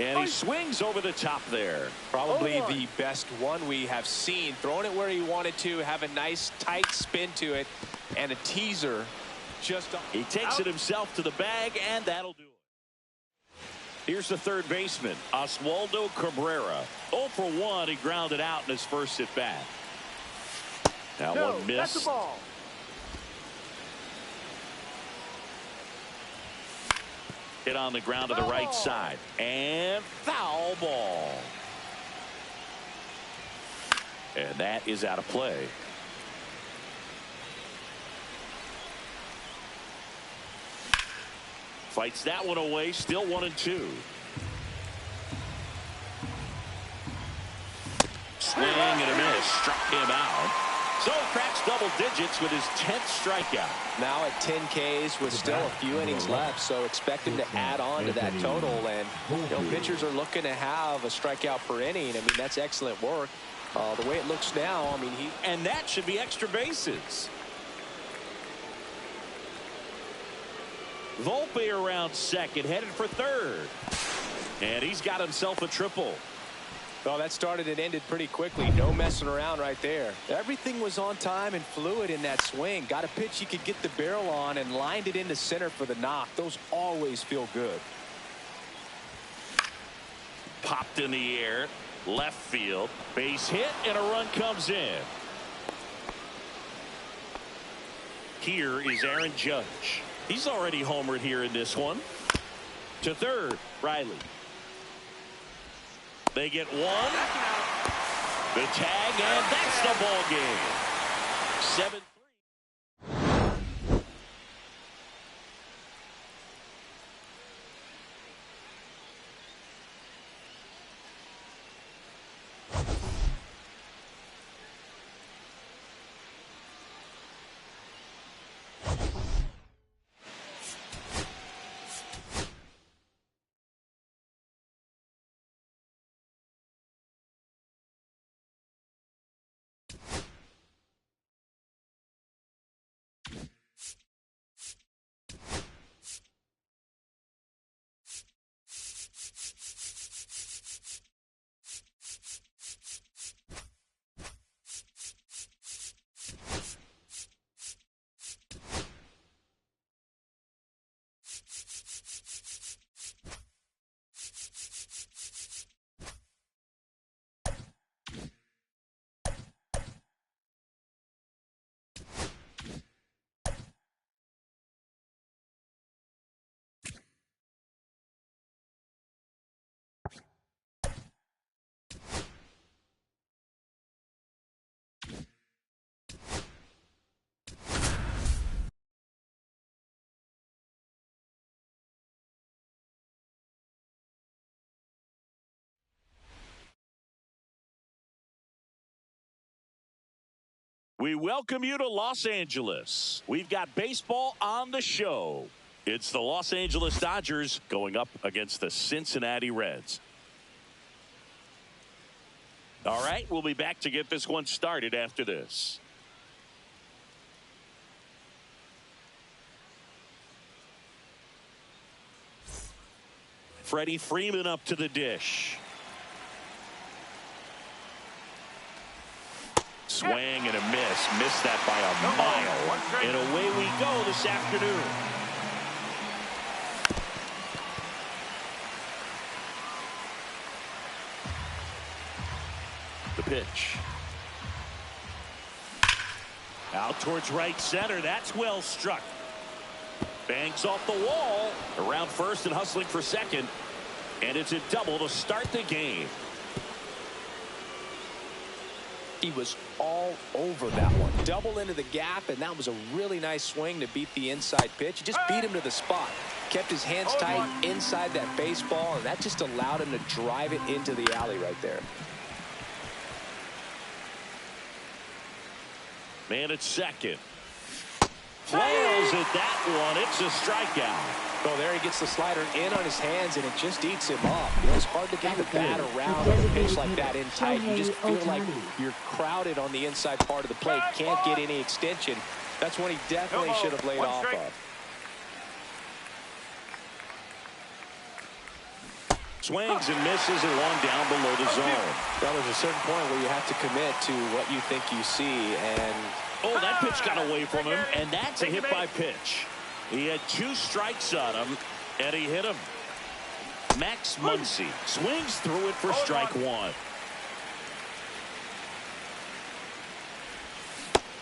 And he swings over the top there. Probably the best one we have seen. Throwing it where he wanted to, have a nice tight spin to it, and a teaser. He takes it himself to the bag, and that'll do it. Here's the 3rd baseman, Oswaldo Cabrera. 0 for 1. He grounded out in his first at bat. Now one miss. That's the ball. Hit on the ground to the right side. And foul ball. And that is out of play. Fights that one away. Still 1-2. Swing and a miss. Struck him out. So cracks double digits with his 10th strikeout. Now at 10 Ks with still a few innings left, so expect him to add on to that total. And pitchers are looking to have a strikeout per inning. I mean, that's excellent work. The way it looks now, I mean, and that should be extra bases. Volpe around second, headed for 3rd. And he's got himself a triple. Well, that started and ended pretty quickly. No messing around right there. Everything was on time and fluid in that swing. Got a pitch you could get the barrel on and lined it into center for the knock. Those always feel good. Popped in the air. Left field. Base hit and a run comes in. Here is Aaron Judge. He's already homered here in this one. To 3rd, Riley. They get 1. The tag, and that's the ball game. 7-3. We welcome you to Los Angeles. We've got baseball on the show. It's the Los Angeles Dodgers going up against the Cincinnati Reds. All right, we'll be back to get this one started after this. Freddie Freeman up to the dish. Swing and a miss. Missed that by a mile. And away we go this afternoon. The pitch. Out towards right center. That's well struck. Banks off the wall. Around first and hustling for second. And it's a double to start the game. He was all over that one. Double into the gap, and that was a really nice swing to beat the inside pitch. He just beat him to the spot. Kept his hands tight inside that baseball, and that just allowed him to drive it into the alley right there. Man at second. Flails at that one. It's a strikeout. Oh, there he gets the slider in on his hands, and it just eats him up. You know, it's hard to get the bat around on a pitch like that in tight. You just feel like you're crowded on the inside part of the plate. Can't get any extension. That's one he definitely should have laid off of. Swings and misses and one down below the zone. Well, there's a certain point where you have to commit to what you think you see. And oh, that pitch got away from him, and that's a hit by pitch. He had 2 strikes on him, and he hit him. Max Muncy swings through it for strike 1.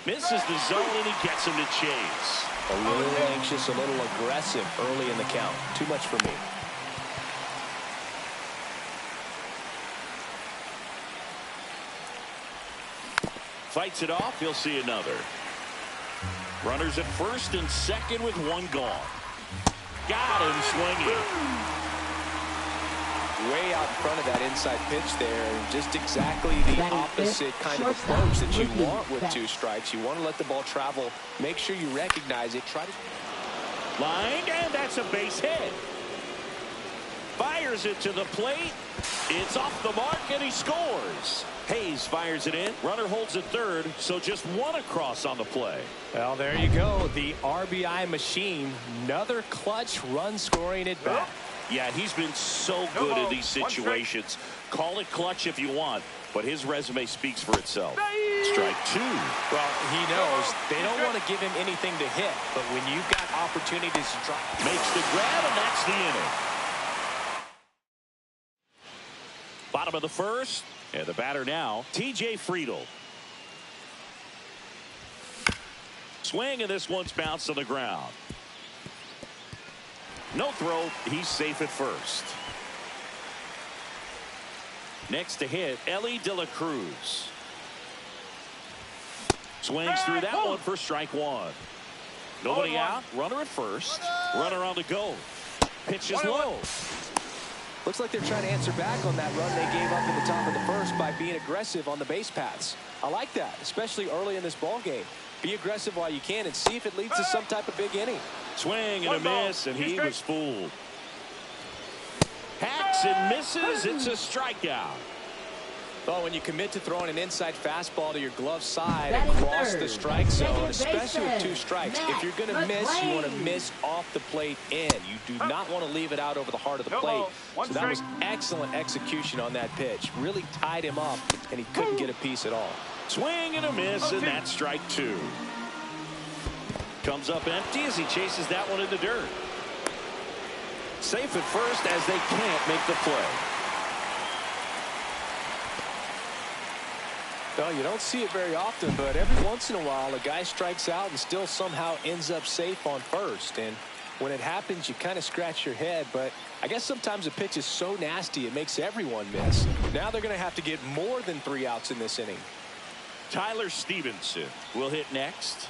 Misses the zone, and he gets him to chase. A little anxious, a little aggressive early in the count. Too much for me. Fights it off. He'll see another. Runners at first and second with 1 gone. Got him swinging. Way out in front of that inside pitch there. Just exactly the opposite kind of approach that you want with 2 strikes. You want to let the ball travel. Make sure you recognize it. Try to line, and that's a base hit. Fires it to the plate. It's off the mark, and he scores. Hayes fires it in. Runner holds at third, so just 1 across on the play. Well, there you go. The RBI machine. Another clutch run scoring at bat. Yeah, he's been so good in these situations. Call it clutch if you want, but his resume speaks for itself. Strike 2. Well, he knows they don't want to give him anything to hit, but when you've got opportunities to drop. Makes the grab, and that's the inning. Bottom of the first, and the batter now, T.J. Friedl. Swing, and this one's bounced on the ground. No throw. He's safe at first. Next to hit, Ellie De La Cruz. Swings through that one for strike 1. Nobody out. Runner at first. Runner on the go. Pitch is low. Looks like they're trying to answer back on that run they gave up in the top of the first by being aggressive on the base paths. I like that, especially early in this ball game. Be aggressive while you can and see if it leads to some type of big inning. Swing and a miss, and he was fooled. Hacks and misses. It's a strikeout. Well, when you commit to throwing an inside fastball to your glove side across the strike zone, especially with 2 strikes, if you're going to miss, you want to miss off the plate in. You do not want to leave it out over the heart of the plate. So that was excellent execution on that pitch. Really tied him up, and he couldn't get a piece at all. Swing and a miss, and that's strike 2. Comes up empty as he chases that one in the dirt. Safe at first as they can't make the play. Well, you don't see it very often, but every once in a while a guy strikes out and still somehow ends up safe on first. And when it happens, you kind of scratch your head, but I guess sometimes a pitch is so nasty it makes everyone miss. Now they're going to have to get more than 3 outs in this inning. Tyler Stevenson will hit next.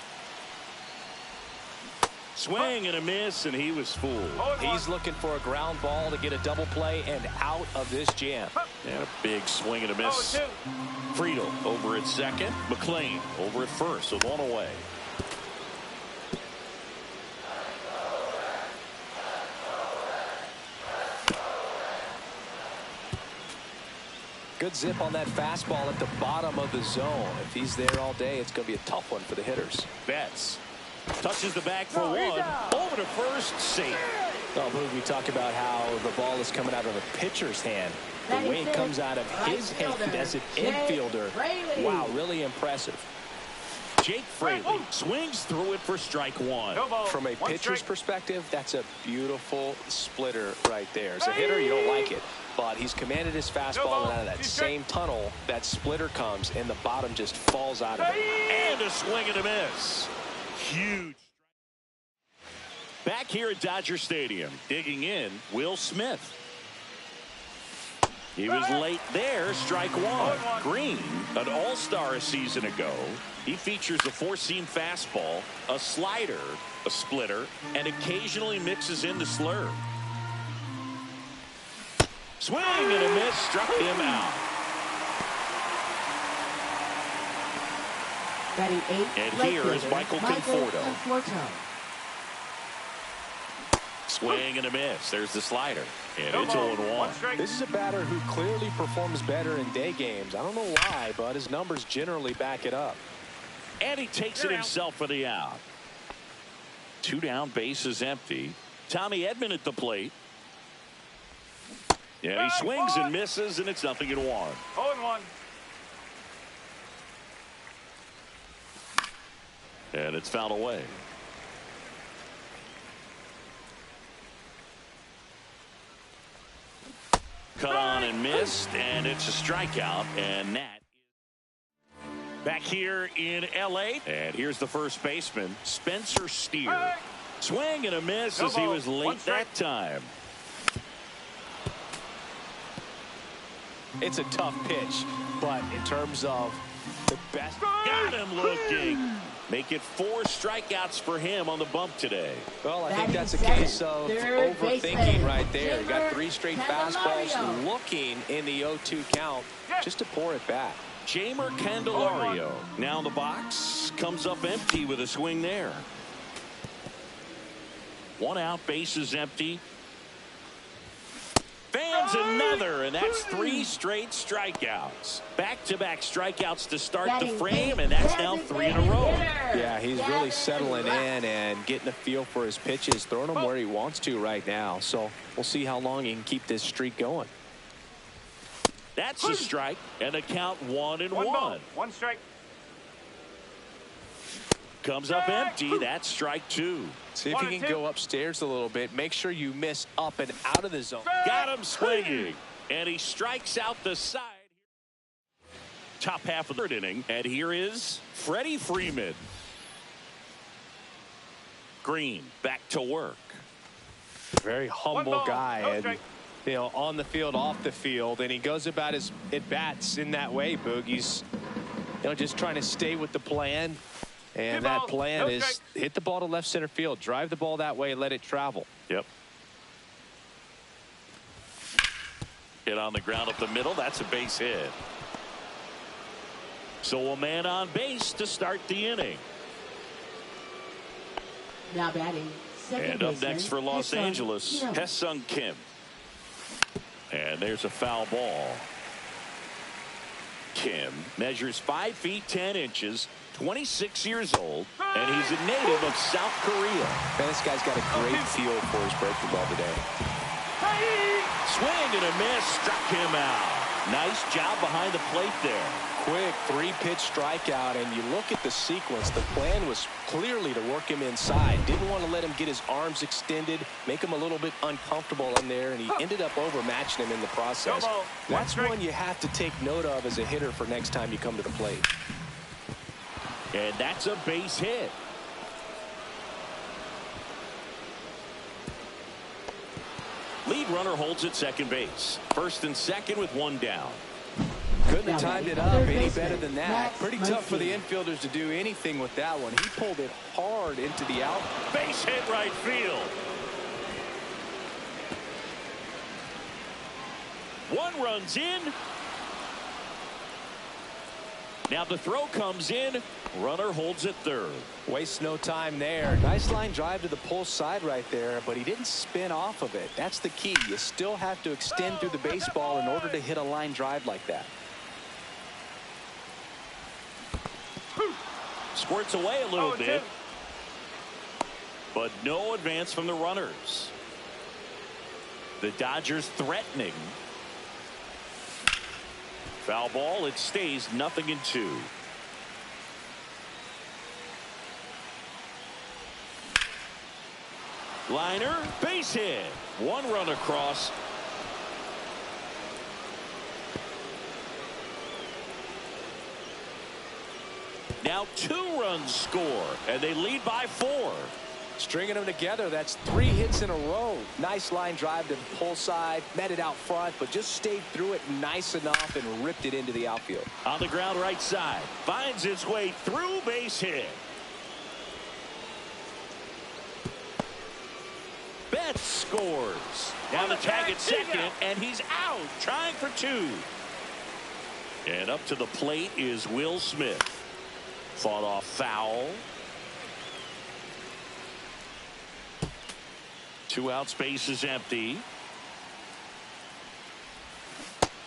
Swing and a miss, and he was fooled. He's looking for a ground ball to get a double play and out of this jam. And a big swing and a miss. Friedel over at second. McLean over at first with 1 away. Good zip on that fastball at the bottom of the zone. If he's there all day, it's going to be a tough one for the hitters. Betts touches the bag for 1. Over to first, safe. Oh, Boog, we talk about how the ball is coming out of a pitcher's hand. The way it comes out of his hand as an infielder. Wow, really impressive. Jake Fraley swings through it for strike 1. From a pitcher's perspective, that's a beautiful splitter right there. As a hitter, you don't like it. But he's commanded his fastball, and out of that same tunnel, that splitter comes, and the bottom just falls out of it. And a swing and a miss. Huge. Back here at Dodger Stadium, digging in, Will Smith. He was late there, strike 1. Green, an all-star a season ago. He features a 4-seam fastball, a slider, a splitter, and occasionally mixes in the slurve. Swing and a miss, struck him out. Batting 8, and here is Michael Conforto. Swing and a miss. There's the slider. And it's 0-1. This is a batter who clearly performs better in day games. I don't know why, but his numbers generally back it up. And he takes it himself for the out. 2 down, bases empty. Tommy Edman at the plate. Yeah, he swings and misses, and it's 0-1. 0-1. And it's fouled away. Cut on and missed, and it's a strikeout, and that back here in L.A. And here's the first baseman, Spencer Steer. Swing and a miss as he was late that time. It's a tough pitch, but in terms of the best. Got him looking. Make it 4 strikeouts for him on the bump today. Well, I think that's a case of overthinking right there. He got 3 straight fastballs looking in the 0-2 count just to pour it back. Jamer Candelario now in the box. Comes up empty with a swing there. 1 out, bases empty. Fans another, and that's 3 straight strikeouts. Back-to-back strikeouts to start the frame, and that's now 3 in a row. Yeah, he's really settling in and getting a feel for his pitches, throwing them where he wants to right now. So we'll see how long he can keep this streak going. That's a strike, and a count 1-1. 1 strike. Comes up empty. That's strike 2. See if he can go upstairs a little bit. Make sure you miss up and out of the zone. Got him swinging, and he strikes out the side. Top half of the 3rd inning, and here is Freddie Freeman. Green back to work. Very humble guy, and you know, on the field, off the field, and he goes about his at-bats in that way, Boog. He's just trying to stay with the plan. And that plan is hit the ball to left center field, drive the ball that way, let it travel. Yep. Hit on the ground up the middle. That's a base hit. So a man on base to start the inning. Now batting. And up next for Los Angeles, Hesung Kim. And there's a foul ball. him measures 5 feet 10 inches, 26 years old, and he's a native of South Korea. Man, this guy's got a great feel for his breaking ball today. Swing and a miss, struck him out. Nice job behind the plate there. Quick 3-pitch strikeout, and you look at the sequence. The plan was clearly to work him inside. Didn't want to let him get his arms extended, make him a little bit uncomfortable in there, and he ended up overmatching him in the process. That's one you have to take note of as a hitter for next time you come to the plate. And that's a base hit. Lead runner holds at second base. First and second with one down. Couldn't have timed it up any better than that. Pretty tough for the infielders to do anything with that one. He pulled it hard into the out. Base hit right field. One runs in. Now the throw comes in. Runner holds at third. Wastes no time there. Nice line drive to the pull side right there, but he didn't spin off of it. That's the key. You still have to extend through the baseball in order to hit a line drive like that. Squirts away a little bit, but no advance from the runners. The Dodgers threatening. Foul ball. It stays 0-2. Liner, base hit. One run across. Now 2 runs score, and they lead by 4. Stringing them together, that's 3 hits in a row. Nice line drive to the pull side, met it out front, but just stayed through it nice enough and ripped it into the outfield. On the ground right side, finds its way through, base hit. Betts scores. Down the tag at second, and he's out, trying for 2. And up to the plate is Will Smith. Fought off foul. 2 outs, base is empty.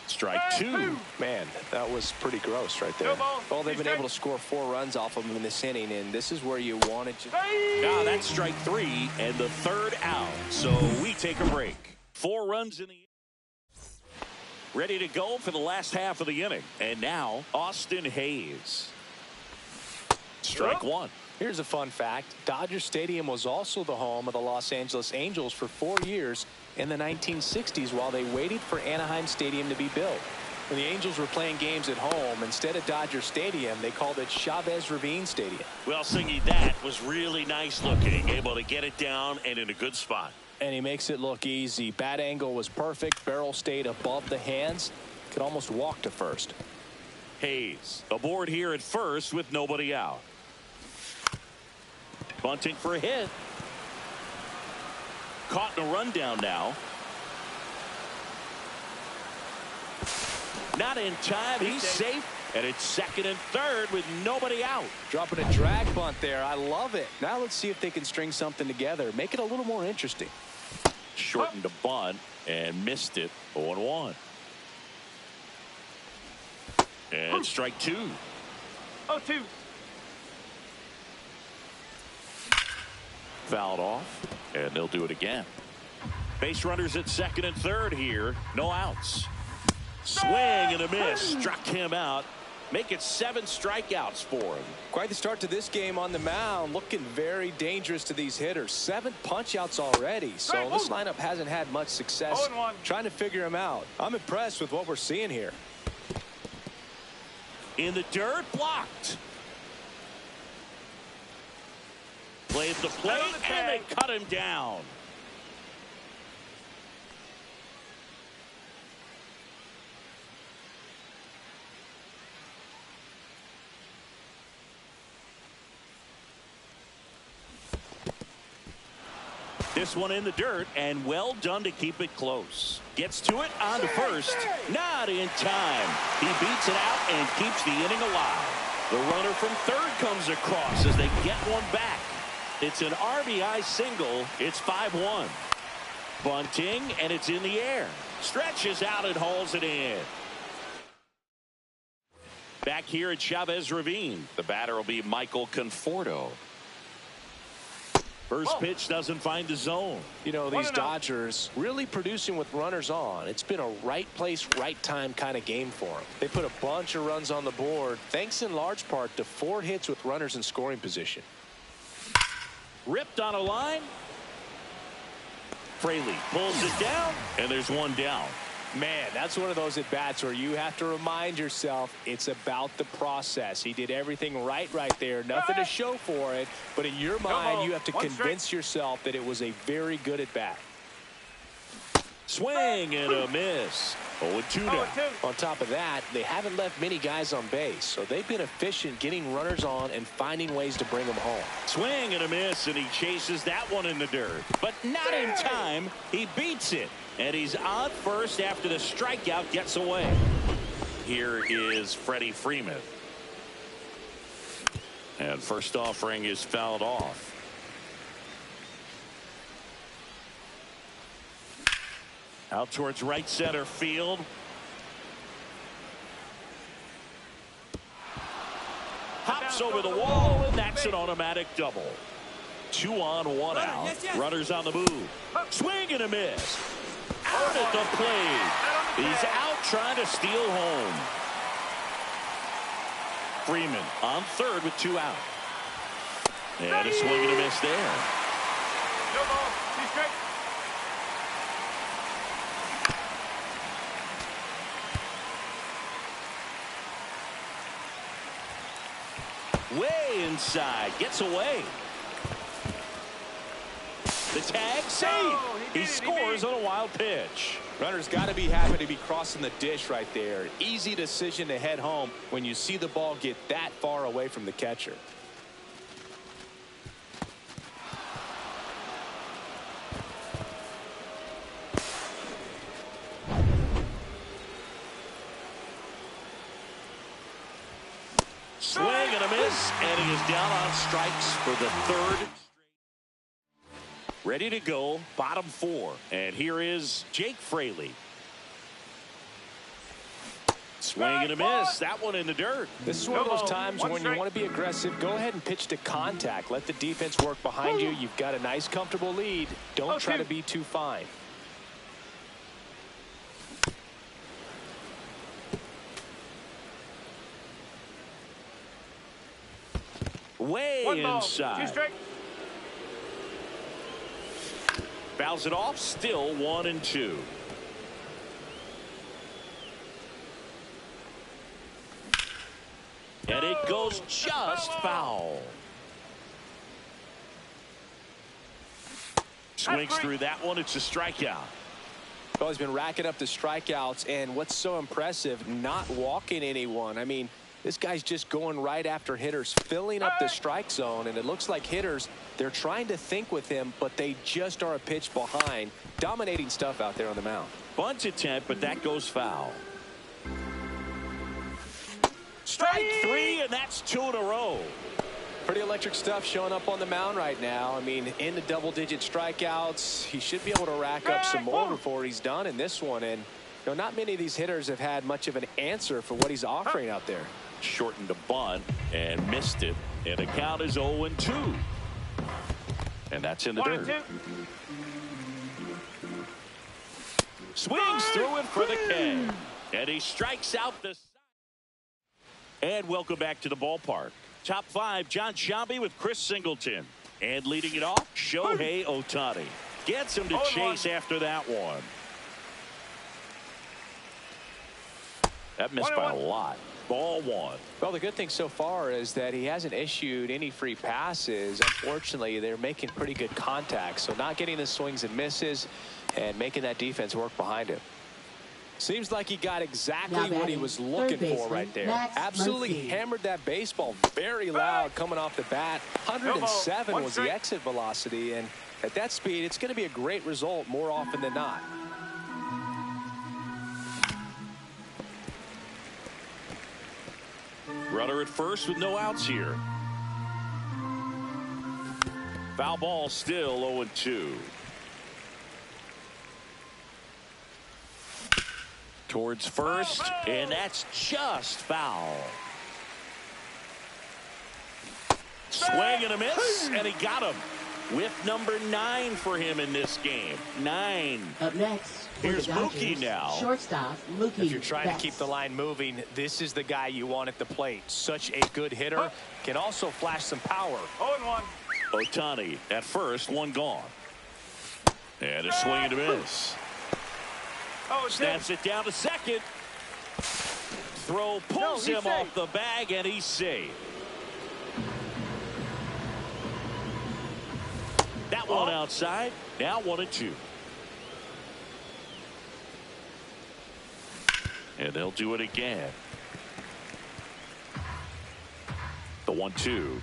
Strike 2. Man, that was pretty gross right there. Well, they've been able to score 4 runs off of him in this inning, and this is where you wanted to. Now that's strike 3 and the 3rd out. So we take a break. 4 runs in the inning. Ready to go for the last half of the inning. And now Austin Hayes. Strike 1. Here's a fun fact. Dodger Stadium was also the home of the Los Angeles Angels for 4 years in the 1960s while they waited for Anaheim Stadium to be built. When the Angels were playing games at home, instead of Dodger Stadium, they called it Chavez Ravine Stadium. Well, Singy, that was really nice looking. Able to get it down and in a good spot. And he makes it look easy. Bat angle was perfect. Barrel stayed above the hands. Could almost walk to first. Hayes aboard here at first with nobody out. Bunting for a hit. Caught in a rundown now. Not in time. He's safe. And it's second and third with nobody out. Dropping a drag bunt there. I love it. Now let's see if they can string something together. Make it a little more interesting. Shortened a bunt and missed it. 0-1. And strike 2. 0-2. Fouled off, and they'll do it again. Base runners at second and third here. No outs. Swing and a miss. Struck him out. Make it 7 strikeouts for him. Quite the start to this game on the mound. Looking very dangerous to these hitters. 7 punch outs already. So this lineup hasn't had much success trying to figure him out. I'm impressed with what we're seeing here. In the dirt, blocked. Played the plate, and they cut him down. This one in the dirt, and well done to keep it close. Gets to it on to first. Not in time. He beats it out and keeps the inning alive. The runner from third comes across as they get one back. It's an RBI single. It's 5-1. Bunting, and it's in the air. Stretches out and hauls it in. Back here at Chavez Ravine, the batter will be Michael Conforto. First pitch doesn't find the zone. You know, these Dodgers really producing with runners on. It's been a right place, right time kind of game for them. They put a bunch of runs on the board, thanks in large part to 4 hits with runners in scoring position. Ripped on a line. Fraley pulls it down, and there's one down. Man, that's one of those at-bats where you have to remind yourself it's about the process. He did everything right there. Nothing to show for it. But in your mind, you have to convince yourself that it was a very good at-bat. Swing and a miss. 0-2 now. On top of that, they haven't left many guys on base. So they've been efficient getting runners on and finding ways to bring them home. Swing and a miss, and he chases that one in the dirt. But not in time. He beats it. And he's on first after the strikeout gets away. Here is Freddie Freeman. And first offering is fouled off. Out towards right center field. Hops over the wall, and that's an automatic double. 2 on, 1 out. Runners on the move. Swing and a miss. Out at the plate. He's out trying to steal home. Freeman on third with 2 out. And a swing and a miss there. No ball. 2 strikes. Way inside. Gets away. The tag save. He scores on a wild pitch. Runner's got to be happy to be crossing the dish right there. Easy decision to head home when you see the ball get that far away from the catcher. Swing and a miss, and he is down on strikes for the 3rd. Ready to go, bottom 4. And here is Jake Fraley. Swing and a miss. That one in the dirt. This is one of those times when you want to be aggressive. Go ahead and pitch to contact. Let the defense work behind you. You've got a nice, comfortable lead. Don't try to be too fine. Way inside. Fouls it off. Still 1-2. And it goes just foul. Swings through that one. It's a strikeout. Well, he's been racking up the strikeouts, and what's so impressive, not walking anyone. I mean, this guy's just going right after hitters, filling up the strike zone, and it looks like hitters, they're trying to think with him, but they just are a pitch behind. Dominating stuff out there on the mound. Bunt attempt, but that goes foul. Strike 3, and that's 2 in a row. Pretty electric stuff showing up on the mound right now. I mean, in the double-digit strikeouts, he should be able to rack up some more before he's done in this one. And you know, not many of these hitters have had much of an answer for what he's offering out there. Shortened a bunt and missed it, and the count is 0-2. And that's in the dirt. Swings through it for the K. And he strikes out the side. And welcome back to the ballpark. Top 5, John Sciambi with Chris Singleton. And leading it off, Shohei Ohtani. Gets him to chase after that one. That missed by a lot. Ball 1. Well, the good thing so far is that he hasn't issued any free passes. Unfortunately, they're making pretty good contact. So not getting the swings and misses and making that defense work behind him. Seems like he got exactly what he was looking for right there. Absolutely hammered that baseball very loud coming off the bat. 107 was the exit velocity, and at that speed, it's going to be a great result more often than not. Runner at first with no outs here. Foul ball, still 0-2. Towards first, and that's just foul. Swing and a miss, and he got him. With number 9 for him in this game. 9. Up next, here's Mookie now. Shortstop, Mookie. If you're trying to keep the line moving, this is the guy you want at the plate. Such a good hitter. Can also flash some power. 0-1. Ohtani at first, 1 gone. And a swing and a miss. Snaps it down to second. Throw pulls him off the bag, and he's safe. That one outside. Now 1-2. And they'll do it again. The 1-2.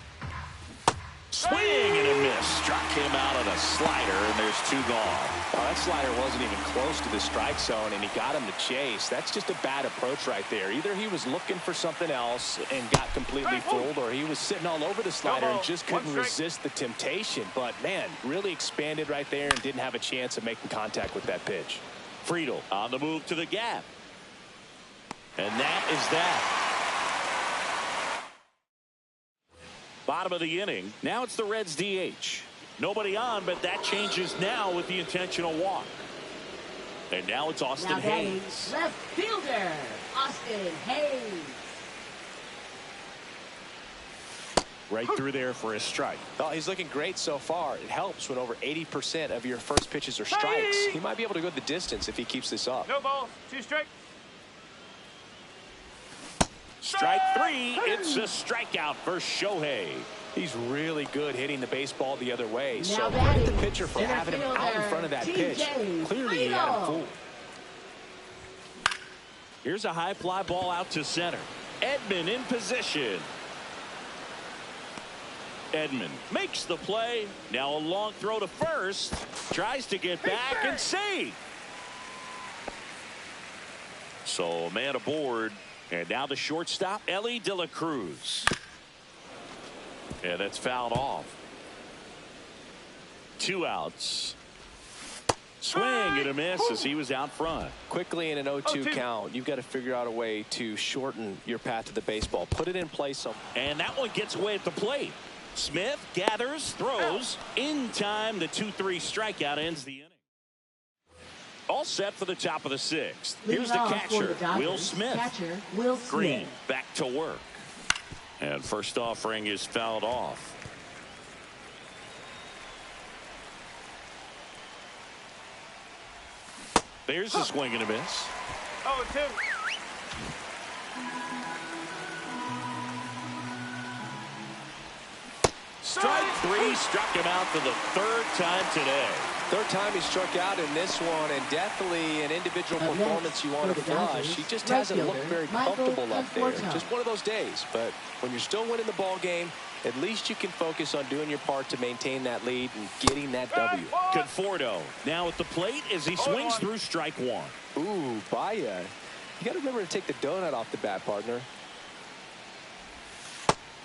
Swing and a miss. Struck him out on a slider, and there's 2 gone. Well, that slider wasn't even close to the strike zone, and he got him to chase. That's just a bad approach right there. Either he was looking for something else and got completely fooled, or he was sitting all over the slider and just couldn't resist the temptation. But, man, really expanded right there and didn't have a chance of making contact with that pitch. Friedel on the move to the gap. And that is that. Bottom of the inning. Now it's the Reds DH. Nobody on, but that changes now with the intentional walk. And now it's Austin Hayes. Left fielder, Austin Hayes. Right through there for a strike. Oh, he's looking great so far. It helps when over 80% of your first pitches are strikes. He might be able to go the distance if he keeps this up. No ball. 2 strikes. Strike 3. It's a strikeout for Shohei. He's really good hitting the baseball the other way. Now So credit the pitcher for having him out in front of that pitch. Clearly he had him fooled. Here's a high fly ball out to center. Edman in position. Edman makes the play. Now a long throw to first. Tries to get back and save. So a man aboard. And now the shortstop, Ellie De La Cruz. And that's fouled off. 2 outs. Swing and a miss as he was out front. Quickly in an 0-2 count, you've got to figure out a way to shorten your path to the baseball. Put it in play some. And that one gets away at the plate. Smith gathers, throws. In time, the 2-3 strikeout ends the inning. All set for the top of the 6th. Here's the catcher, Will Smith. Green back to work. And first offering is fouled off. There's a swing and a miss. 0-2. Strike 3 struck him out for the 3rd time today. 3rd time he struck out in this one, and definitely an individual performance you want to flush. He just hasn't looked very comfortable up there. Just one of those days. But when you're still winning the ball game, at least you can focus on doing your part to maintain that lead and getting that W. Conforto now at the plate as he swings through strike 1. Ooh, Baia. You got to remember to take the donut off the bat, partner.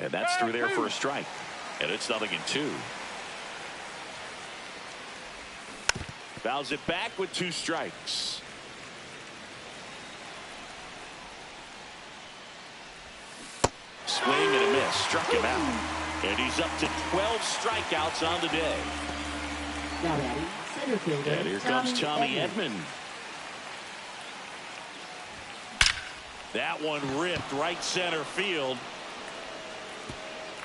And that's through there for a strike. And it's 0-2. Fouls it back with 2 strikes. Swing and a miss. Struck him out. And he's up to 12 strikeouts on the day. Now batting, center fielder. And here comes Tommy Edman. That one ripped right center field.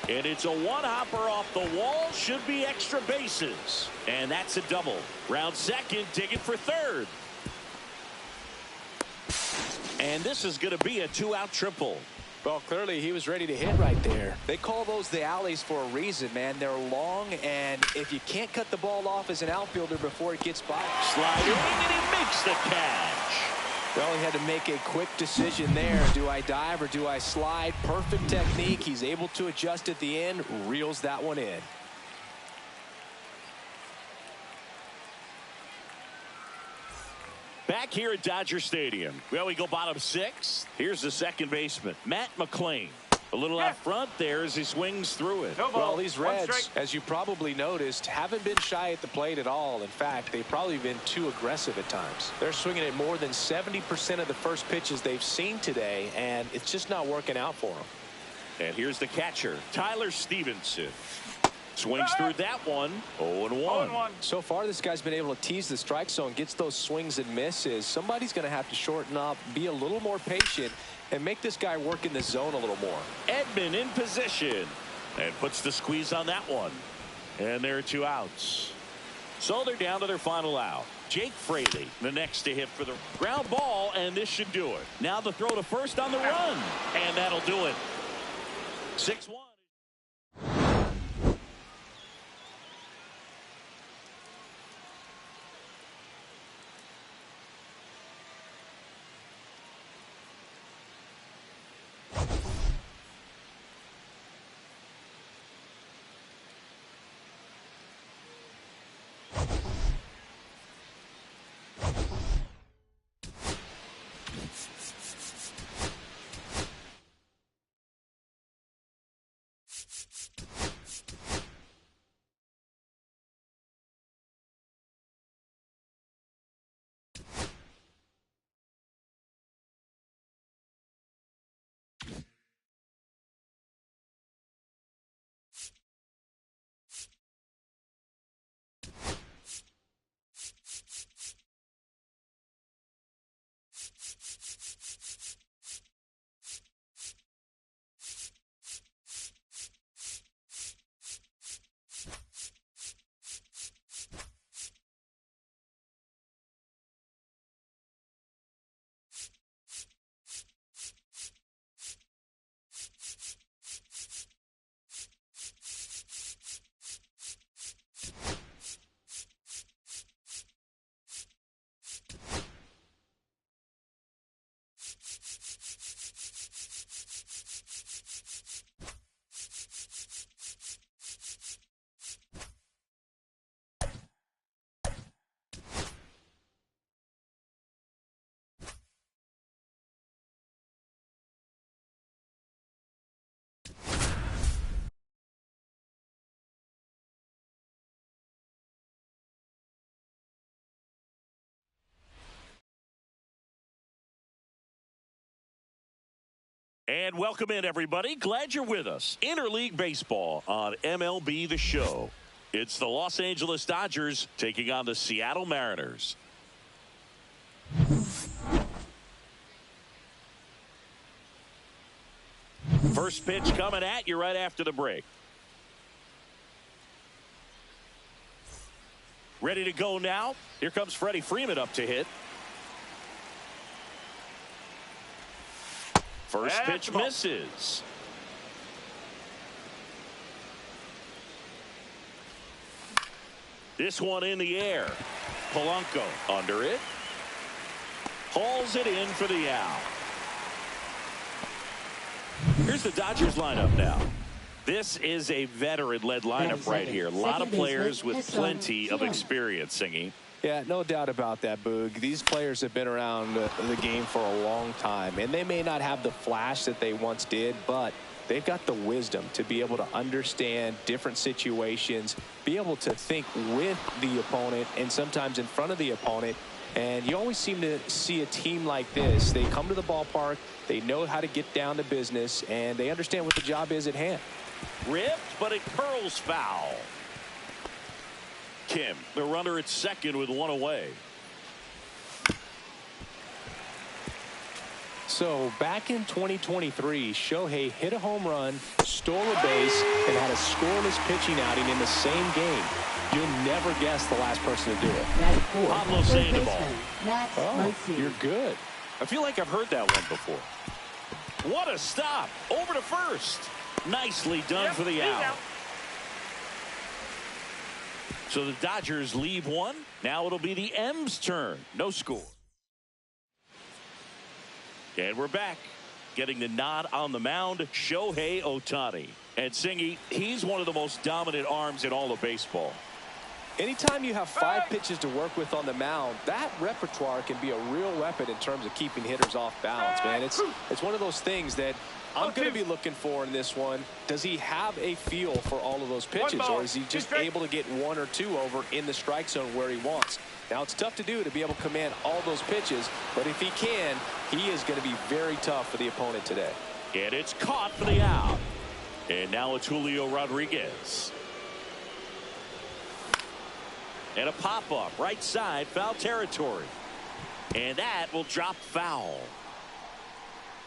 And it's a one-hopper off the wall. Should be extra bases. And that's a double. Round second, digging for third. And this is going to be a 2-out triple. Well, clearly he was ready to hit right there. They call those the alleys for a reason, man. They're long, and if you can't cut the ball off as an outfielder before it gets by. Sliding, and he makes the catch. Well, he had to make a quick decision there. Do I dive or do I slide? Perfect technique. He's able to adjust at the end. Reels that one in. Back here at Dodger Stadium. Well, we go bottom 6. Here's the second baseman, Matt McClain. A little out front there as he swings through it. Well, these Reds, as you probably noticed, haven't been shy at the plate at all. In fact, they've probably been too aggressive at times. They're swinging at more than 70% of the first pitches they've seen today, and it's just not working out for them. And here's the catcher, Tyler Stevenson. Swings through that one. 0-1. So far, this guy's been able to tease the strike zone, gets those swings and misses. Somebody's going to have to shorten up, be a little more patient, and make this guy work in the zone a little more. Edman in position and puts the squeeze on that one. And there are 2 outs. So they're down to their final out. Jake Fraley, the next to hit for the ground ball, and this should do it. Now the throw to first on the run, and that'll do it. 6-1. And welcome in, everybody. Glad you're with us. Interleague Baseball on MLB The Show. It's the Los Angeles Dodgers taking on the Seattle Mariners. First pitch coming at you right after the break. Ready to go now. Here comes Freddie Freeman up to hit. First pitch misses. This one in the air. Polanco under it. Hauls it in for the out. Here's the Dodgers lineup now. This is a veteran-led lineup right here. A lot of players with plenty of experience, Singy. Yeah, no doubt about that, Boog. These players have been around the game for a long time, and they may not have the flash that they once did, but they've got the wisdom to be able to understand different situations, be able to think with the opponent and sometimes in front of the opponent. And you always seem to see a team like this. They come to the ballpark, they know how to get down to business, and they understand what the job is at hand. Ripped, but it curls foul. Kim, the runner at second with one away. So back in 2023, Shohei hit a home run, stole a base, and had a scoreless pitching outing in the same game. You'll never guess the last person to do it. Pablo Sandoval. Oh, you're good. I feel like I've heard that one before. What a stop. Over to first. Nicely done for the out. So the Dodgers leave one. Now it'll be the M's turn. No score. And we're back. Getting the nod on the mound, Shohei Ohtani. And Singy, he's one of the most dominant arms in all of baseball. Anytime you have 5 pitches to work with on the mound, that repertoire can be a real weapon in terms of keeping hitters off balance, man. It's one of those things that I'm going to be looking for in this one. Does he have a feel for all of those pitches, or is he just able to get 1 or 2 over in the strike zone where he wants? Now, it's tough to do to be able to command all those pitches, but if he can, he is going to be very tough for the opponent today. And it's caught for the out. And now it's Julio Rodriguez. And a pop-up right side, foul territory. And that will drop foul.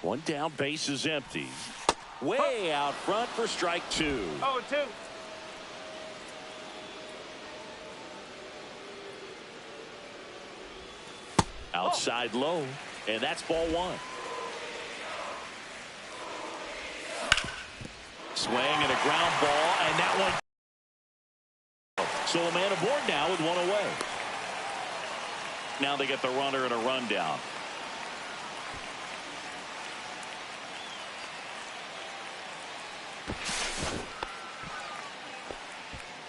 One down, base is empty. Way out front for strike 2. 0-2. Outside low, and that's ball 1. Swing and a ground ball, and that one. So a man aboard now with 1 away. Now they get the runner and a rundown.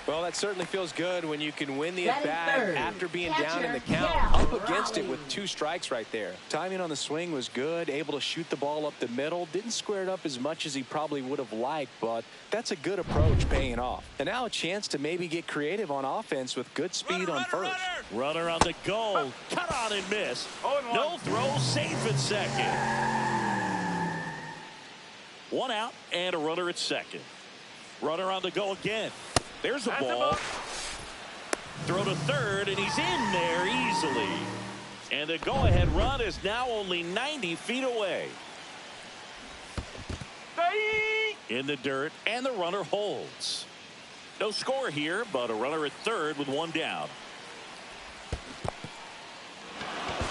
Well, that certainly feels good when you can win the at-bat after being down in the count, up against it with 2 strikes right there. Timing on the swing was good, able to shoot the ball up the middle. Didn't square it up as much as he probably would have liked, but that's a good approach paying off. And now a chance to maybe get creative on offense with good speed on first. Runner on the goal. Cut on and miss. No throw, safe at second. 1 out and a runner at second. Runner on the go again. There's a ball. Throw to third, and he's in there easily. And the go-ahead run is now only 90 feet away. In the dirt, and the runner holds. No score here, but a runner at third with 1 down.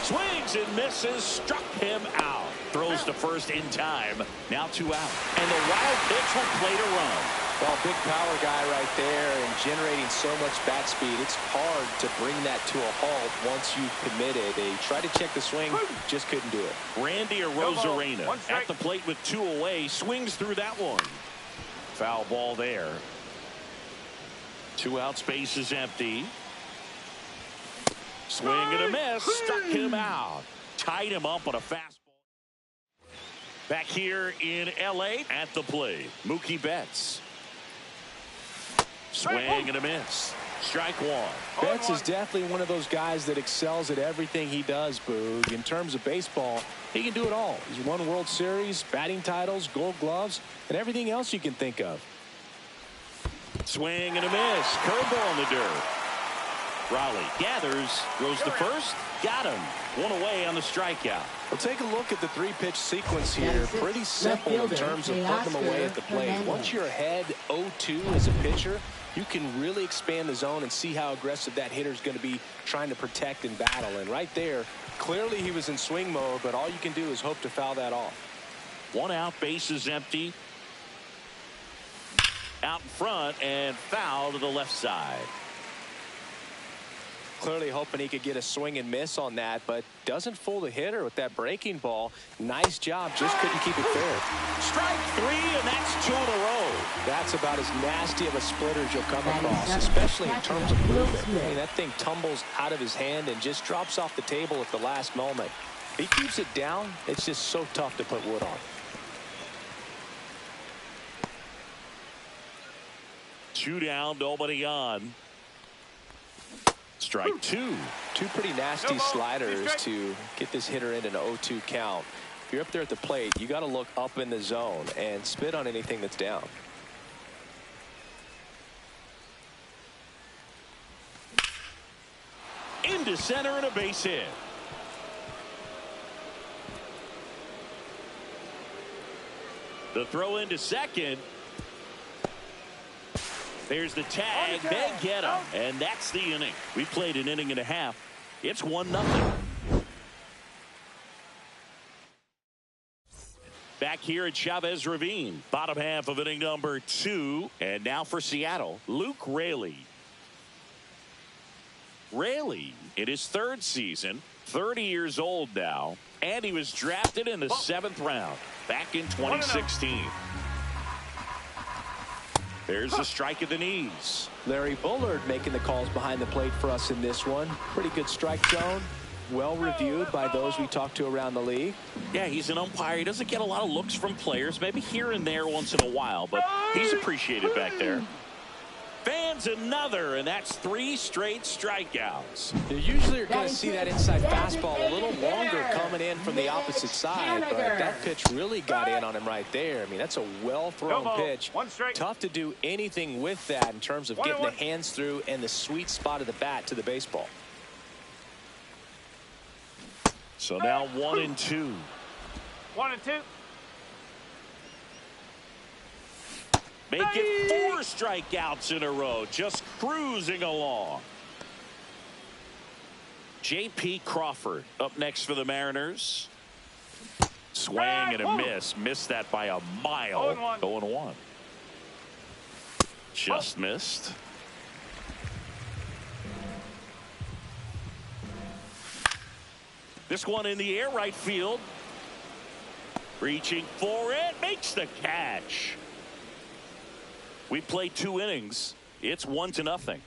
Swings and misses, struck him out. Throws to first in time. Now 2 out. And the wild pitch will play to run. Well, big power guy right there and generating so much bat speed. It's hard to bring that to a halt once you've committed. They tried to check the swing, just couldn't do it. Randy Arozarena at the plate with 2 away. Swings through that one. Foul ball there. 2 out, space is empty. Swing and a miss. Struck him out. Tied him up on a fastball. Back here in L.A. at the plate, Mookie Betts. Swing and a miss. Strike 1. Betts is definitely one of those guys that excels at everything he does, Boog. In terms of baseball, he can do it all. He's won World Series, batting titles, Gold Gloves, and everything else you can think of. Swing and a miss. Curveball in the dirt. Raleigh gathers, throws to first, got him. 1 away on the strikeout. Well, take a look at the 3-pitch sequence here. Pretty simple in terms of putting them away at the plate. Once you're ahead 0-2 as a pitcher, you can really expand the zone and see how aggressive that hitter is going to be trying to protect and battle. And right there, clearly he was in swing mode, but all you can do is hope to foul that off. 1 out, base is empty. Out in front and foul to the left side. Clearly hoping he could get a swing and miss on that, but doesn't fool the hitter with that breaking ball. Nice job, just couldn't keep it fair. Strike 3, and that's 2 in a row. That's about as nasty of a splitter as you'll come across, especially in terms of movement. I mean, that thing tumbles out of his hand and just drops off the table at the last moment. If he keeps it down, it's just so tough to put wood on. 2 down, nobody on. Strike 2. 2 pretty nasty sliders to get this hitter in an 0-2 count. If you're up there at the plate, you got to look up in the zone and spit on anything that's down. Into center and a base hit. The throw into second. There's the tag. They get him. And that's the inning. We played an inning and a half. It's 1-0. Back here at Chavez Ravine. Bottom half of inning number 2. And now for Seattle, Luke Raley. Raley in his 3rd season, 30 years old now. And he was drafted in the 7th round back in 2016. There's a strike at the knees. Larry Bullard making the calls behind the plate for us in this one. Pretty good strike zone. Well reviewed by those we talked to around the league. Yeah, he's an umpire. He doesn't get a lot of looks from players, maybe here and there once in a while, but he's appreciated back there. fans another, and that's 3 straight strikeouts. You usually are going to see that inside fastball a little longer coming in from the opposite side, but that pitch really got in on him right there. I mean, that's a well-thrown pitch. Tough to do anything with that in terms of getting the hands through and the sweet spot of the bat to the baseball. So now 1-2. 1-2. Make it 4 strikeouts in a row, just cruising along. J.P. Crawford up next for the Mariners. Swing and a miss. Missed that by a mile. 0-1. Just missed. This one in the air, right field. Reaching for it. Makes the catch. We played 2 innings. It's 1-0.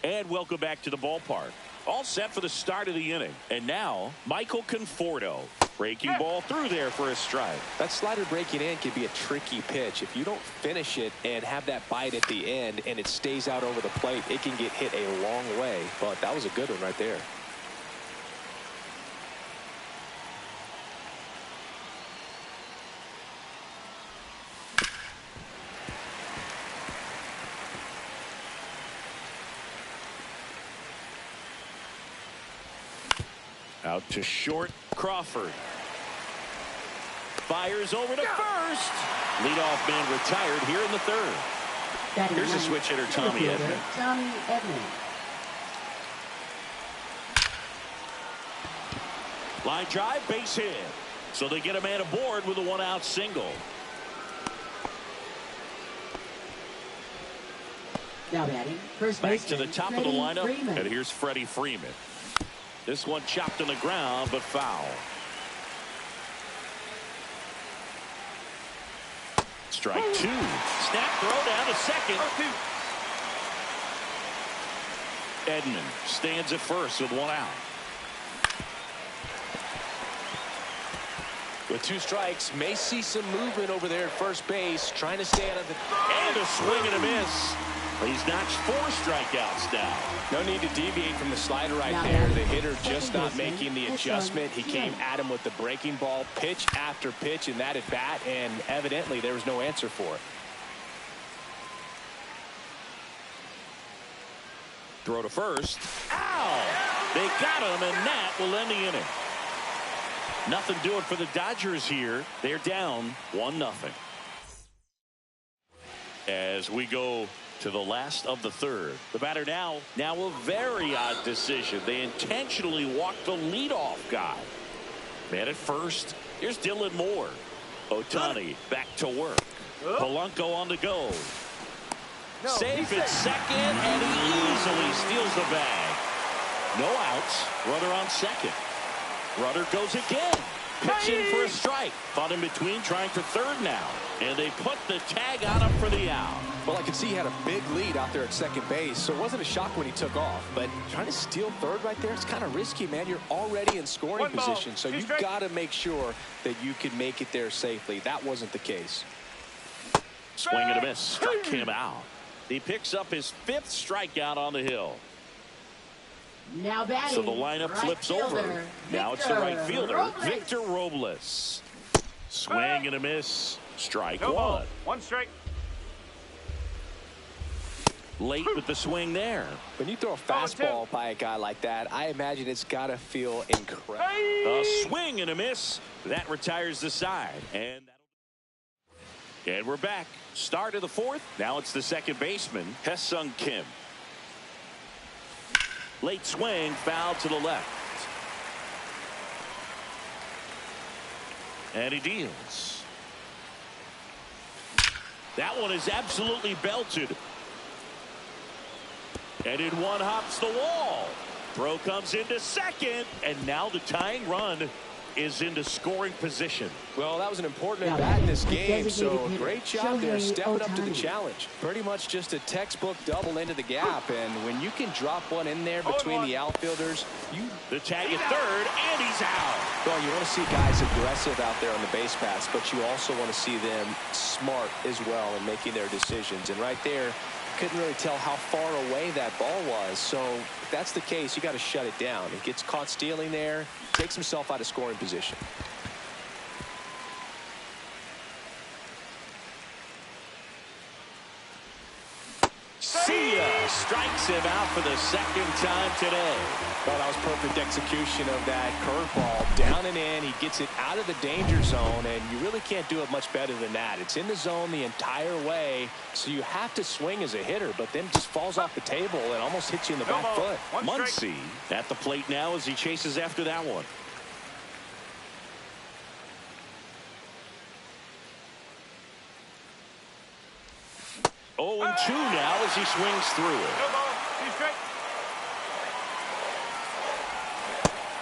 And welcome back to the ballpark. All set for the start of the inning. And now, Michael Conforto. Breaking ball through there for a strike. That slider breaking in can be a tricky pitch. If you don't finish it and have that bite at the end and it stays out over the plate, it can get hit a long way. But that was a good one right there. Out to short, Crawford. Fires over to first. Leadoff man retired here in the 3rd. Here's a switch hitter, Tommy Edman. Tommy Edman. Line drive, base hit. So they get a man aboard with a 1-out single. Now batting, first Back baseman, to the top of the Freddie lineup. Freeman. And here's Freddie Freeman. This one chopped on the ground, but foul. Strike 2. Snap throw down to second. Edman stands at first with 1 out. With 2 strikes, may see some movement over there at first base, trying to stay out of the... And a swing and a miss. He's notched 4 strikeouts down. No need to deviate from the slider right there. The hitter just not making the adjustment. He came at him with the breaking ball, pitch after pitch in that at bat, and evidently there was no answer for it. Throw to first. Ow! They got him, and that will end the inning. Nothing doing for the Dodgers here. They're down 1-0. As we go to the last of the 3rd. The batter now a very odd decision. They intentionally walked the leadoff guy. Man at first. Here's Dylan Moore. Ohtani back to work. Polanco on the go. Safe at second, and he easily steals the bag. No outs. Runner on second. Runner goes again. Pitching for a strike. Fought in between, trying for 3rd now. And they put the tag on him for the out. Well, I could see he had a big lead out there at second base, so it wasn't a shock when he took off. But trying to steal 3rd right there, it's kind of risky, man. You're already in scoring position, so you've got to make sure that you can make it there safely. That wasn't the case. Swing and a miss. Struck him out. He picks up his 5th strikeout on the hill. Now batting, So the lineup flips over. Now it's the right fielder, Victor Robles. Swing and a miss. Strike 1. 1 strike. Late with the swing there. When you throw a fastball by a guy like that, I imagine it's got to feel incredible. A swing and a miss. That retires the side. And we're back. Start of the 4th. Now it's the second baseman, Hesung Kim. Late swing, foul to the left. And he deals. That one is absolutely belted. And in one hops the wall. Throw comes into second. And now the tying run. is into scoring position. Well, that was an important at-bat in this game, so great job there stepping up to the challenge. Pretty much just a textbook double into the gap, and when you can drop one in there between the outfielders, the tag at third, and he's out. Well, you want to see guys aggressive out there on the base paths, but you also want to see them smart as well in making their decisions. And right there, couldn't really tell how far away that ball was. So if that's the case, you got to shut it down. He gets caught stealing there, takes himself out of scoring position. See ya! Strikes him out for the second time today. Well, that was perfect execution of that curveball. Down and in, he gets it out of the danger zone, and you really can't do it much better than that. It's in the zone the entire way, so you have to swing as a hitter, but then just falls off the table and almost hits you in the back foot. Muncy at the plate now as he chases after that one. Oh, 2 now as he swings through it.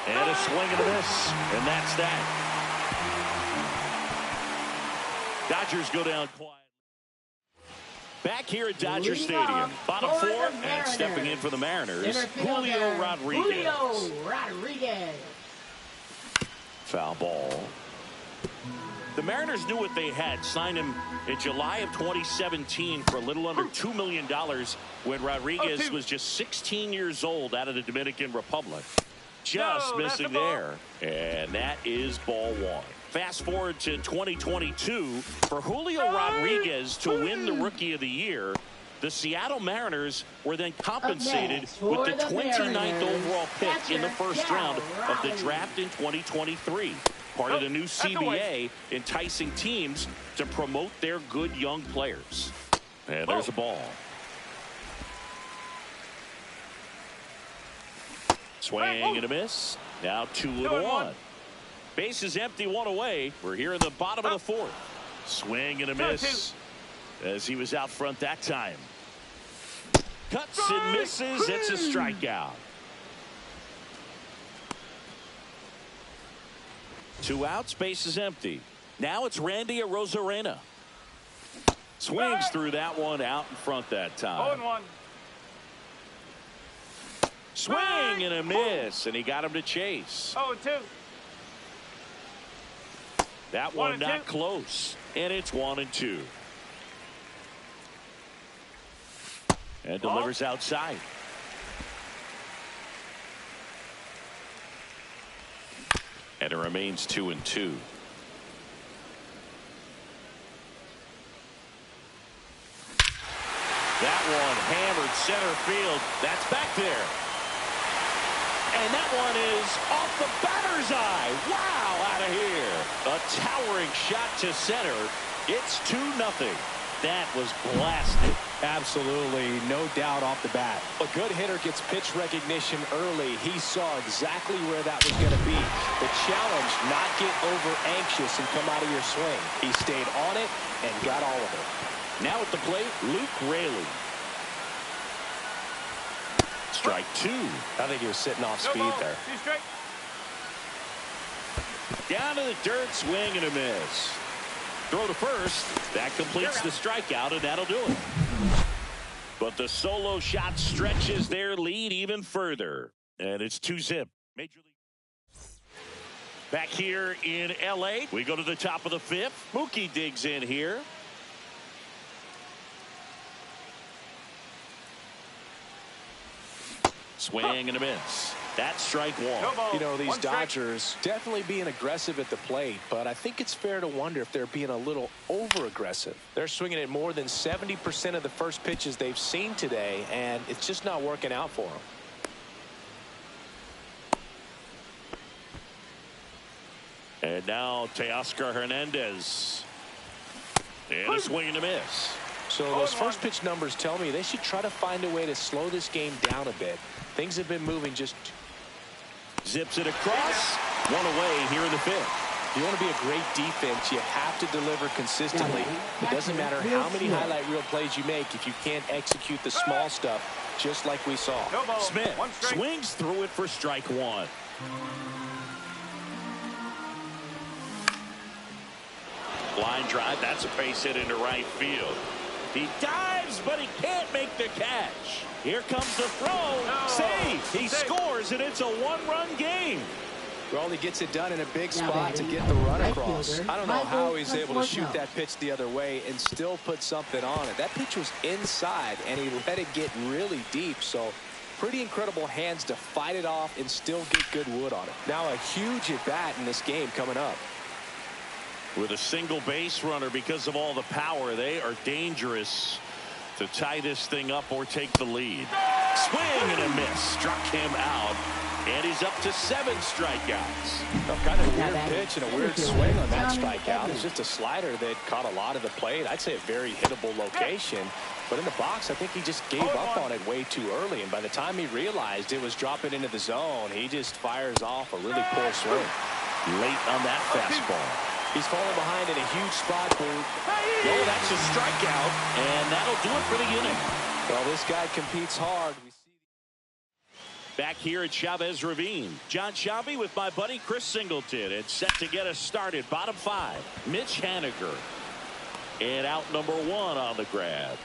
And a swing and a miss, and that's that. Dodgers go down quiet. Back here at Dodger Stadium, bottom 4, and stepping in for the Mariners, Julio Rodriguez. Foul ball. The Mariners knew what they had. Signed him in July of 2017 for a little under $2 million when Rodriguez was just 16 years old out of the Dominican Republic. Just missing there. And that is ball 1. Fast forward to 2022. For Julio Rodriguez to win the Rookie of the Year, the Seattle Mariners were then compensated with the 29th overall pick in the first round of the draft in 2023. Part of the new CBA, enticing teams to promote their good young players. And there's a ball. Swing and a miss. Now 2-1. Base is empty, 1 away. We're here in the bottom of the 4th. Swing and a miss as he was out front that time. Cuts and misses. It's a strikeout. 2 outs, base is empty. Now it's Randy Arozarena. Swings through that one, out in front that time. 0-1. Swing and a miss, and he got him to chase. 0-2. That one not close, and it's 1-2. And delivers outside. And it remains 2-2. That one hammered center field. That's back there. And that one is off the batter's eye. Wow, out of here. A towering shot to center. It's 2-0. That was blasted. Absolutely, no doubt off the bat. A good hitter gets pitch recognition early. He saw exactly where that was going to be. The challenge, not get over anxious and come out of your swing. He stayed on it and got all of it. Now at the plate, Luke Raley. Strike 2. I think he was sitting off speed there. Down to the dirt, swing and a miss. Throw to first. That completes the strikeout, and that'll do it. But the solo shot stretches their lead even further. And it's 2-0. Major League. Back here in L.A., we go to the top of the 5th. Mookie digs in here. Swing and a miss. That's strike 1. You know, these Dodgers definitely being aggressive at the plate, but I think it's fair to wonder if they're being a little over-aggressive. They're swinging at more than 70% of the first pitches they've seen today, and it's just not working out for them. And now Teoscar Hernandez. And a swing and a miss. So those first pitch numbers tell me they should try to find a way to slow this game down a bit. Things have been moving just... Zips it across. 1 away here in the 5th. If you want to be a great defense, you have to deliver consistently. It doesn't matter how many highlight reel plays you make if you can't execute the small stuff, just like we saw. Smith swings through it for strike 1. Line drive, that's a base hit into right field. He dives, but he can't make the catch. Here comes the throw. Save. He scores, and it's a one-run game. Well, he gets it done in a big spot to get the run across. I don't know how he's able to shoot that pitch the other way and still put something on it. That pitch was inside, and he let it get really deep. So pretty incredible hands to fight it off and still get good wood on it. Now a huge at-bat in this game coming up. With a single base runner, because of all the power, they are dangerous to tie this thing up or take the lead. Swing and a miss. Struck him out. And he's up to 7 strikeouts. Kind of a weird pitch and a weird swing on that strikeout. It's just a slider that caught a lot of the plate. I'd say a very hittable location. But in the box, I think he just gave up on it way too early. And by the time he realized it was dropping into the zone, he just fires off a really poor swing. Late on that fastball. He's falling behind in a huge spot. Oh, that's a strikeout. And that'll do it for the inning. Well, this guy competes hard. Back here at Chavez Ravine, John Shabby with my buddy Chris Singleton. It's set to get us started. Bottom 5, Mitch Haniger. And out number 1 on the grab.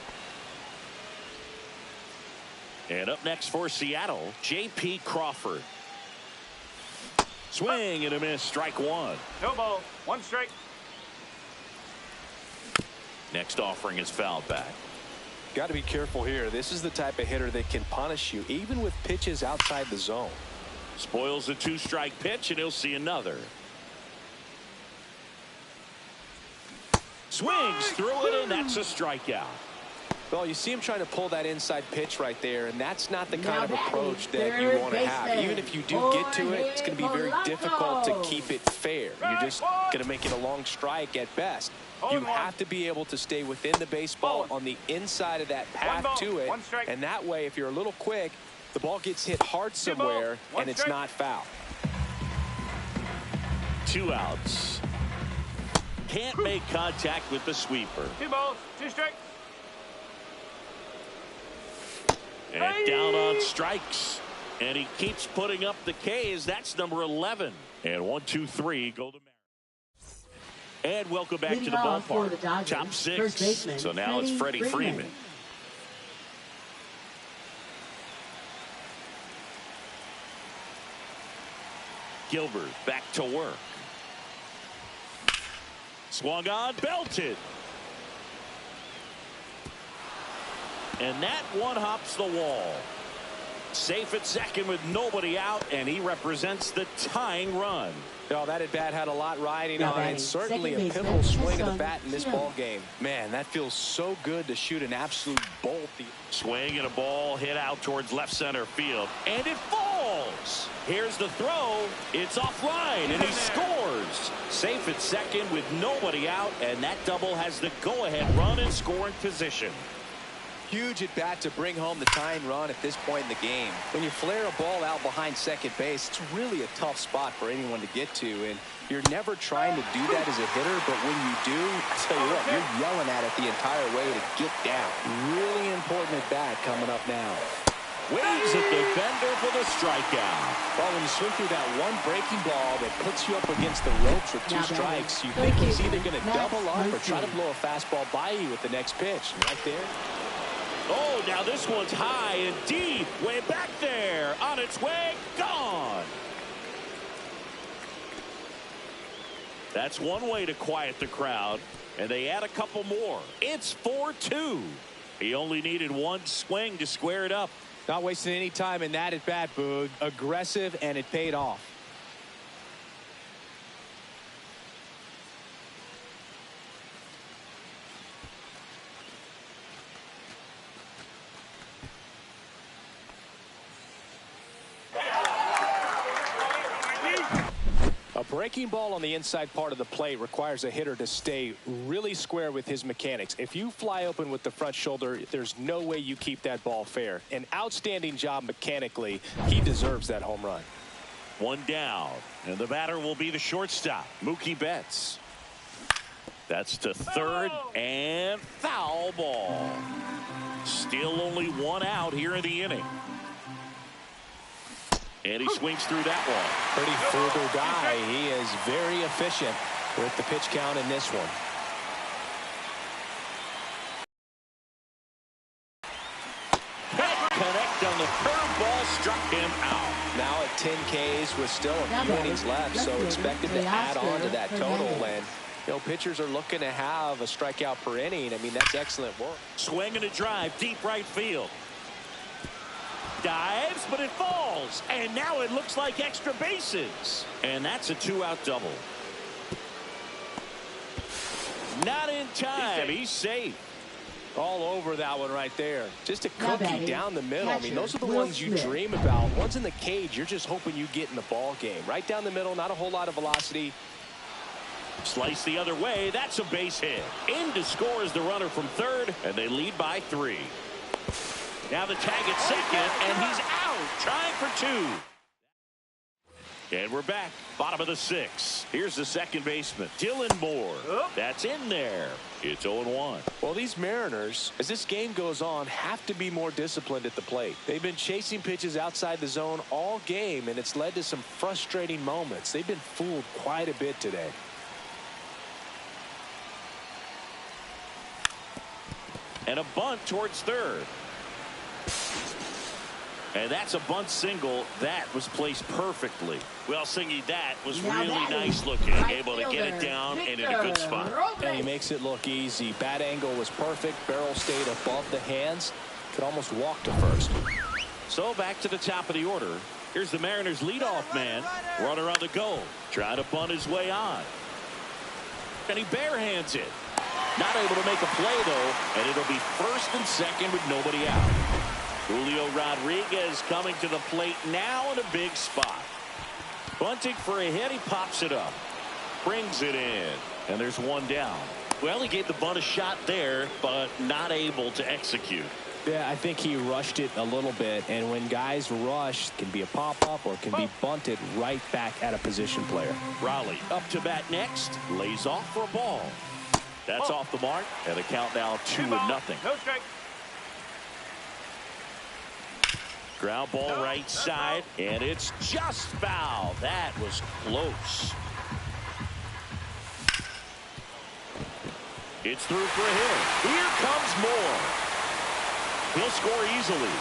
And up next for Seattle, J.P. Crawford. Swing and a miss. Strike 1. No ball. 1 strike. Next offering is fouled back. Got to be careful here. This is the type of hitter that can punish you even with pitches outside the zone. Spoils a 2-strike pitch, and he'll see another. Swings through it, and that's a strikeout. Well, you see him trying to pull that inside pitch right there, and that's not the kind of approach that you want to have. Even if you do get to it, it's going to be very difficult to keep it fair. You're just going to make it a long strike at best. You have to be able to stay within the baseball on the inside of that path to it, and that way, if you're a little quick, the ball gets hit hard somewhere, and it's not foul. 2 outs. Can't make contact with the sweeper. 2 balls, 2 strikes. And down on strikes. And he keeps putting up the K's. That's number 11. And 1, 2, 3 go to Mariners. And welcome back to the ballpark. Top 6. So now it's Freddie Freeman. Gilbert back to work. Swung on, belted. And that one hops the wall. Safe at second with nobody out, and he represents the tying run. Oh, that at bat had a lot riding on it. Certainly a pivotal swing of the bat in this ball game. Man, that feels so good to shoot an absolute bolt. Swing and a ball hit out towards left center field, and it falls. Here's the throw. It's offline, and he scores. Safe at second with nobody out, and that double has the go-ahead run in scoring position. Huge at bat to bring home the tying run at this point in the game. When you flare a ball out behind second base, it's really a tough spot for anyone to get to, and you're never trying to do that as a hitter, but when you do, I tell you what, you're yelling at it the entire way to get down. Really important at bat coming up now. Waves at the bender for the strikeout. Well, when you swing through that one breaking ball that puts you up against the ropes with 2 strikes, you think he's either going to double up or try to blow a fastball by you with the next pitch. Right there. Oh, now this one's high and deep. Way back there. On its way. Gone. That's one way to quiet the crowd. And they add a couple more. It's 4-2. He only needed 1 swing to square it up. Not wasting any time in that at bat, Boog. Aggressive, and it paid off. A breaking ball on the inside part of the plate requires a hitter to stay really square with his mechanics. If you fly open with the front shoulder, there's no way you keep that ball fair. An outstanding job mechanically. He deserves that home run. 1 down, and the batter will be the shortstop, Mookie Betts. That's to third, and foul ball. Still only 1 out here in the inning. And he swings through that one. Pretty frugal guy. He is very efficient with the pitch count in this one. on the curveball, struck him out. Now at 10 Ks with still a few innings left, so expected to add on to that total. And, you know, pitchers are looking to have a strikeout per inning. I mean, that's excellent work. Swing and a drive, deep right field. Dives, but it falls. And now it looks like extra bases. And that's a 2-out double. Not in time. He's safe. All over that one right there. Just a cookie down the middle. I mean, those are the ones you dream about. Once in the cage, you're just hoping you get in the ball game. Right down the middle, not a whole lot of velocity. Slice the other way. That's a base hit. In to score is the runner from third, and they lead by 3. Now the tag at second, and he's out, trying for 2. And we're back, bottom of the 6th. Here's the second baseman, Dylan Moore. That's in there. It's 0-1. Well, these Mariners, as this game goes on, have to be more disciplined at the plate. They've been chasing pitches outside the zone all game, and it's led to some frustrating moments. They've been fooled quite a bit today. And a bunt towards third. And that's a bunt single. That was placed perfectly. Well, Singy, that was really nice looking. Able to get it down and in a good spot. And he makes it look easy. Bat angle was perfect. Barrel stayed above the hands. Could almost walk to first. So back to the top of the order. Here's the Mariners leadoff man. Runner on the go. Trying to bunt his way on. And he barehands it. Not able to make a play, though. And it'll be first and second with nobody out. Julio Rodriguez coming to the plate now in a big spot. Bunting for a hit. He pops it up. Brings it in. And there's one down. Well, he gave the bunt a shot there, but not able to execute. Yeah, I think he rushed it a little bit. And when guys rush, it can be a pop-up or it can be bunted right back at a position player. Raleigh up to bat next. Lays off for a ball. That's off the mark. And the count now 2-0. No strike. Ground ball right side, and it's just foul. That was close. It's through for a hit. Here comes Moore. He'll score easily.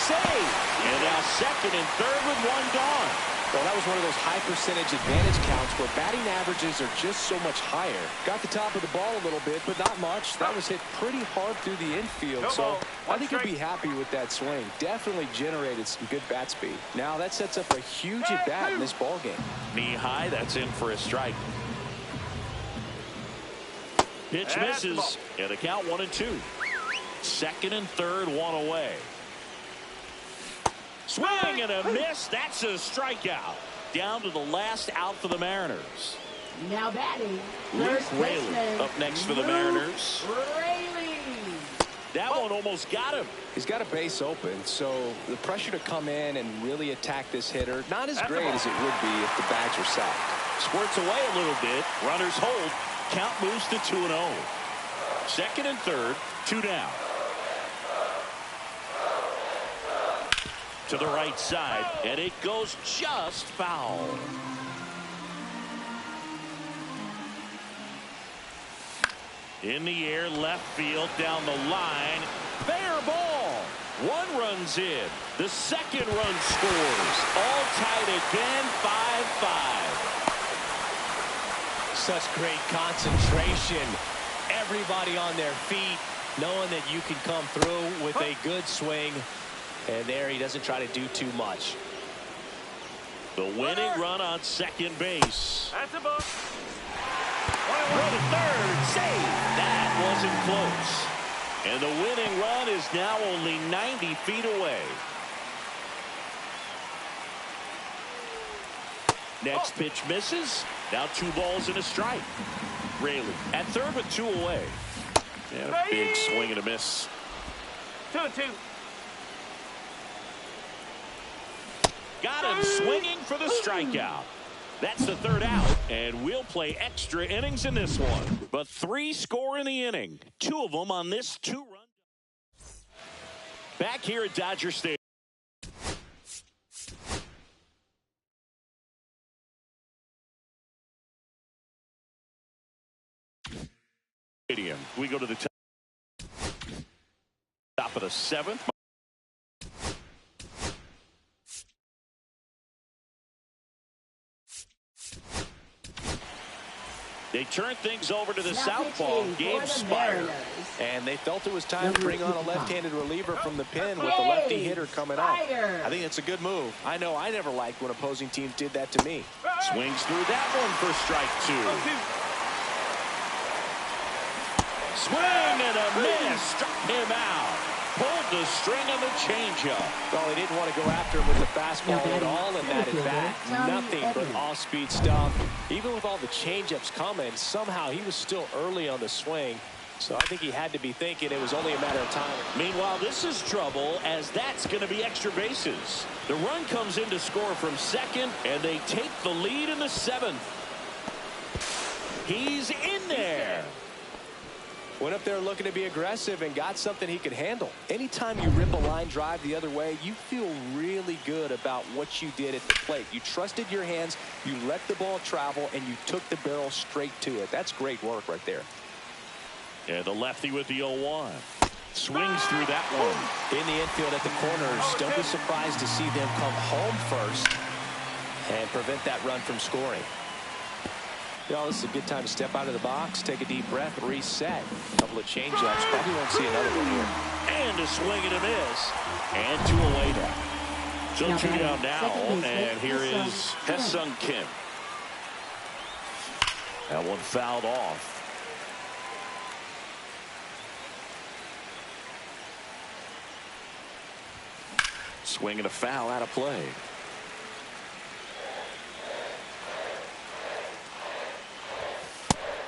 Save. And now second and third with one gone. Well, that was one of those high percentage advantage counts where batting averages are just so much higher. Got the top of the ball a little bit, but not much. That was hit pretty hard through the infield, so I think he'll be happy with that swing. Definitely generated some good bat speed. Now that sets up a huge at bat in this ball game. Knee high, that's in for a strike. Pitch misses, and the count 1-2. Second and third, one away. Swing and a miss. That's a strikeout. Down to the last out for the Mariners. Now batting. Luke Raley up next for the Mariners. Raley. That one almost got him. He's got a base open, so the pressure to come in and really attack this hitter, not as great as it would be if the bags are sacked. Squirts away a little bit. Runners hold. Count moves to 2-0. Second and third, 2 down. To the right side, and it goes just foul. In the air, left field, down the line. Fair ball. One runs in. The second run scores. All tied again, 5-5. Such great concentration. Everybody on their feet, knowing that you can come through with a good swing. And there he doesn't try to do too much. The winning run on second base. That's a ball. Throw to third. Save. That wasn't close. And the winning run is now only 90 feet away. Next pitch misses. Now 2 balls and a strike. Raley at third with 2 away. And a big swing and a miss. 2-2. Got him swinging for the strikeout. That's the third out, and we'll play extra innings in this one. But 3 score in the inning, 2 of them on this 2-run. Back here at Dodger Stadium. We go to the top of the 7th. They turn things over to the southpaw, Gabe Spire. And they felt it was time to bring on a left-handed reliever from the pen with the lefty hitter coming up. I think it's a good move. I know I never liked when opposing teams did that to me. Swings through that one for strike 2. Swing and a miss. Struck him out. Pulled the string of the changeup. Well, he didn't want to go after him with the fastball at all in that at-bat. Nothing but off-speed stuff. Even with all the changeups coming, somehow he was still early on the swing. So I think he had to be thinking it was only a matter of time. Meanwhile, this is trouble, as that's going to be extra bases. The run comes in to score from second, and they take the lead in the 7th. He's in there. Went up there looking to be aggressive and got something he could handle. Anytime you rip a line drive the other way, you feel really good about what you did at the plate. You trusted your hands, you let the ball travel, and you took the barrel straight to it. That's great work right there. And the lefty with the 0-1. Swings through that one. In the infield at the corners, don't be surprised to see them come home first and prevent that run from scoring. Well, this is a good time to step out of the box, take a deep breath, reset. A couple of change-ups. Probably won't see another one here. And a swing and a miss. And 2 away now. So 2 down now, and here is Hesung Kim. That one fouled off. Swing and a foul out of play.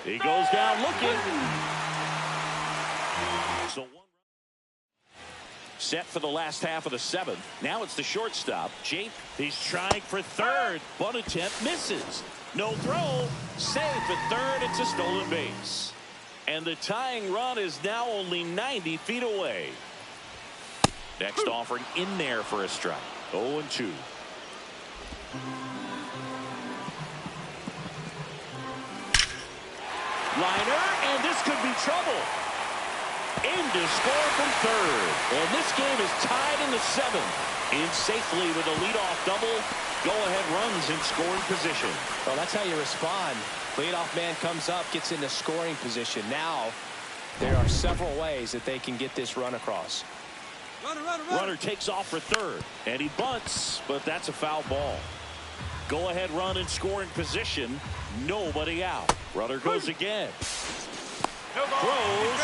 He goes down looking. So one set for the last half of the 7th. Now it's the shortstop, Jake. He's trying for third. Bunt attempt misses. No throw. Safe at third. It's a stolen base. And the tying run is now only 90 feet away. Next offering in there for a strike. 0-2. Liner, and this could be trouble. In to score from third. And this game is tied in the 7th. In safely with a leadoff double. Go-ahead runs in scoring position. Well, that's how you respond. Leadoff man comes up, gets into scoring position. Now, there are several ways that they can get this run across. Runner takes off for third, and he bunts, but that's a foul ball. Go-ahead run in scoring position. Nobody out. Runner goes again. Throw,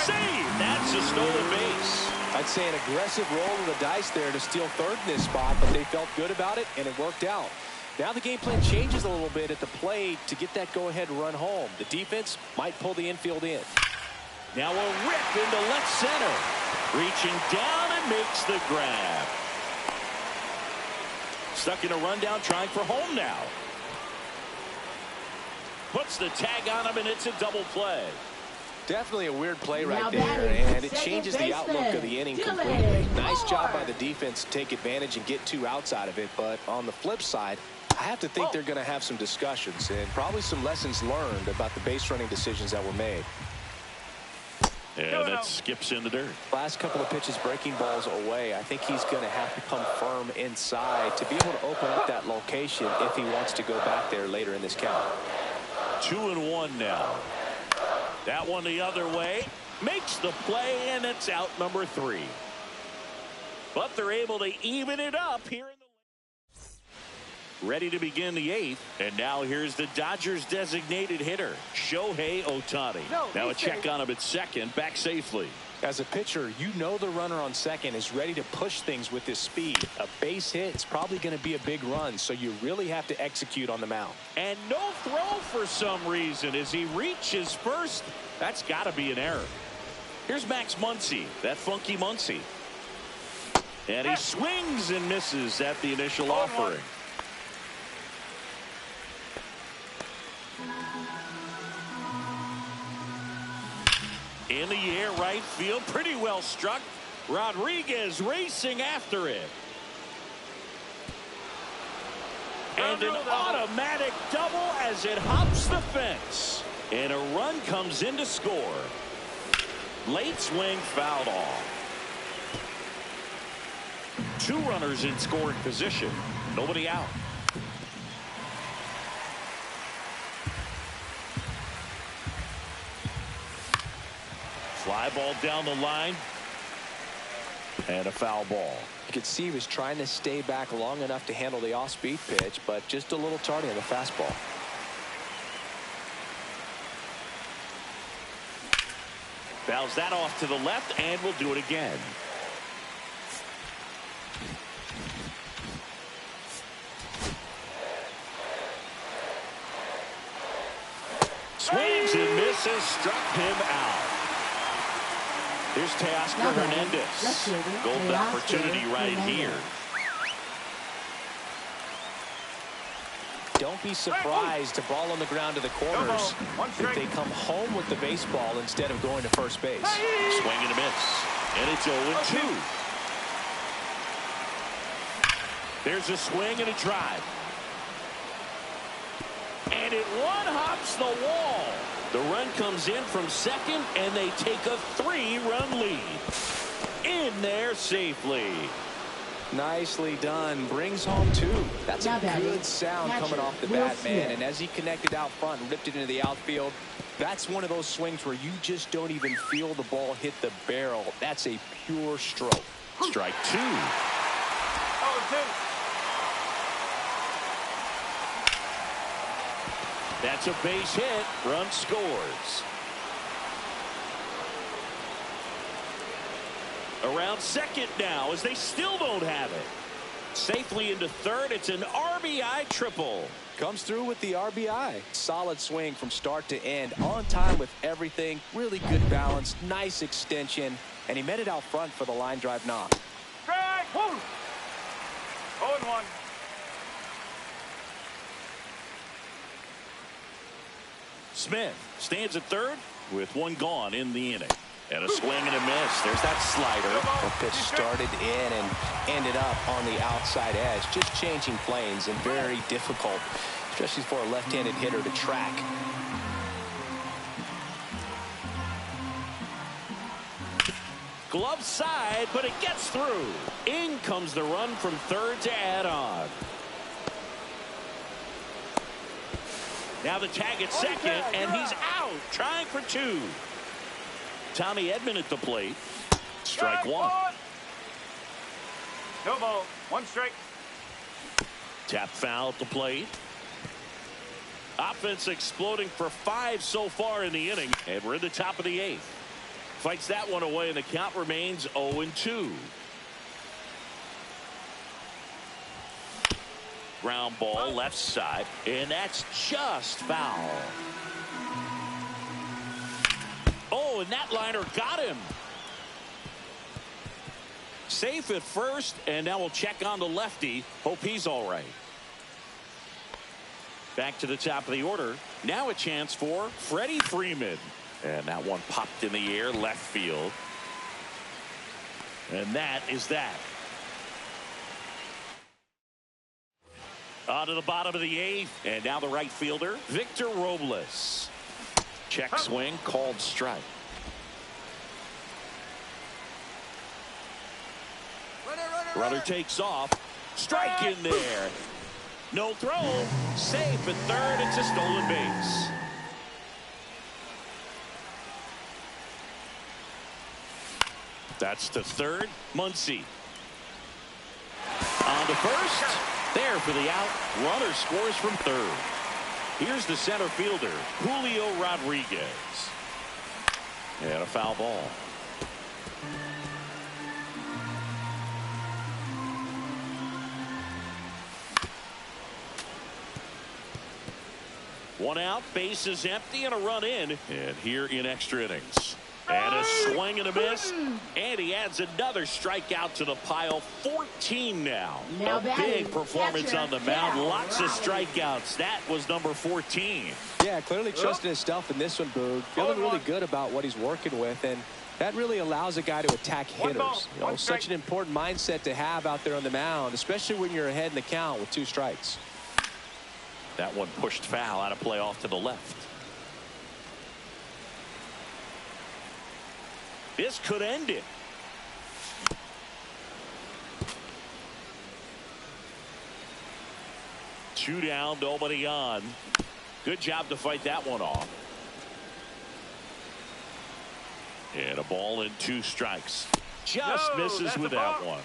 save. That's a stolen base. I'd say an aggressive roll of the dice there to steal third in this spot, but they felt good about it, and it worked out. Now the game plan changes a little bit at the plate to get that go-ahead run home. The defense might pull the infield in. Now a rip into left center. Reaching down and makes the grab. Stuck in a rundown, trying for home now. Puts the tag on him, and it's a double play. Definitely a weird play right there, and it changes the outlook of the inning completely. Nice job by the defense to take advantage and get 2 outs out of it, but on the flip side, I have to think they're going to have some discussions and probably some lessons learned about the base running decisions that were made. And that skips in the dirt. Last couple of pitches breaking balls away. I think he's going to have to come firm inside to be able to open up that location if he wants to go back there later in this count. 2-1 now. That one the other way. Makes the play, and it's out number 3. But they're able to even it up here in the ready to begin the 8th, and now here's the Dodgers designated hitter, Shohei Ohtani. Now a check on him at second, back safely. As a pitcher, you know the runner on second is ready to push things with his speed. A base hit is probably going to be a big run, so you really have to execute on the mound. And no throw for some reason as he reaches first. That's got to be an error. Here's Max Muncy, that funky Muncy. And he swings and misses at the initial offering. In the air, right field, pretty well struck. Rodriguez racing after it. And an automatic double as it hops the fence. And a run comes in to score. Late swing fouled off. 2 runners in scoring position. Nobody out. Fly ball down the line. And a foul ball. You could see he was trying to stay back long enough to handle the off-speed pitch, but just a little tardy on the fastball. Fouls that off to the left, and we'll do it again. Swings and misses, struck him out. Here's Teoscar Hernandez. Golden opportunity right here. Don't be surprised to ball on the ground to the corners if they come home with the baseball instead of going to first base. Swing and a miss. And it's 0-2. There's a swing and a drive. And it one-hops the wall. The run comes in from second, and they take a 3-run lead. In there safely. Nicely done. Brings home 2. That's a good sound coming off the bat, man. And as he connected out front and ripped it into the outfield, that's one of those swings where you just don't even feel the ball hit the barrel. That's a pure stroke. Strike 2. 0-2. That's a base hit. Run scores. Around second now as they still don't have it. Safely into third. It's an RBI triple. Comes through with the RBI. Solid swing from start to end. On time with everything. Really good balance. Nice extension. And he met it out front for the line drive knock. Strike. 0-1. Smith stands at third with one gone in the inning. And a swing and a miss. There's that slider. The pitch started in and ended up on the outside edge. Just changing planes and very difficult, especially for a left-handed hitter to track. Glove side, but it gets through. In comes the run from third to add on. Now the tag at second, and he's out, trying for 2. Tommy Edman at the plate. Strike 1. No ball. 1 strike. Tap foul at the plate. Offense exploding for 5 so far in the inning, and we're in the top of the 8th. Fights that one away, and the count remains 0-2. Ground ball left side, and that's just foul. Oh, and that liner got him. Safe at first, and now we'll check on the lefty. Hope he's all right. Back to the top of the order. Now a chance for Freddie Freeman. And that one popped in the air, left field. And that is that. On to the bottom of the 8th, and now the right fielder, Victor Robles. Check swing, called strike. Runner takes off. Strike in there. No throw. Safe at third. It's a stolen base. That's to third. Muncy. On to first. There for the out. Runner scores from third. Here's the center fielder, Julio Rodriguez. And a foul ball. One out, base is empty, and a run in. And here in extra innings. And a swing and a miss. And he adds another strikeout to the pile. 14 now. A big performance on the mound. Lots of strikeouts. That was number 14. Yeah, clearly trusting his stuff in this one, Boog. Feeling really good about what he's working with. And that really allows a guy to attack hitters. You know, such an important mindset to have out there on the mound, especially when you're ahead in the count with 2 strikes. That one pushed foul, out of play off to the left. This could end it. Two down, nobody on. Good job to fight that one off. And a ball and 2 strikes. Just misses with that one.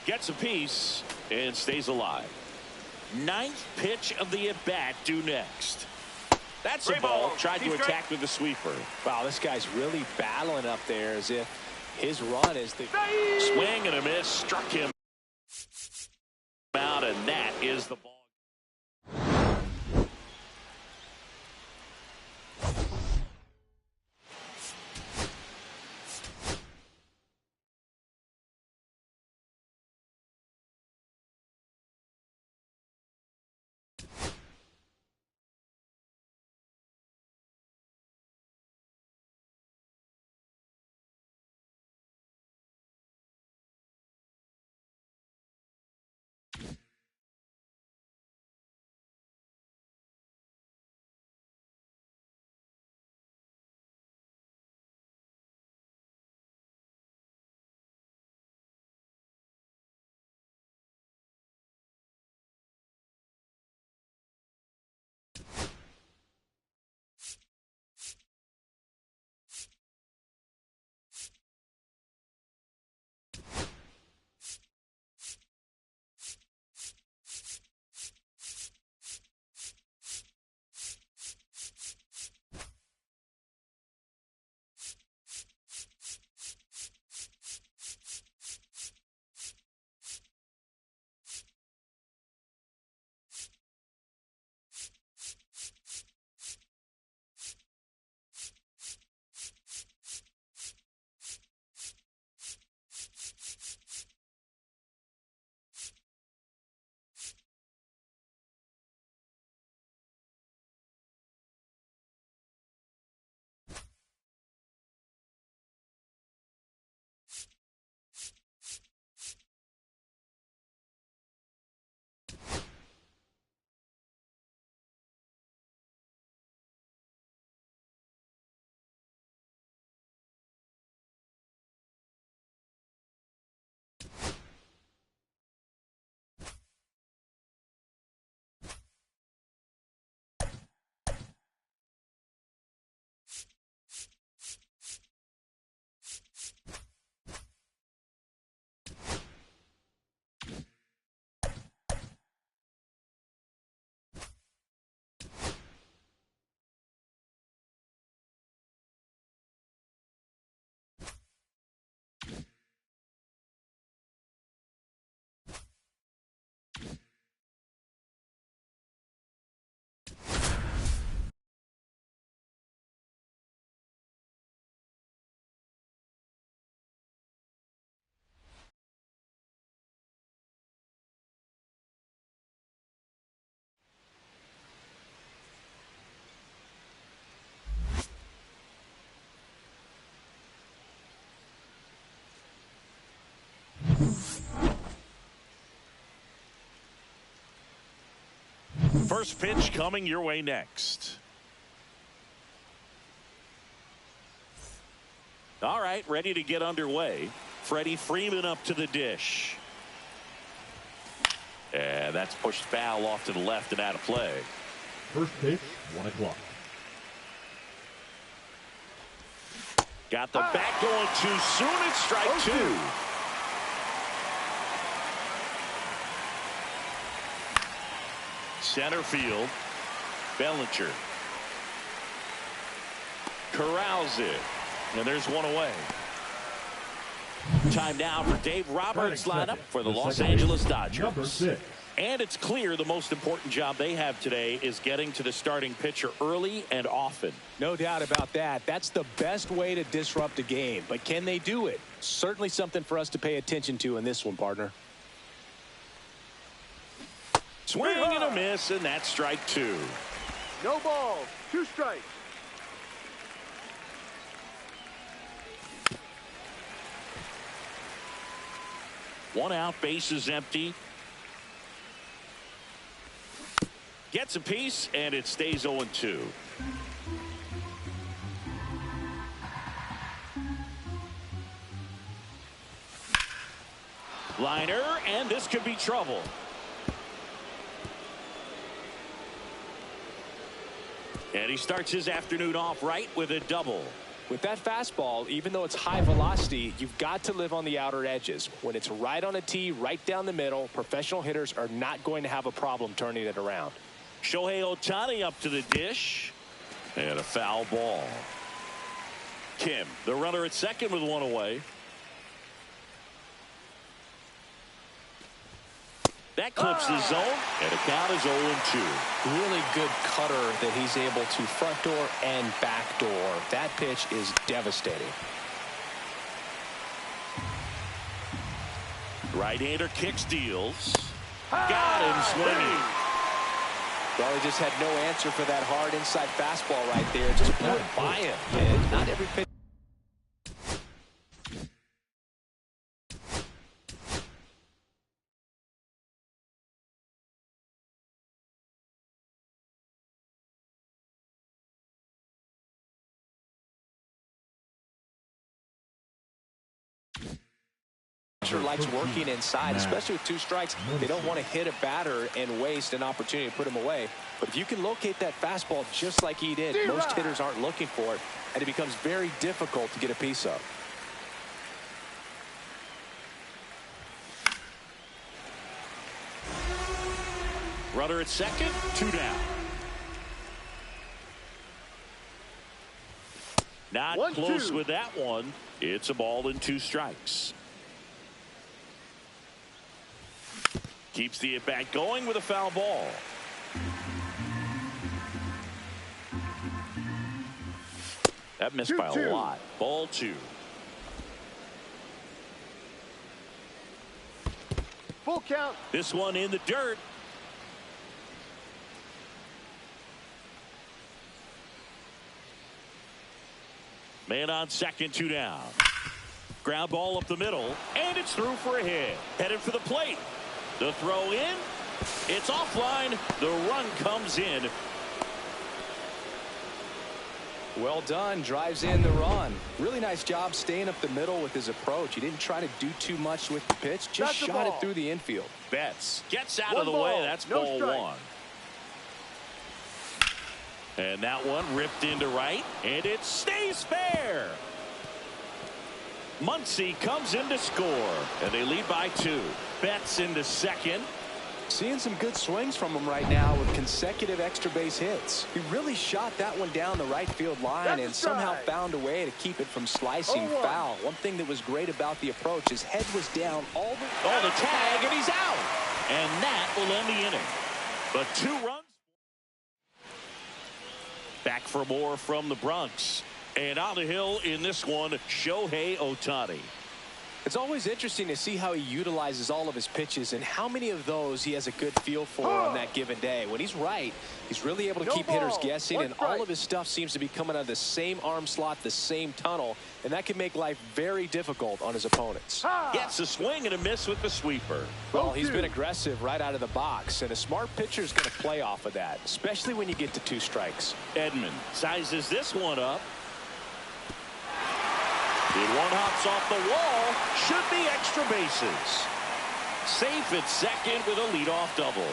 Gets a piece and stays alive. 9th pitch of the at-bat due next. That's a ball. Tried to attack with the sweeper. Wow, this guy's really battling up there as if his run is the swing and a miss. Struck him out, and that is the ball. First pitch coming your way next. All right, ready to get underway. Freddie Freeman up to the dish. And that's pushed foul off to the left and out of play. First pitch, 1 o'clock. Got the bat going too soon. It's strike 2. Center field. Bellinger corrals it. And there's one away. Time now for Dave Roberts' lineup for the Los Angeles Dodgers. And it's clear the most important job they have today is getting to the starting pitcher early and often. No doubt about that. That's the best way to disrupt a game. But can they do it? Certainly something for us to pay attention to in this one, partner. Swing and a miss, and that's strike 2. No ball, 2 strikes. One out, bases empty. Gets a piece, and it stays 0-2. Liner, and this could be trouble. And he starts his afternoon off right with a double. With that fastball, even though it's high velocity, you've got to live on the outer edges. When it's right on a tee, right down the middle, professional hitters are not going to have a problem turning it around. Shohei Ohtani up to the dish. And a foul ball. Kim, the runner at second with one away. That clips the zone, and the count is 0-2. Really good cutter that he's able to front door and back door. That pitch is devastating. Right-hander kicks, deals. Got him swinging. Well, he just had no answer for that hard inside fastball right there. Just blew it by him. And not every pitch. Likes working inside, especially with 2 strikes. They don't want to hit a batter and waste an opportunity to put him away. But if you can locate that fastball just like he did, most hitters aren't looking for it, and it becomes very difficult to get a piece of. Runner at second, 2 down. Not close with that one. It's a ball and 2 strikes. Keeps the at-bat going with a foul ball. That missed by a lot. Ball 2. Full count. This one in the dirt. Man on second, 2 down. Ground ball up the middle, and it's through for a hit. Headed for the plate. The throw in. It's offline. The run comes in. Well done. Drives in the run. Really nice job staying up the middle with his approach. He didn't try to do too much with the pitch. Just shot it through the infield. Betts gets out of the way. That's ball 1. And that one ripped into right. And it stays fair. Muncy comes in to score. And they lead by 2. Betts into second. Seeing some good swings from him right now with consecutive extra base hits. He really shot that one down the right field line and somehow found a way to keep it from slicing foul. One thing that was great about the approach, his head was down all the tag, and he's out. And that will end the inning. But 2 runs. Back for more from the Bronx. And on the hill in this one, Shohei Ohtani. It's always interesting to see how he utilizes all of his pitches and how many of those he has a good feel for on that given day. When he's right, he's really able to keep hitters guessing, and all of his stuff seems to be coming out of the same arm slot, the same tunnel, and that can make life very difficult on his opponents. Gets a swing and a miss with the sweeper. Well, he's been aggressive right out of the box, and a smart pitcher is going to play off of that, especially when you get to 2 strikes. Edman sizes this one up. It one hops off the wall. Should be extra bases. Safe at second with a leadoff double.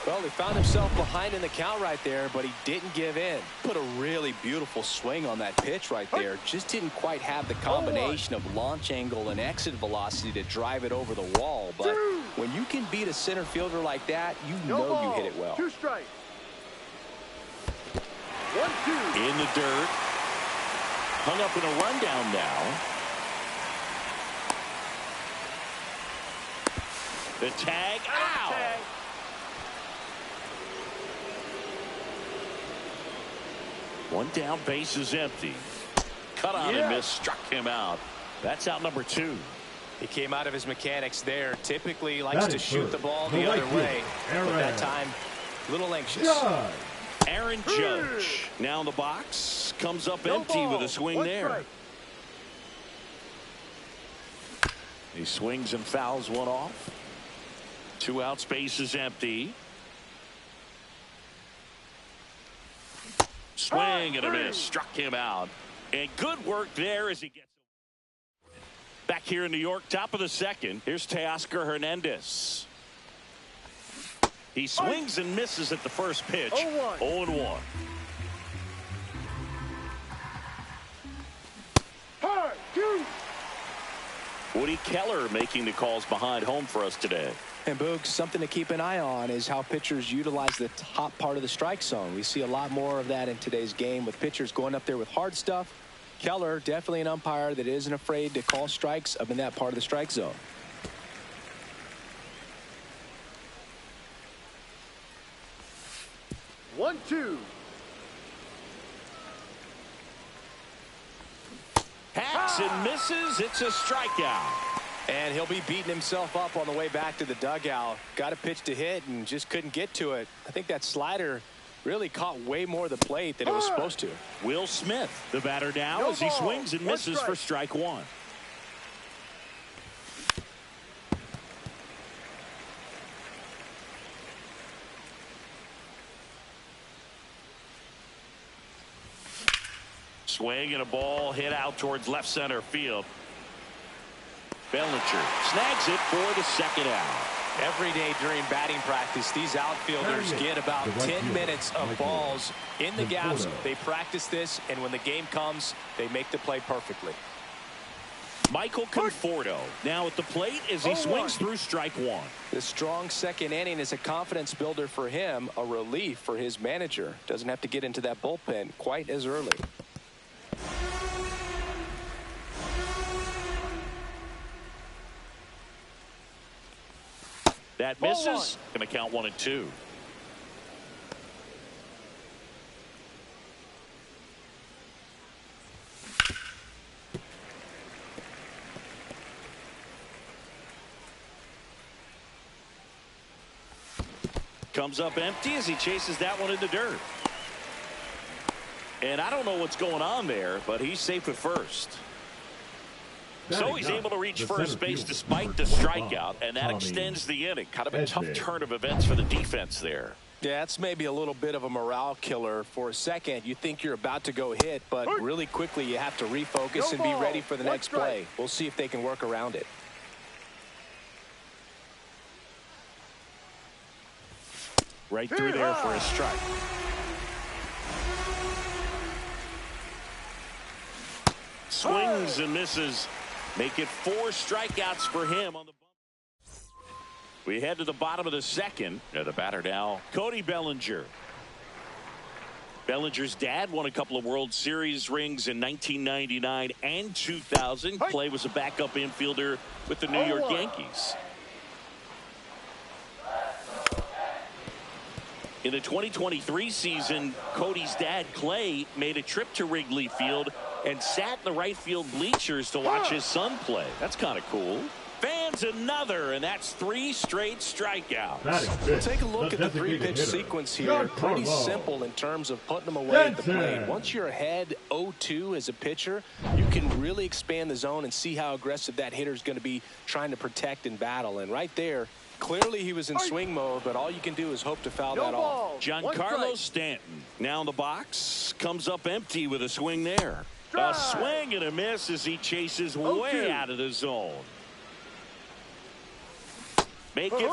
Well, he found himself behind in the count right there, but he didn't give in. Put a really beautiful swing on that pitch right there. Just didn't quite have the combination of launch angle and exit velocity to drive it over the wall. But when you can beat a center fielder like that, you know you hit it well. 2 strikes. 1-2. In the dirt. Hung up in a rundown now. The tag. Ow! One down, base is empty. Cut on and miss, struck him out. That's out number 2. He came out of his mechanics there. Typically likes to shoot the ball the other way. But that time, a little anxious. Aaron Judge now in the box. Comes up empty with a swing there. He swings and fouls one off. 2 outs, base is empty. Swing and a miss. Struck him out. And good work there as he gets Back here in New York, top of the second. Here's Teoscar Hernandez. He swings and misses at the first pitch. 0-1. Woody Keller making the calls behind home for us today. And Boog, something to keep an eye on is how pitchers utilize the top part of the strike zone. We see a lot more of that in today's game with pitchers going up there with hard stuff. Keller, definitely an umpire that isn't afraid to call strikes up in that part of the strike zone. One, two. Hacks and misses. It's a strikeout. And he'll be beating himself up on the way back to the dugout. Got a pitch to hit and just couldn't get to it. I think that slider really caught way more of the plate than it was supposed to. Will Smith, the batter now, as he swings and misses for strike one. Swing and a ball hit out towards left center field. Bellinger snags it for the second out. Every day during batting practice, these outfielders get about 10 minutes of balls in the gaps. They practice this, and when the game comes, they make the play perfectly. Michael Conforto now at the plate as he swings through strike one. The strong second inning is a confidence builder for him, a relief for his manager. Doesn't have to get into that bullpen quite as early. That misses. Going to count 1-2. Comes up empty as he chases that one in the dirt. And I don't know what's going on there, but he's safe at first. So he's able to reach first base despite the strikeout, and that extends the inning. Kind of a tough turn of events for the defense there. Yeah, it's maybe a little bit of a morale killer. For a second, you think you're about to go hit, but really quickly you have to refocus and be ready for the next play. We'll see if they can work around it. Right through there for a strike. Swings and misses. Make it 4 strikeouts for him on the bump. We head to the bottom of the second. The batter now, Cody Bellinger. Bellinger's dad won a couple of World Series rings in 1999 and 2000. Clay was a backup infielder with the New York Yankees. In the 2023 season, Cody's dad, Clay, made a trip to Wrigley Field and sat in the right field bleachers to watch his son play. That's kind of cool. Fans another, and that's 3 straight strikeouts. We'll take a look at the 3-pitch sequence here. Pretty simple in terms of putting them away at the plate. Once you're ahead 0-2 as a pitcher, you can really expand the zone and see how aggressive that hitter is going to be trying to protect and battle. And right there, clearly he was in swing mode, but all you can do is hope to foul that off. Giancarlo Stanton now in the box, comes up empty with a swing there. A swing and a miss as he chases way out of the zone. Make it 4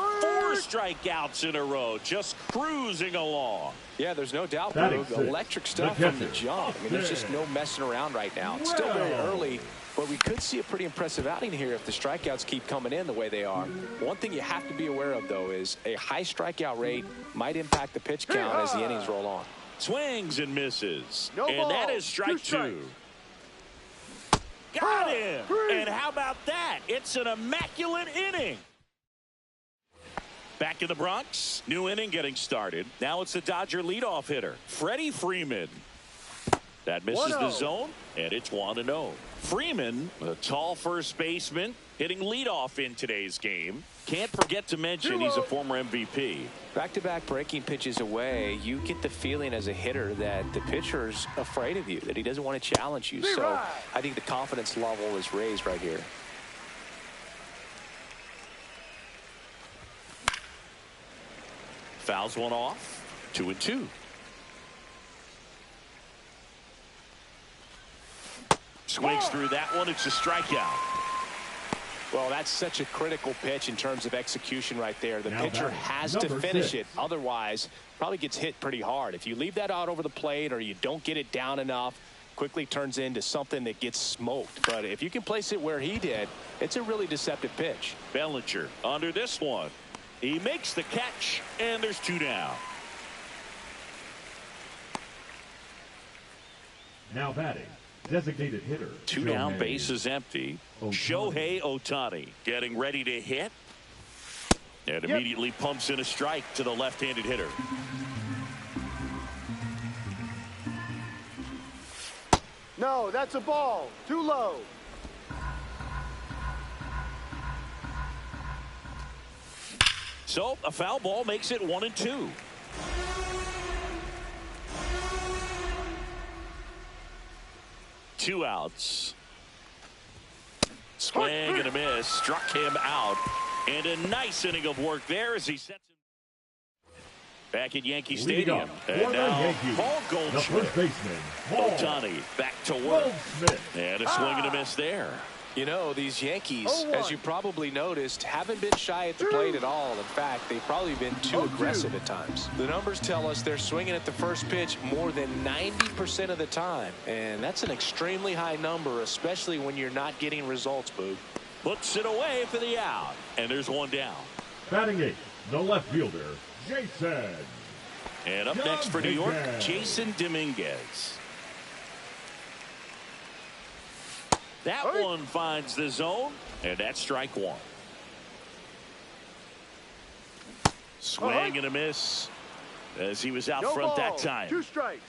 strikeouts in a row, just cruising along. Yeah, there's no doubt, Boog. Electric stuff from the jump. I mean, there's just no messing around right now. It's still very early, but we could see a pretty impressive outing here if the strikeouts keep coming in the way they are. One thing you have to be aware of, though, is a high strikeout rate might impact the pitch count as the innings roll on. Swings and misses. And that is strike 2. Got him! And how about that? It's an immaculate inning. Back in the Bronx, new inning getting started. Now it's the Dodger leadoff hitter, Freddie Freeman. That misses the zone, and it's 1-0. Freeman, a tall first baseman, hitting leadoff in today's game. Can't forget to mention he's a former MVP. Back-to-back breaking pitches away, you get the feeling as a hitter that the pitcher's afraid of you, that he doesn't want to challenge you. So I think the confidence level is raised right here. Fouls one off, 2-2. Swings through that one. It's a strikeout. Well, that's such a critical pitch in terms of execution right there. The Now pitcher batting, has to number finish 6. it. Otherwise, probably gets hit pretty hard. If you leave that out over the plate or you don't get it down enough, quickly turns into something that gets smoked. But if you can place it where he did, it's a really deceptive pitch. Bellinger under this one. He makes the catch, and there's 2 down. Now batting, designated hitter. 2 down, Shohei base is empty. Ohtani. Shohei Ohtani getting ready to hit. And immediately pumps in a strike to the left-handed hitter. No, that's a ball. Too low. So a foul ball makes it 1-2. Two outs. Swing and a miss. Struck him out. And a nice inning of work there as he sets him back at Yankee Stadium. And now Paul Goldschmidt. Ohtani back to work. And a swing and a miss there. You know, these Yankees, as you probably noticed, haven't been shy at the plate at all. In fact, they've probably been too aggressive at times. The numbers tell us they're swinging at the first pitch more than 90% of the time. And that's an extremely high number, especially when you're not getting results, Boog. Puts it away for the out. And there's 1 down. Batting 8, the left fielder, Jason. And up next for New York, Jason Dominguez. That one finds the zone, and that's strike 1. Swing and a miss as he was out front that time. 2 strikes.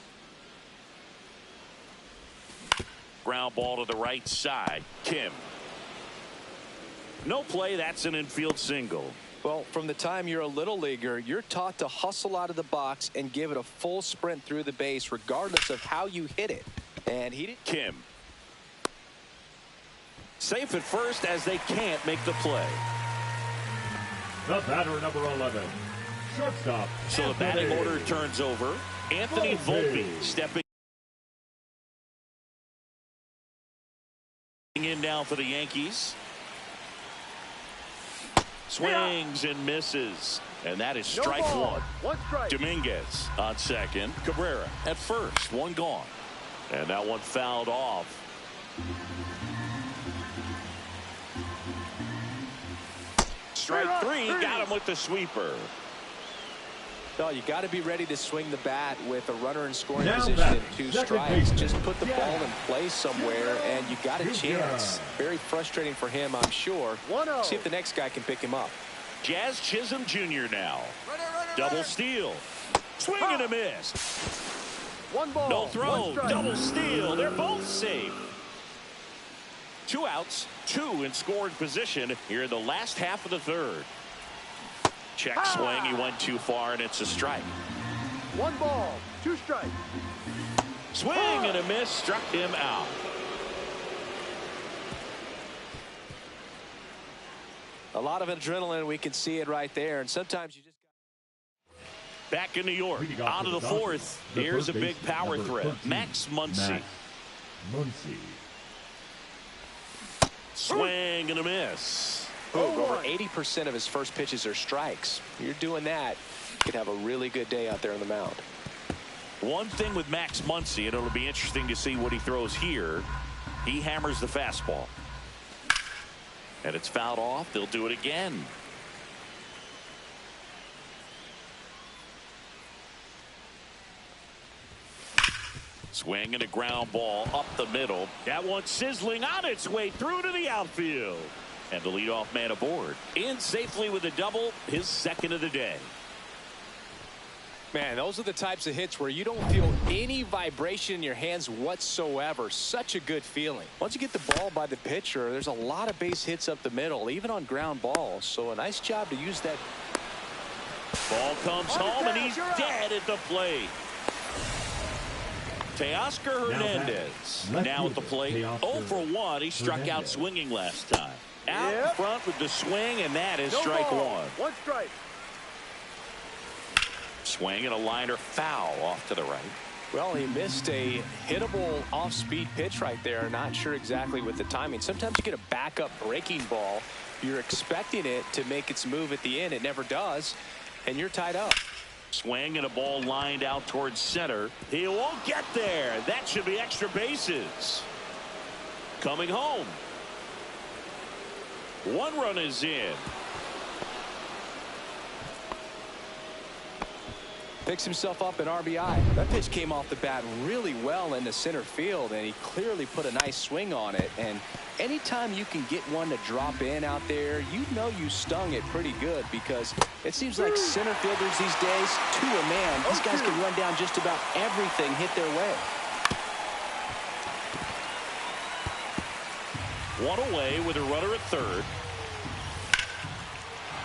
Ground ball to the right side. Kim. No play. That's an infield single. Well, from the time you're a little leaguer, you're taught to hustle out of the box and give it a full sprint through the base regardless of how you hit it. And he did. Kim. Safe at first as they can't make the play. The batter, number 11, shortstop. So the batting order turns over. Anthony Volpe stepping in now for the Yankees. Swings and misses. And that is strike 1. 1 strike. Dominguez on second. Cabrera at first. 1 gone. And that one fouled off. Strike 3, got him with the sweeper. No, you got to be ready to swing the bat with a runner in scoring position and 2 strikes. Just put the ball in play somewhere, and you got a chance. Very frustrating for him, I'm sure. 1-0. See if the next guy can pick him up. Jazz Chisholm Jr. now. Double steal. Swing and a miss. 1 ball. No throw. 1 strike. Double steal. They're both safe. 2 outs, 2 in scoring position here in the last half of the 3rd. Check swing. He went too far, and it's a strike. 1 ball. 2 strikes. Swing and a miss. Struck him out. A lot of adrenaline. We can see it right there. And sometimes you just. Back in New York, out of the 4th. Here's a big power threat. Max Muncy. Swing and a miss. Over 80% of his first pitches are strikes. You're doing that, you could have a really good day out there on the mound. One thing with Max Muncy, and it'll be interesting to see what he throws here. He hammers the fastball. And it's fouled off. They'll do it again. Swing and a ground ball up the middle. That one sizzling on its way through to the outfield. And the leadoff man aboard. In safely with a double, his 2nd of the day. Man, those are the types of hits where you don't feel any vibration in your hands whatsoever. Such a good feeling. Once you get the ball by the pitcher, there's a lot of base hits up the middle, even on ground balls. So a nice job to use that. Ball comes home, and he's dead at the plate. Teoscar Hernandez now at the plate. 0 for 1. He struck out swinging last time. Out in front with the swing, and that is strike 1. 1 strike. Swing and a liner foul off to the right. Well, he missed a hittable off-speed pitch right there. Not sure exactly with the timing. Sometimes you get a backup breaking ball. You're expecting it to make its move at the end. It never does, and you're tied up. Swing and a ball lined out towards center. He won't get there. That should be extra bases. Coming home. 1 run is in. Picks himself up an RBI. That pitch came off the bat really well into center field, and he clearly put a nice swing on it. And anytime you can get one to drop in out there, you know you stung it pretty good, because it seems like center fielders these days, to a man, these guys can run down just about everything hit their way. 1 away with a runner at third.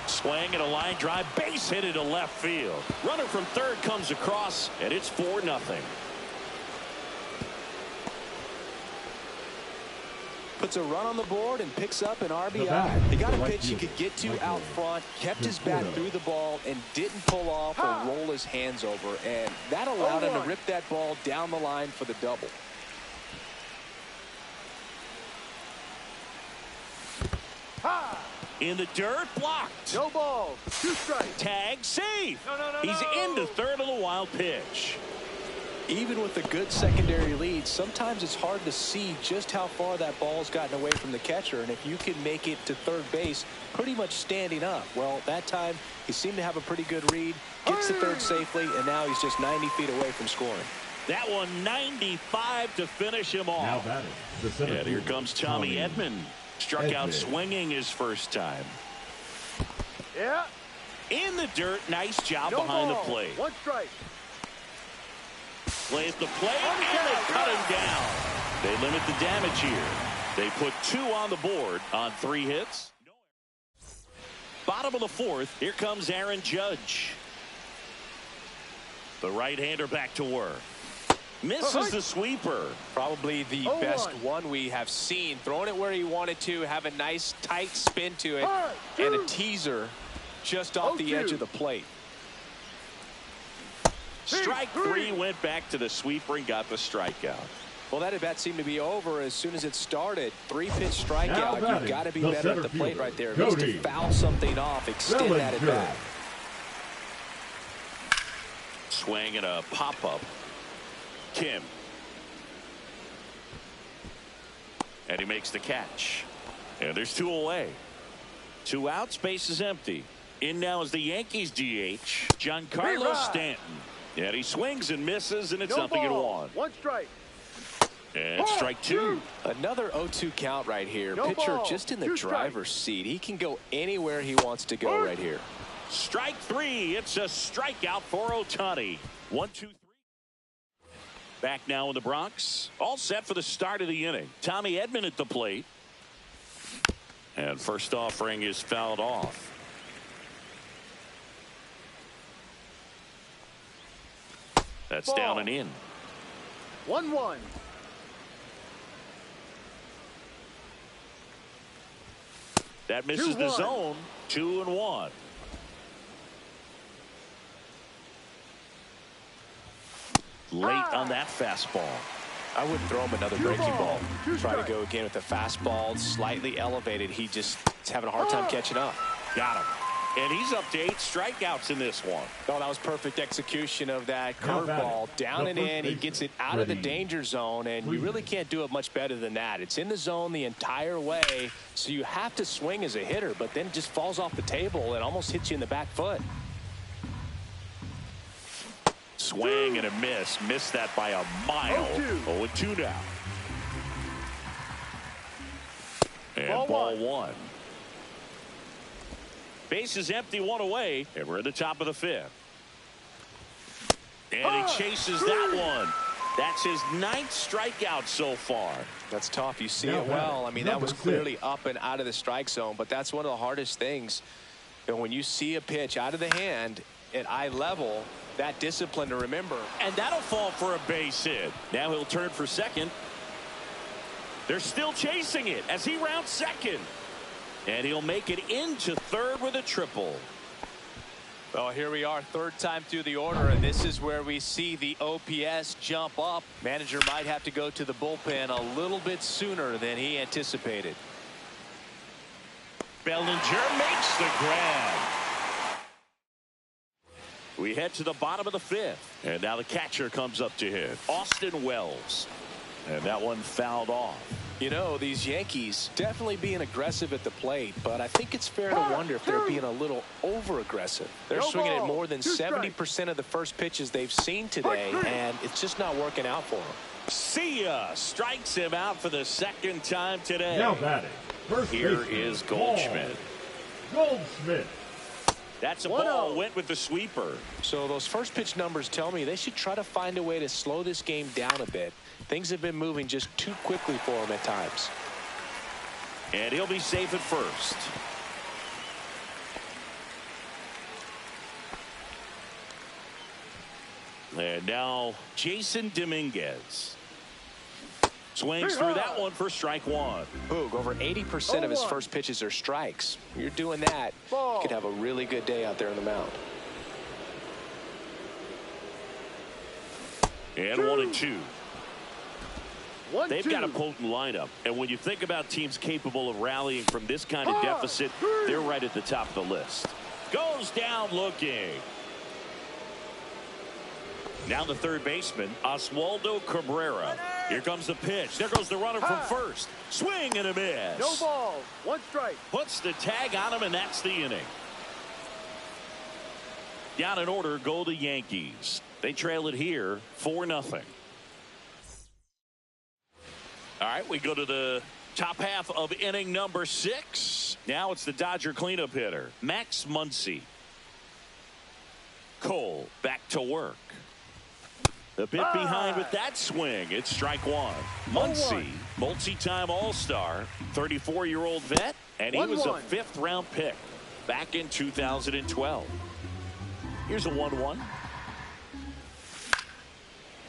Swing and a line drive, base hit into left field. Runner from third comes across, and it's 4-0. Puts a run on the board and picks up an RBI. He got a pitch he could get to out front, kept his bat through the ball, and didn't pull off or roll his hands over. And that allowed him to rip that ball down the line for the double. In the dirt, blocked. No balls. 2 strikes. Tag, safe. He's into third on the wild pitch. Even with a good secondary lead, sometimes it's hard to see just how far that ball's gotten away from the catcher, and if you can make it to third base pretty much standing up. Well, that time he seemed to have a pretty good read, gets to third safely, and now he's just 90 feet away from scoring. That one 95 to finish him off. Now batting, the center And here fielder, comes Tommy Edman. Struck out swinging his first time. Yeah. In the dirt, nice job No behind ball. the plate. 1 strike. Plays the plate, and they cut him down. They limit the damage here. They put 2 on the board on 3 hits. Bottom of the 4th, here comes Aaron Judge. The right-hander back to work. Misses the sweeper. Probably the best one we have seen. Throwing it where he wanted to, have a nice tight spin to it, and a teaser just off the edge of the plate. Strike 3, went back to the sweeper and got the strikeout. Well, that at-bat seemed to be over as soon as it started. 3-pitch strikeout. You've got to be better at the plate right there. At least to foul something off, extend that at-bat. Swing and a pop-up. Kim. And he makes the catch. And there's 2 away. 2 outs, base is empty. In now is the Yankees DH, Giancarlo Stanton. And he swings and misses, and it's nothing in 1. 1 strike. And strike 2. Another 0-2 count right here. No Pitcher ball. just in the 2 driver's seat. He can go anywhere he wants to go right here. Strike 3. It's a strikeout for Ohtani. 1, 2, 3. Back now in the Bronx. All set for the start of the inning. Tommy Edman at the plate. And first offering is fouled off. That's Ball. down and in. 1-1. That misses the zone. 2-1. Late on that fastball. I wouldn't throw him another breaking ball. Try to go again with the fastball, slightly elevated. He just is having a hard time catching up. Got him. And he's up to 8 strikeouts in this one. Oh, that was perfect execution of that curveball. Down and in. He gets it out of the danger zone, and you really can't do it much better than that. It's in the zone the entire way, so you have to swing as a hitter, but then it just falls off the table and almost hits you in the back foot. Swing and a miss. Missed that by a mile. 0-2 now. And ball 1. Base is empty, 1 away, and we're at the top of the 5th. And he chases that one. That's his 9th strikeout so far. That's tough. You see it well. I mean, that was clearly up and out of the strike zone, but that's one of the hardest things. You know, when you see a pitch out of the hand at eye level, that discipline to remember. And that'll fall for a base hit. Now he'll turn for second. They're still chasing it as he rounds second. And he'll make it into third with a triple. Well, here we are, third time through the order, and this is where we see the OPS jump up. Manager might have to go to the bullpen a little bit sooner than he anticipated. Bellinger makes the grab. We head to the bottom of the fifth, and now the catcher comes up to hit, Austin Wells, and that one fouled off. You know, these Yankees definitely being aggressive at the plate, but I think it's fair to wonder if they're being a little over-aggressive. They're swinging at more than 70% of the first pitches they've seen today, and it's just not working out for them. See ya! Strikes him out for the second time today. Now batting. First Here baseman, is Goldschmidt. Goldschmidt. That's a ball. Went with the sweeper. So those first pitch numbers tell me they should try to find a way to slow this game down a bit. Things have been moving just too quickly for him at times. And he'll be safe at first. And now Jason Dominguez. Swings through that one for strike one. Boog, over 80% of his first pitches are strikes. You're doing that, you could have a really good day out there on the mound. And 1-2. They've got a potent lineup, and when you think about teams capable of rallying from this kind of deficit, they're right at the top of the list. Goes down looking. Now the third baseman, Oswaldo Cabrera. Here comes the pitch. There goes the runner from first. Swing and a miss. No ball. One strike. Puts the tag on him, and that's the inning. Down in order go the Yankees. They trail it here 4-0. All right, we go to the top half of inning number 6. Now it's the Dodger cleanup hitter, Max Muncy. Cole back to work. The bit behind with that swing. It's strike one. Muncy, multi-time All-Star, 34-year-old vet, and he was a 5th-round pick back in 2012. Here's a 1-1.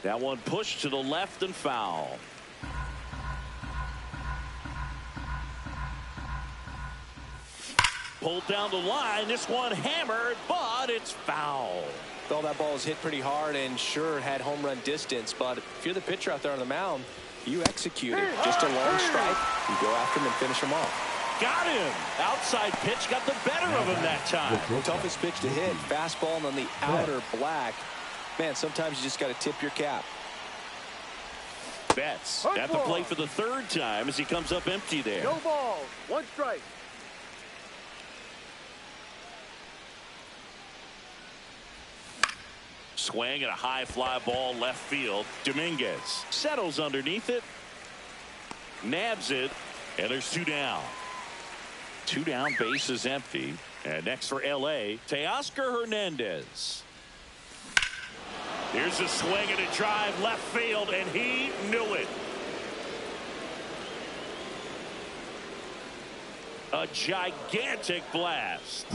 That one pushed to the left and foul. Pulled down the line. This one hammered, but it's foul. Well, that ball was hit pretty hard and sure had home run distance, but if you're the pitcher out there on the mound, you execute it. Just a long strike. You go after him and finish him off. Got him. Outside pitch got the better of him that time. Toughest pitch to hit. Fastball on the outer black. Man, sometimes you just got to tip your cap. Betts at the plate for the 3rd time as he comes up empty there. No ball. One strike. Swing and a high fly ball left field. Dominguez settles underneath it. Nabs it. And there's 2 down. 2 down, base is empty. And next for LA, Teoscar Hernandez. Here's a swing and a drive left field, and he knew it. A gigantic blast.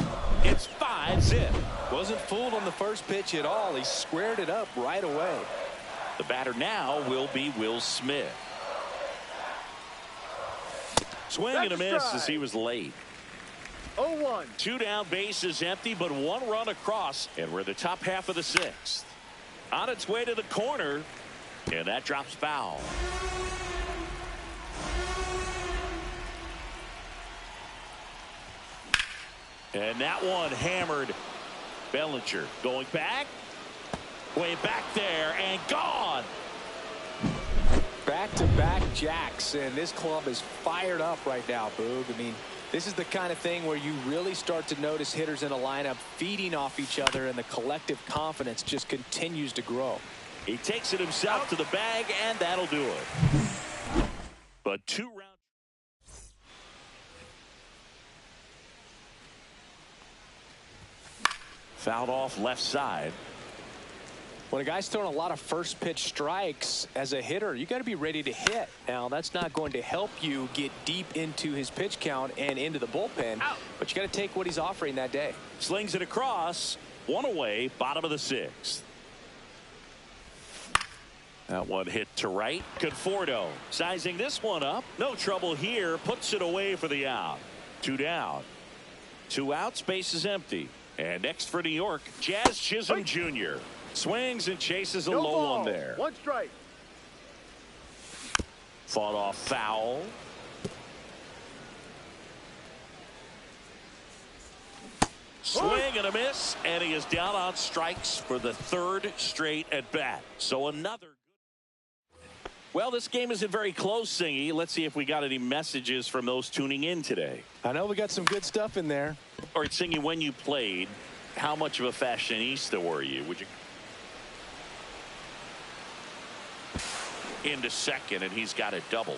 It's 5-zip. Wasn't fooled on the first pitch at all. He squared it up right away. The batter now will be Will Smith. Swing and a miss as he was late. 0-1. 2 down, base is empty, but 1 run across, and we're in the top half of the 6th. On its way to the corner, and that drops foul. And that one hammered. Bellinger going back. Way back there and gone. Back-to-back jacks, and this club is fired up right now, Boog. I mean, this is the kind of thing where you really start to notice hitters in a lineup feeding off each other, and the collective confidence just continues to grow. He takes it himself to the bag, and that'll do it. But 2 rounds. Fouled off left side. When a guy's throwing a lot of first pitch strikes as a hitter, you got to be ready to hit. Now, that's not going to help you get deep into his pitch count and into the bullpen, but you got to take what he's offering that day. Slings it across. 1 away, bottom of the 6th. That one hit to right. Conforto sizing this one up. No trouble here. Puts it away for the out. 2 down. 2 outs. Base is empty. And next for New York, Jazz Chisholm Jr. Swings and chases a low one there. 1 strike. Fought off foul. Swing and a miss, and he is down on strikes for the 3rd straight at bat. So another. Well, this game isn't very close, Singy. Let's see if we got any messages from those tuning in today. I know we got some good stuff in there. All right, Singy, when you played, how much of a fashionista were you? Would you into second, and he's got it double.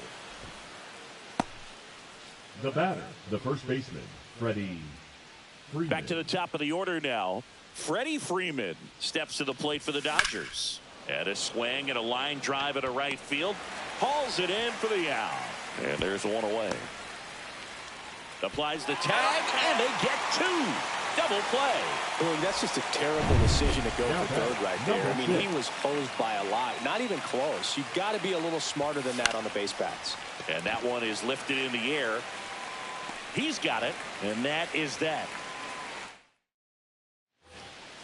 The batter, the first baseman, Freddie Freeman. Back to the top of the order now. Freddie Freeman steps to the plate for the Dodgers. And a swing and a line drive at a right field. Hauls it in for the out. And there's one away. Applies the tag, and they get 2. Double play. Boy, that's just a terrible decision to go for third right there. I mean, he was hosed by a lot. Not even close. You've got to be a little smarter than that on the base paths. And that one is lifted in the air. He's got it, and that is that.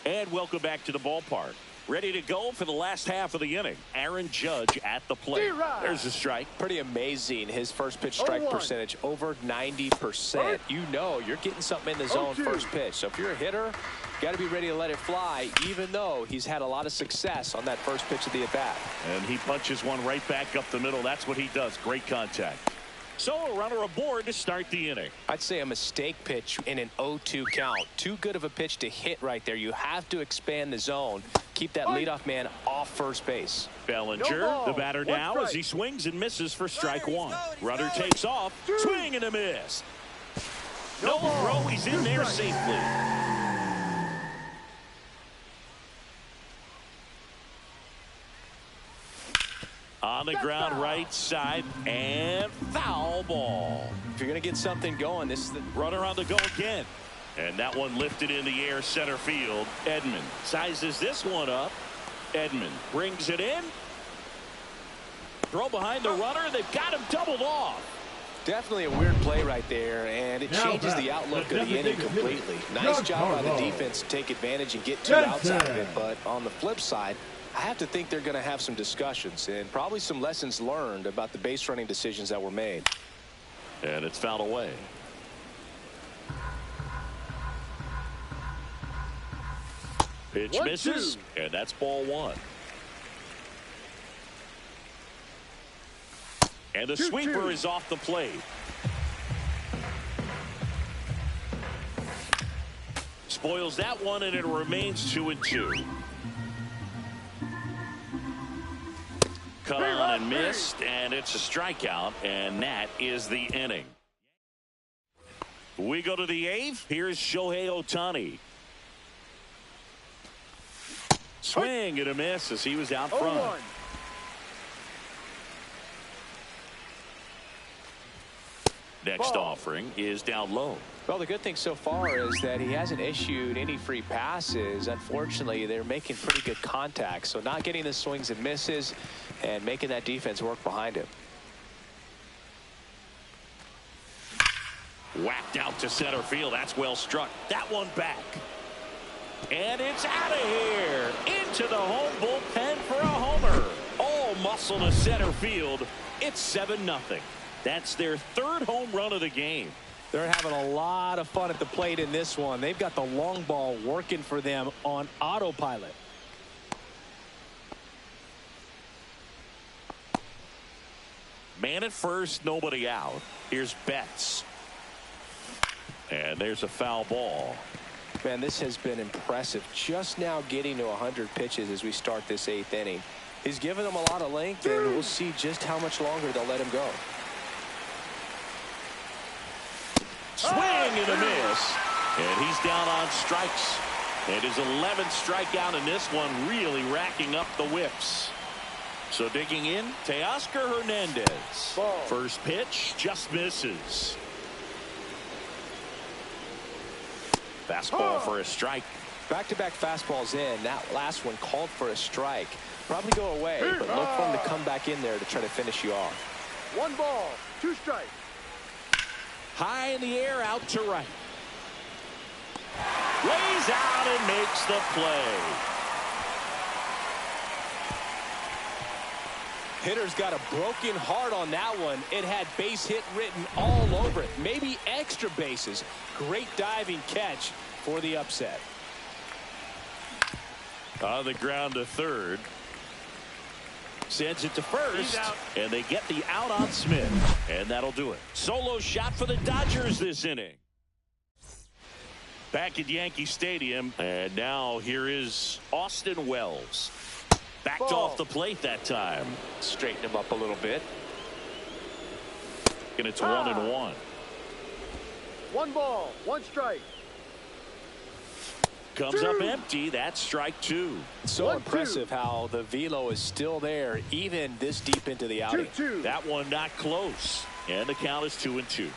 And welcome back to the ballpark. Ready to go for the last half of the inning. Aaron Judge at the plate. There's a strike. Pretty amazing. His first pitch strike percentage over 90%. You know you're getting something in the zone first pitch. So if you're a hitter, you got to be ready to let it fly, even though he's had a lot of success on that first pitch of the at-bat. And he punches one right back up the middle. That's what he does. Great contact. So a runner aboard to start the inning. I'd say a mistake pitch in an 0-2 count. Too good of a pitch to hit right there. You have to expand the zone. Keep that leadoff man off first base. Bellinger, the batter now, as he swings and misses for strike 1. Runner takes off. Swing and a miss. No throw. He's in there safely. On the ground, right side, and foul ball. If you're going to get something going, this is the runner on the go again. And that one lifted in the air, center field. Edman sizes this one up. Edman brings it in. Throw behind the runner. They've got him doubled off. Definitely a weird play right there, and it changes the outlook of the inning completely. Nice job by the defense to take advantage and get 2 outs out of it. But on the flip side, I have to think they're going to have some discussions and probably some lessons learned about the base running decisions that were made. And it's fouled away. Pitch misses, and that's ball 1. And the sweeper is off the plate. Spoils that one, and it remains 2-2. Cut on and missed, and it's a strikeout, and that is the inning. We go to the 8th. Here's Shohei Ohtani. Swing and a miss as he was out front. Next offering is down low. Well, the good thing so far is that he hasn't issued any free passes. Unfortunately, they're making pretty good contact. So not getting the swings and misses and making that defense work behind him. Whacked out to center field. That's well struck. That one back. And it's out of here. Into the home bullpen for a homer. All muscle to center field. It's 7-0. That's their 3rd home run of the game. They're having a lot of fun at the plate in this one. They've got the long ball working for them on autopilot. Man at first, nobody out. Here's Betts. And there's a foul ball. Man, this has been impressive. Just now getting to 100 pitches as we start this 8th inning. He's given them a lot of length, and we'll see just how much longer they'll let him go. Swing and a miss. And he's down on strikes. And his 11th strikeout in this one, really racking up the whips. So digging in, Teoscar Hernandez. First pitch just misses. Fastball for a strike. Back-to-back fastballs in. That last one called for a strike. Probably go away, but look for him to come back in there to try to finish you off. 1 ball, 2 strikes. High in the air, out to right. Lays out and makes the play. Hitter's got a broken heart on that one. It had base hit written all over it. Maybe extra bases. Great diving catch for the upset. On the ground to third. Sends it to first. And they get the out on Smith. And that'll do it. Solo shot for the Dodgers this inning. Back at Yankee Stadium. And now here is Austin Wells. Backed off the plate that time. Straighten him up a little bit. And it's 1-1. 1 ball, 1 strike. Comes up empty. That's strike 2. So impressive how the velo is still there even this deep into the outing. 2-2. That one not close. And the count is 2-2.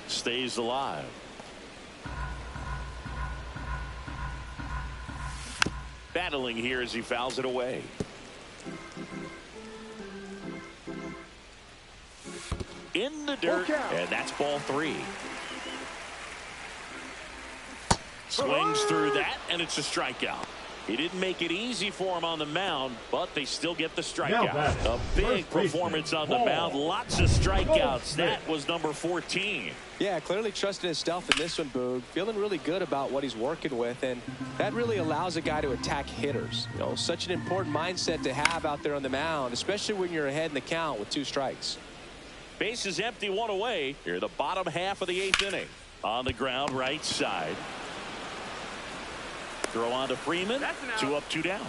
Stays alive. Battling here as he fouls it away. In the dirt, and that's ball 3. Swings through that, and it's a strikeout. He didn't make it easy for him on the mound, but they still get the strikeout. A big performance on the mound. Lots of strikeouts. That was number 14. Yeah, clearly trusting his stuff in this one, Boog. Feeling really good about what he's working with, and that really allows a guy to attack hitters. You know, such an important mindset to have out there on the mound, especially when you're ahead in the count with 2 strikes. Base is empty, 1 away. Here, the bottom half of the 8th inning. On the ground, right side. Throw on to Freeman. 2 up, 2 down.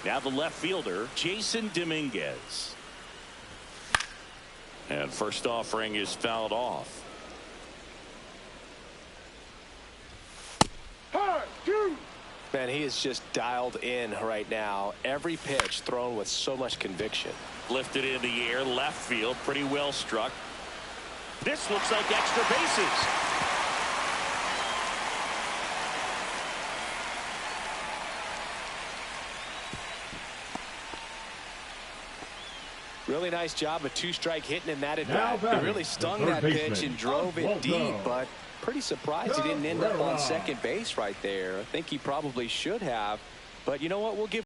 Now the left fielder, Jason Dominguez. And first offering is fouled off. Man, he is just dialed in right now. Every pitch thrown with so much conviction. Lifted in the air, left field, pretty well struck. This looks like extra bases. Really nice job of 2-strike hitting in that at bat. He really stung that pitch and drove it deep, but pretty surprised he didn't end up on second base right there. I think he probably should have. But you know what? We'll give